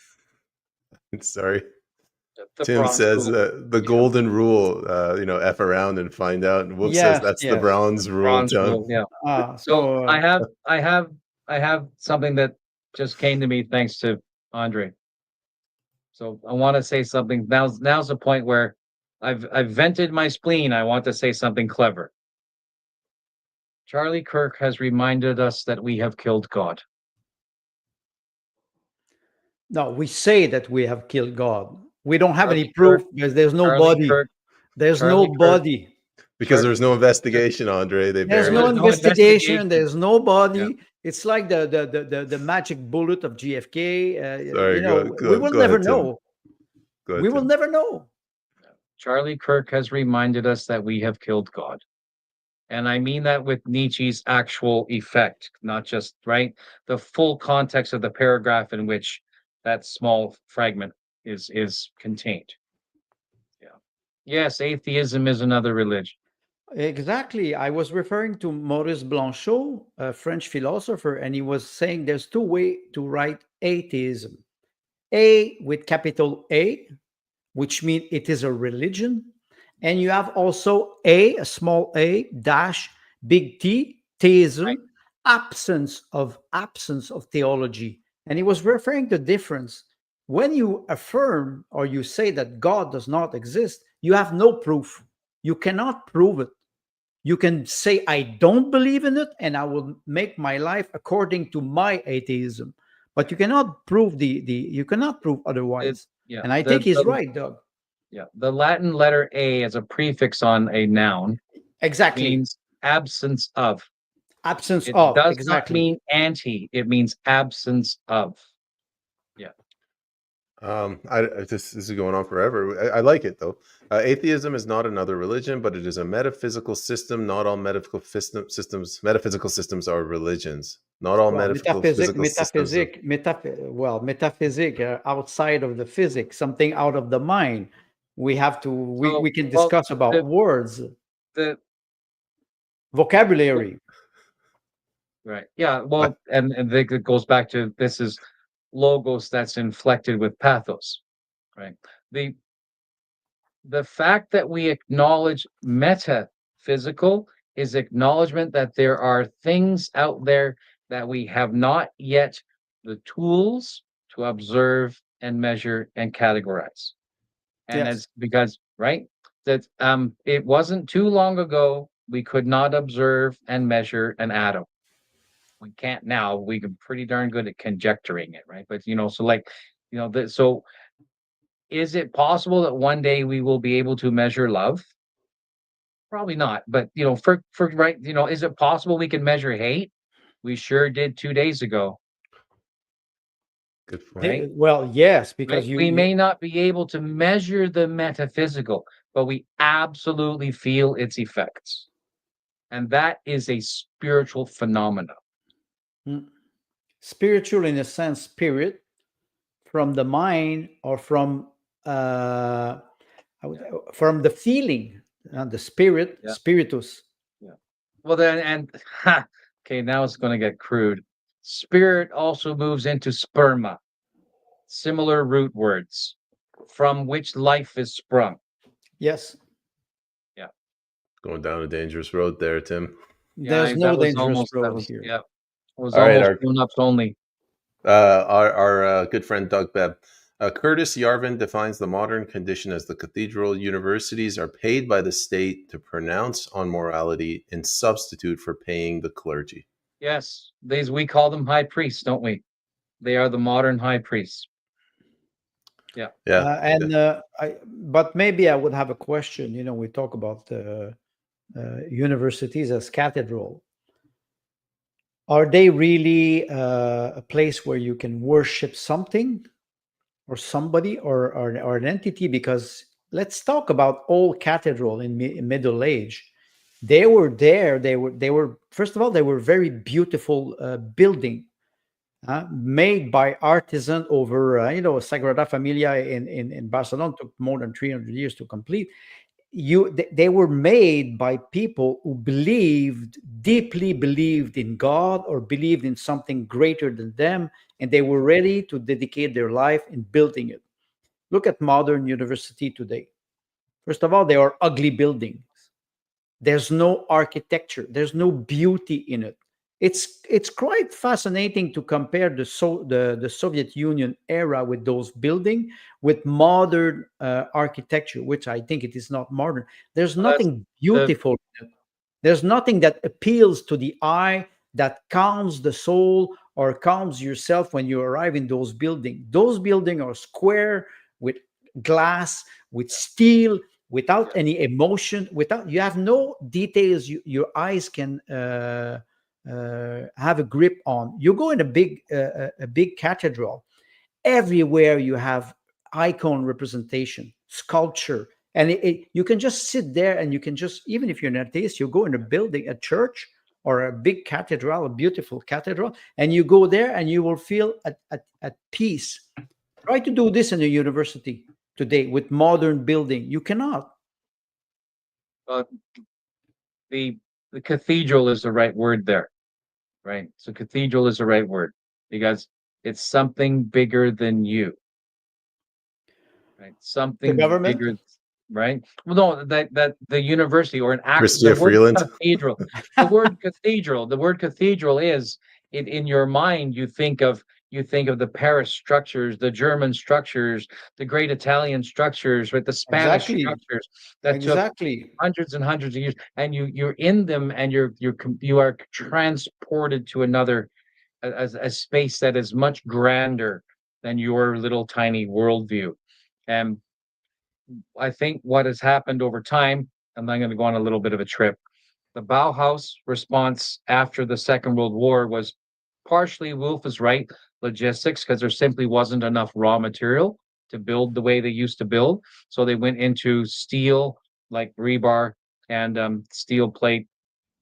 Sorry. The Tim bronze says rule. the golden rule, F around and find out. And Wolf says Yes, that's the yes. bronze rule, Bronze Tim. rule. Yeah. So So I have something that just came to me thanks to Andre. So I want to say something. Now's the point where I've vented my spleen. I want to say something clever. Charlie Kirk has reminded us that we have killed God. no, we say that we have killed God. We don't have any Charlie proof Kirk, because there's Charlie nobody. Kirk, There's Charlie Kirk, nobody. Because Char- there's no investigation, Andre. They There's there buried no was it. no investigation. investigation. There's Yeah. nobody. It's like the magic bullet of GFK. Sorry, We will go never ahead, Tim. know. Go We ahead, will Tim. never know. Charlie Kirk has reminded us that we have killed God. And I mean that with Nietzsche's actual effect, not just, right? The full context of the paragraph in which that small fragment is contained. Yeah. Yes, atheism is another religion. Exactly. I was referring to Maurice Blanchot, a French philosopher, and he was saying there's two ways to write atheism. A with capital A, which means it is a religion. And you have also a small a dash big T, Right. theism, absence of theology. And he was referring to difference. When you affirm or you say that God does not exist, you have no proof. You cannot prove it. You can say, I don't believe in it, and I will make my life according to my atheism. But you cannot prove you cannot prove It, otherwise. yeah. And I think he's right, Doug. Yeah. The Latin letter A as a prefix on a noun Exactly. means absence of. Absence It of, does not exactly. mean anti, it means absence of. Yeah. This is going on forever. I like it though. Atheism is not another religion, but it is a metaphysical system. Not all metaphysical systems are religions. Not all Well, metaphysical systems. metaphysic outside of the physics, something out of the mind. We have to, So, we can well, discuss about words, the vocabulary. Right. Yeah. Well, and it goes back to this is logos that's inflected with pathos, right? The the fact that we acknowledge metaphysical is acknowledgement that there are things out there that we have not yet the tools to observe and measure and categorize. And Yes. as because right that it wasn't too long ago we could not observe and measure an atom. We can't now. We can pretty darn good at conjecturing it, right? But so like, so is it possible that one day we will be able to measure love? Probably not. But for right, is it possible we can measure hate? We sure did 2 days ago, Good point. right? Well, yes, because Right? you, We you may not be able to measure the metaphysical, but we absolutely feel its effects. And that is a spiritual phenomenon. mm, spiritual in a sense, spirit from the mind or from from the feeling, the spirit, Yeah. spiritus. Yeah. Well, then, okay, now it's going to get crude. Spirit also moves into sperma, similar root words, from which life is sprung. Yes. Yeah. Going down a dangerous road there, Tim. There's no dangerous road here. Yeah, it was All right, almost grown-ups only. Our good friend Doug Bebb. Curtis Yarvin defines the modern condition as the cathedral universities are paid by the state to pronounce on morality in substitute for paying the clergy. Yes, these we call them high priests, don't we? They are the modern high priests. Yeah. Yeah. But maybe I would have a question. We talk about universities as cathedral. Are they really a place where you can worship something or somebody or an entity? Because let's talk about old cathedral in Middle Age. They were there. They were first of all, they were very beautiful building, made by artisan over Sagrada Familia in Barcelona took more than 300 years to complete. They were made by people who deeply believed in God or believed in something greater than them, and they were ready to dedicate their life in building it. Look at modern university today. First of all, they are ugly buildings. There's no architecture. There's no beauty in it. It's quite fascinating to compare the Soviet Union era with those buildings with modern architecture, which I think it is not modern. There's Well, that's nothing beautiful in it. There's nothing that appeals to the eye, that calms the soul or calms yourself when you arrive in those buildings. Those buildings are square with glass, with steel, without any emotion, without you have no details your eyes can have a grip on. You go in a big cathedral, everywhere you have icon representation, sculpture, and you can just sit there and you can just, even if you're an atheist, you go in a building, a church or a big cathedral, a beautiful cathedral, and you go there and you will feel at peace. Try to do this in a university today with modern building. You cannot. the cathedral is the right word there, right? So cathedral is the right word because it's something bigger than you, right? The Something government. bigger, right? Well, no, that the university or an act. The Chrystia word Freeland. cathedral. The word cathedral is in your mind. You think of the Paris structures, the German structures, the great Italian structures, right? The Spanish Exactly. structures that took Exactly. hundreds and hundreds of years, and you're in them, and you are transported to another a space that is much grander than your little tiny worldview. And I think what has happened over time, and I'm going to go on a little bit of a trip. The Bauhaus response after the Second World War was partially, Wolf is right, logistics, because there simply wasn't enough raw material to build the way they used to build. So they went into steel, like rebar, and steel plate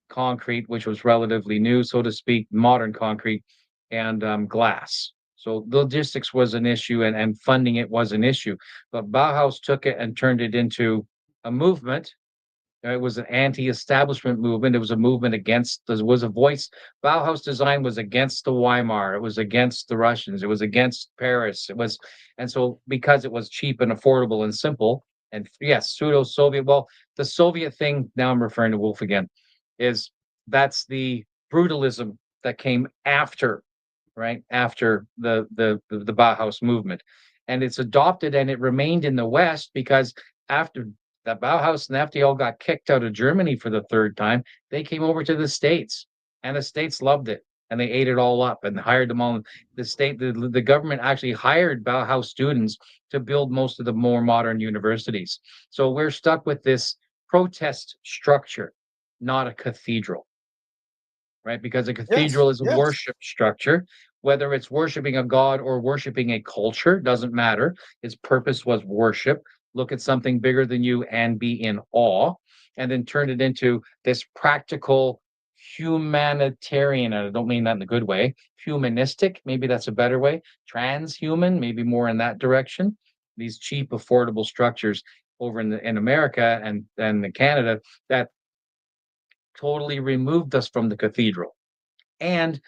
concrete, which was relatively new, so to speak, modern concrete, and glass. So logistics was an issue, and funding it was an issue. But Bauhaus took it and turned it into a movement It was an anti-establishment movement. It was a movement against. There was a voice. Bauhaus design was against the Weimar. It was against the Russians. It was against Paris. It was, and so because it was cheap and affordable and simple, and yes, pseudo-Soviet. Well, the Soviet thing. Now I'm referring to Wolf again. That's the brutalism that came after, right after the Bauhaus movement, and it's adopted and it remained in the West because after the Bauhaus and FDL got kicked out of Germany for the third time, they came over to the States, and the States loved it, and they ate it all up and hired them all. The government actually hired Bauhaus students to build most of the more modern universities. So we're stuck with this protest structure, not a cathedral, right? Because a cathedral is a worship structure. Whether it's worshiping a god or worshiping a culture, doesn't matter. Its purpose was worship. Look at something bigger than you and be in awe, and then turn it into this practical humanitarian. And I don't mean that in a good way. Humanistic, maybe that's a better way. Transhuman, maybe more in that direction. These cheap, affordable structures over in America and in Canada that totally removed us from the cathedral and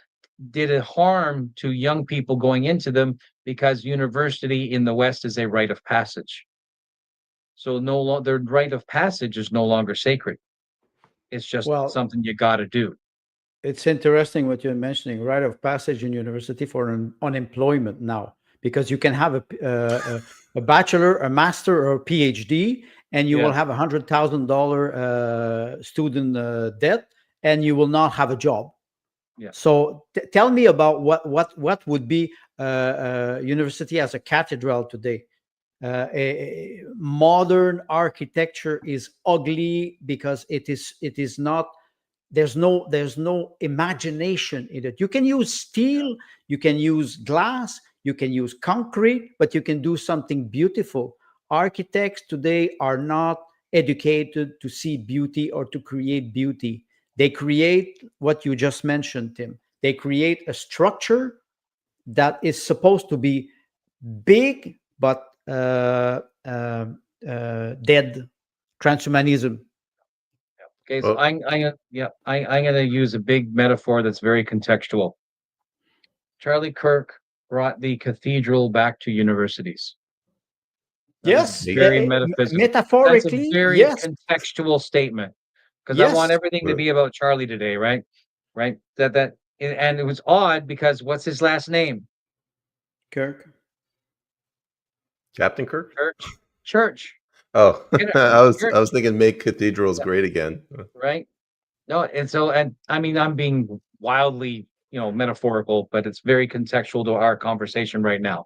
did a harm to young people going into them because university in the West is a rite of passage. So the rite of passage is no longer sacred. It's just something you got to do. It's interesting what you're mentioning, rite of passage in university for unemployment now, because you can have a bachelor, a master, or a PhD, and you will have $100,000 student debt, and you will not have a job. Yeah. So tell me about what would be university as a cathedral today. A modern architecture is ugly because it is not. There's no imagination in it. You can use steel, you can use glass, you can use concrete, but you can do something beautiful. Architects today are not educated to see beauty or to create beauty. They create what you just mentioned, Tim. They create a structure that is supposed to be big, but dead. Transhumanism. Okay, so I'm gonna use a big metaphor that's very contextual. Charlie Kirk brought the cathedral back to universities. Yes, very metaphysical. metaphorically. That's a very contextual statement, because I want everything to be about Charlie today, right? Right. And it was odd because what's his last name? Kirk. Captain Kirk? Church. Oh, I was thinking make cathedrals great again. Right. No, and I mean I'm being wildly, metaphorical, but it's very contextual to our conversation right now.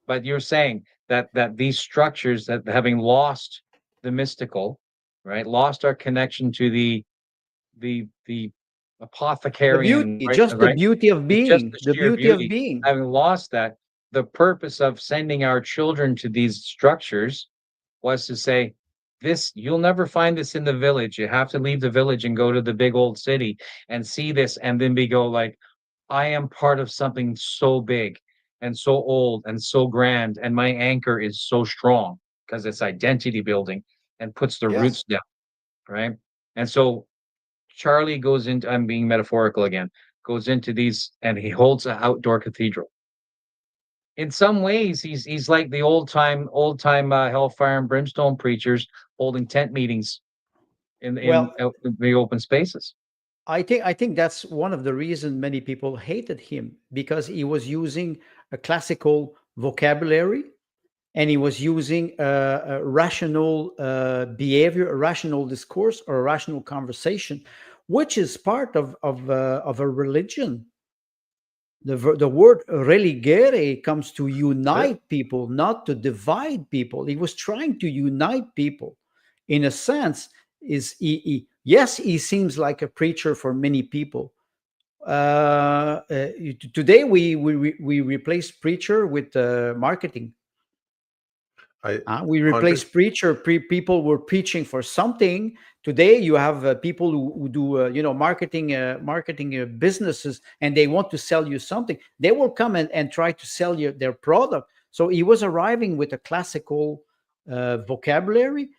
But you're saying that these structures, that having lost the mystical, right, lost our connection to the apothecarian, the beauty of being, just the sheer beauty of being. Having lost that, the purpose of sending our children to these structures was to say, you'll never find this in the village. You have to leave the village and go to the big old city and see this, and then go like, I am part of something so big and so old and so grand, and my anchor is so strong because it's identity building and puts the roots down, right? And so Charlie goes into, I'm being metaphorical again, goes into these, and he holds an outdoor cathedral. In some ways, he's like the old time hellfire and brimstone preachers holding tent meetings in the open spaces. I think that's one of the reasons many people hated him, because he was using a classical vocabulary, and he was using a rational behavior, a rational discourse, or a rational conversation, which is part of a religion. The word religere comes to unite people, not to divide people. He was trying to unite people. In a sense, yes, he seems like a preacher for many people. Today, we replace preacher with marketing. We replace preacher. People were preaching for something. Today, you have people who do marketing businesses, and they want to sell you something. They will come and try to sell you their product. So he was arriving with a classical vocabulary,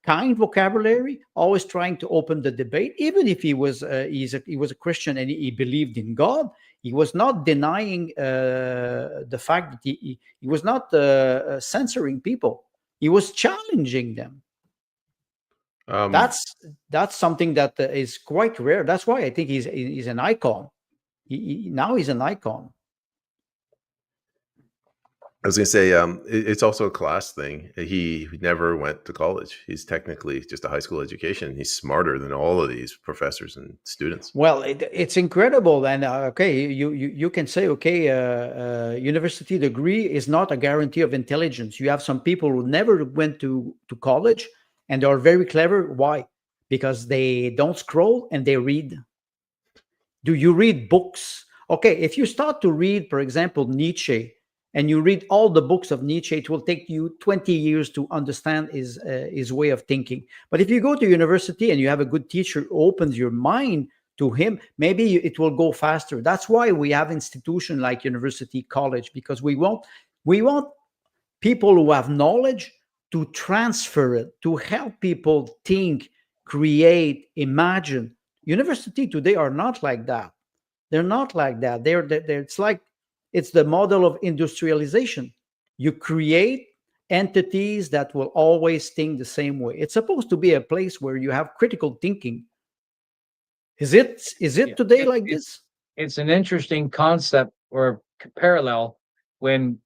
kind vocabulary, always trying to open the debate. Even if he was he was a Christian and he believed in God, he was not denying the fact that he was not censoring people. He was challenging them. That's something that is quite rare. That's why I think he's an icon. Now he's an icon. I was going to say, it's also a class thing. He never went to college. He's technically just a high school education. He's smarter than all of these professors and students. Well, it's incredible. And okay, you can say, okay, university degree is not a guarantee of intelligence. You have some people who never went to college and they are very clever. Why? Because they don't scroll and they read. Do you read books? Okay, if you start to read, for example, Nietzsche, and you read all the books of Nietzsche, it will take you 20 years to understand his way of thinking. But if you go to university and you have a good teacher who opens your mind to him, maybe it will go faster. That's why we have institutions like university, college, because we want people who have knowledge to transfer it, to help people think, create, imagine. University today are not like that. They're not like that. It's the model of industrialization. You create entities that will always think the same way. It's supposed to be a place where you have critical thinking. Is it today like this? It's an interesting concept or parallel when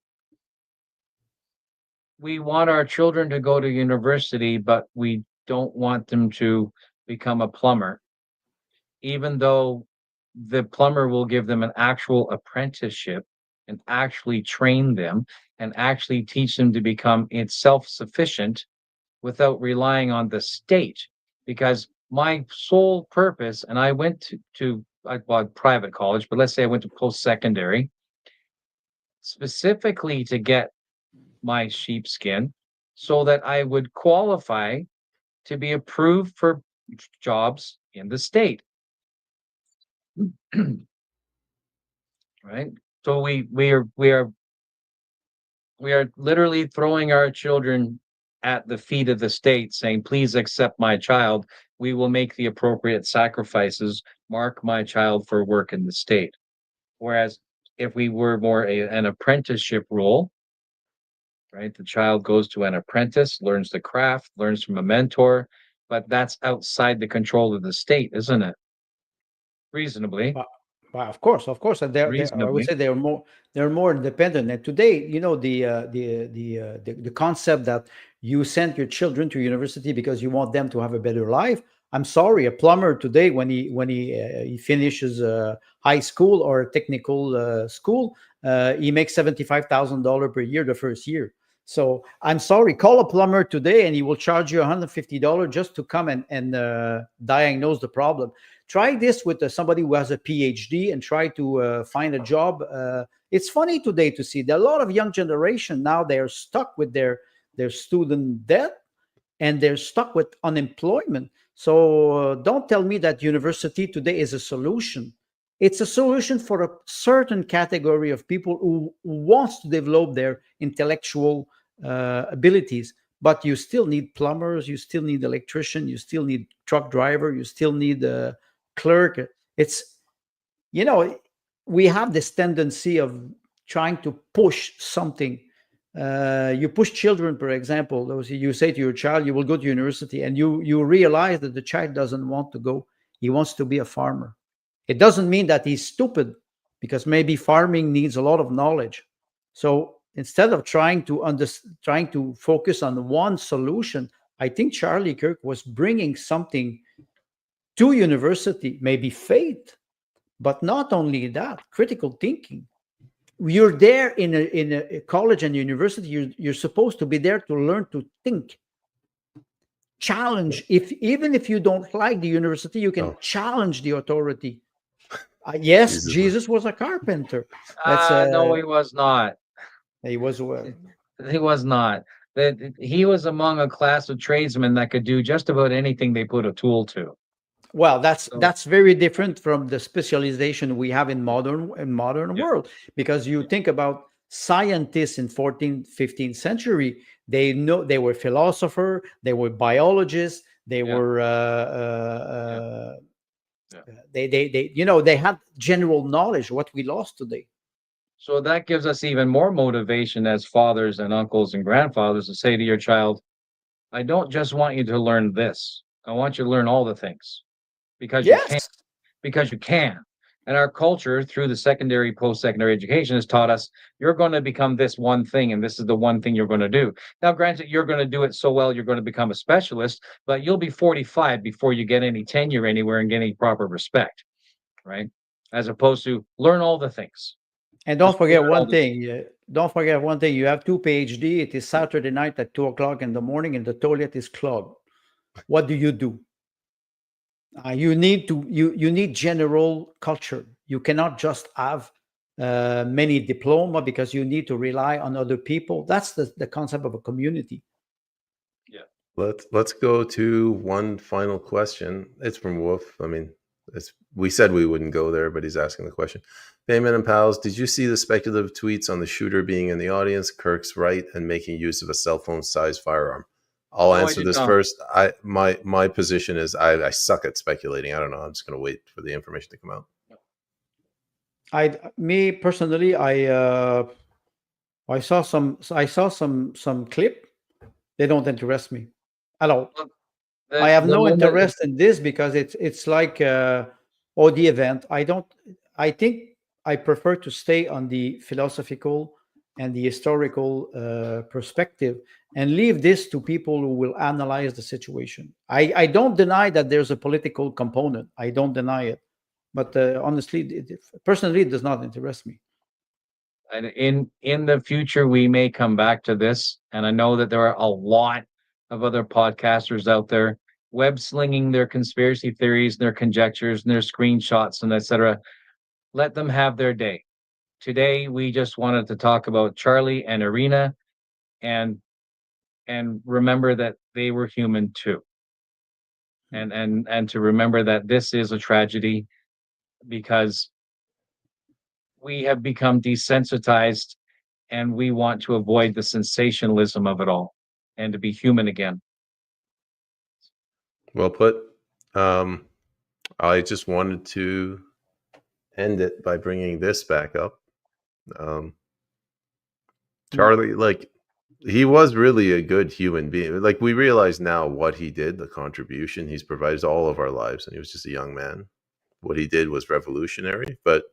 we want our children to go to university, but we don't want them to become a plumber, even though the plumber will give them an actual apprenticeship and actually train them and actually teach them to become self-sufficient without relying on the state. Because my sole purpose, and I went to private college, but let's say I went to post-secondary, specifically to get my sheepskin so that I would qualify to be approved for jobs in the state. Right? So we are literally throwing our children at the feet of the state, saying, "Please accept my child. We will make the appropriate sacrifices. Mark my child for work in the state." Whereas if we were more an apprenticeship role, right? The child goes to an apprentice, learns the craft, learns from a mentor, but that's outside the control of the state, isn't it? Reasonably. Well, of course, and I would Reasonably. say they're more independent. And today, the concept that you send your children to university because you want them to have a better life. I'm sorry, a plumber today, when he finishes high school or technical school, he makes $75,000 per year the first year. So I'm sorry, call a plumber today and he will charge you $150 just to come and diagnose the problem. Try this with somebody who has a PhD and try to find a job. It's funny today to see that a lot of young generation now, they are stuck with their student debt and they're stuck with unemployment. So don't tell me that university today is a solution. It's a solution for a certain category of people who wants to develop their intellectual abilities. But you still need plumbers, you still need electrician, you still need truck driver, you still need a clerk. It's, we have this tendency of trying to push something. You push children, for example, you say to your child, you will go to university, and you realize that the child doesn't want to go. He wants to be a farmer. It doesn't mean that he's stupid, because maybe farming needs a lot of knowledge. So instead of trying to focus on one solution, I think Charlie Kirk was bringing something to university, maybe faith, but not only that, critical thinking. You're there in a college and university. You're supposed to be there to learn to think, challenge. Even if you don't like the university, you can challenge the authority. Yes, Jesus was a carpenter. No, he was not. He was. He was not. He was among a class of tradesmen that could do just about anything they put a tool to. Well, that's very different from the specialization we have in modern world, because you think about scientists in 14th, 15th century. They were philosopher, they were biologists, they were they had general knowledge, what we lost today. So that gives us even more motivation as fathers and uncles and grandfathers to say to your child, I don't just want you to learn this. I want you to learn all the things because you can. Yes. Because you can. And our culture, through the secondary, post-secondary education, has taught us you're going to become this one thing, and this is the one thing you're going to do. Now, granted, you're going to do it so well, you're going to become a specialist, but you'll be 45 before you get any tenure anywhere and get any proper respect, right? As opposed to learn all the things. And don't Just forget learn all one the thing. Don't forget one thing. You have 2 PhD. It is Saturday night at 2:00 in the morning, and the toilet is clogged. What do? You need general culture. You cannot just have many diploma, because you need to rely on other people. That's the concept of a community. Yeah. Let's go to one final question. It's from Wolf. I mean, we said we wouldn't go there, but he's asking the question. Payment and Pals, did you see the speculative tweets on the shooter being in the audience, Kirk's right, and making use of a cell phone sized firearm? I'll answer this first. My position is I suck at speculating. I don't know. I'm just going to wait for the information to come out. Me personally, I saw some clip. They don't interest me at all. I have no interest in this because it's like or the event. I think I prefer to stay on the philosophical and the historical perspective, and leave this to people who will analyze the situation. I don't deny that there's a political component. I don't deny it. But honestly, personally, it does not interest me. And in the future, we may come back to this. And I know that there are a lot of other podcasters out there web slinging their conspiracy theories, their conjectures, and their screenshots, and etc. Let them have their day. Today, we just wanted to talk about Charlie and Iryna, and remember that they were human too. And to remember that this is a tragedy, because we have become desensitized, and we want to avoid the sensationalism of it all and to be human again. Well put. I just wanted to end it by bringing this back up. Charlie, like, he was really a good human being. Like, we realize now what he did, the contribution he's provided to all of our lives, and he was just a young man. What he did was revolutionary, but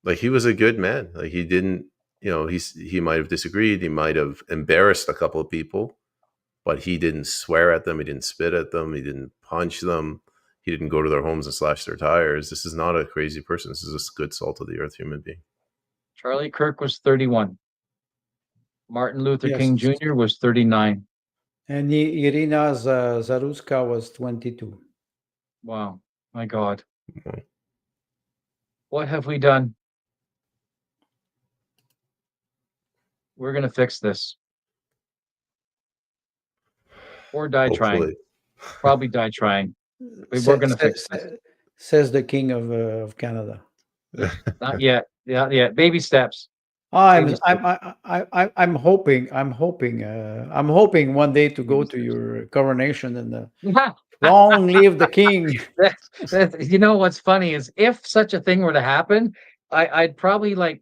like, he was a good man. Like, he didn't, he might have disagreed, he might have embarrassed a couple of people, but he didn't swear at them, he didn't spit at them, he didn't punch them, he didn't go to their homes and slash their tires. This is not a crazy person. This is a good salt of the earth human being. Charlie Kirk was 31. Martin Luther King Jr. was 39. And Iryna Zarutska was 22. Wow. My God. Mm-hmm. What have we done? We're going to fix this. Or die trying. Probably die trying. We're going to fix this. Says the King of Canada. Not yet. Yeah. Baby steps. I'm hoping one day to go to your coronation and long live the king. You know what's funny is, if such a thing were to happen, I'd probably, like,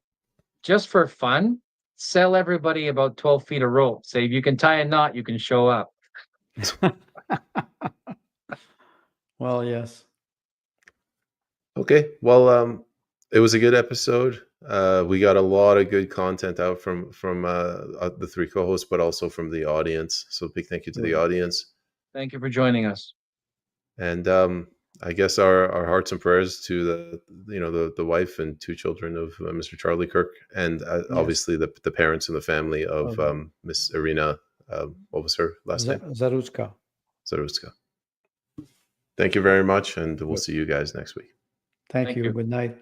just for fun, sell everybody about 12 feet of rope. Say, if you can tie a knot, you can show up. Well, yes. Okay. Well, it was a good episode. We got a lot of good content out from the three co-hosts, but also from the audience. So big thank you to the audience. Thank you for joining us. And I guess our hearts and prayers to the wife and two children of Mr. Charlie Kirk, and obviously the parents and the family of Miss Iryna. What was her last name? Zarutska. Thank you very much, and we'll see you guys next week. Thank you. Good night.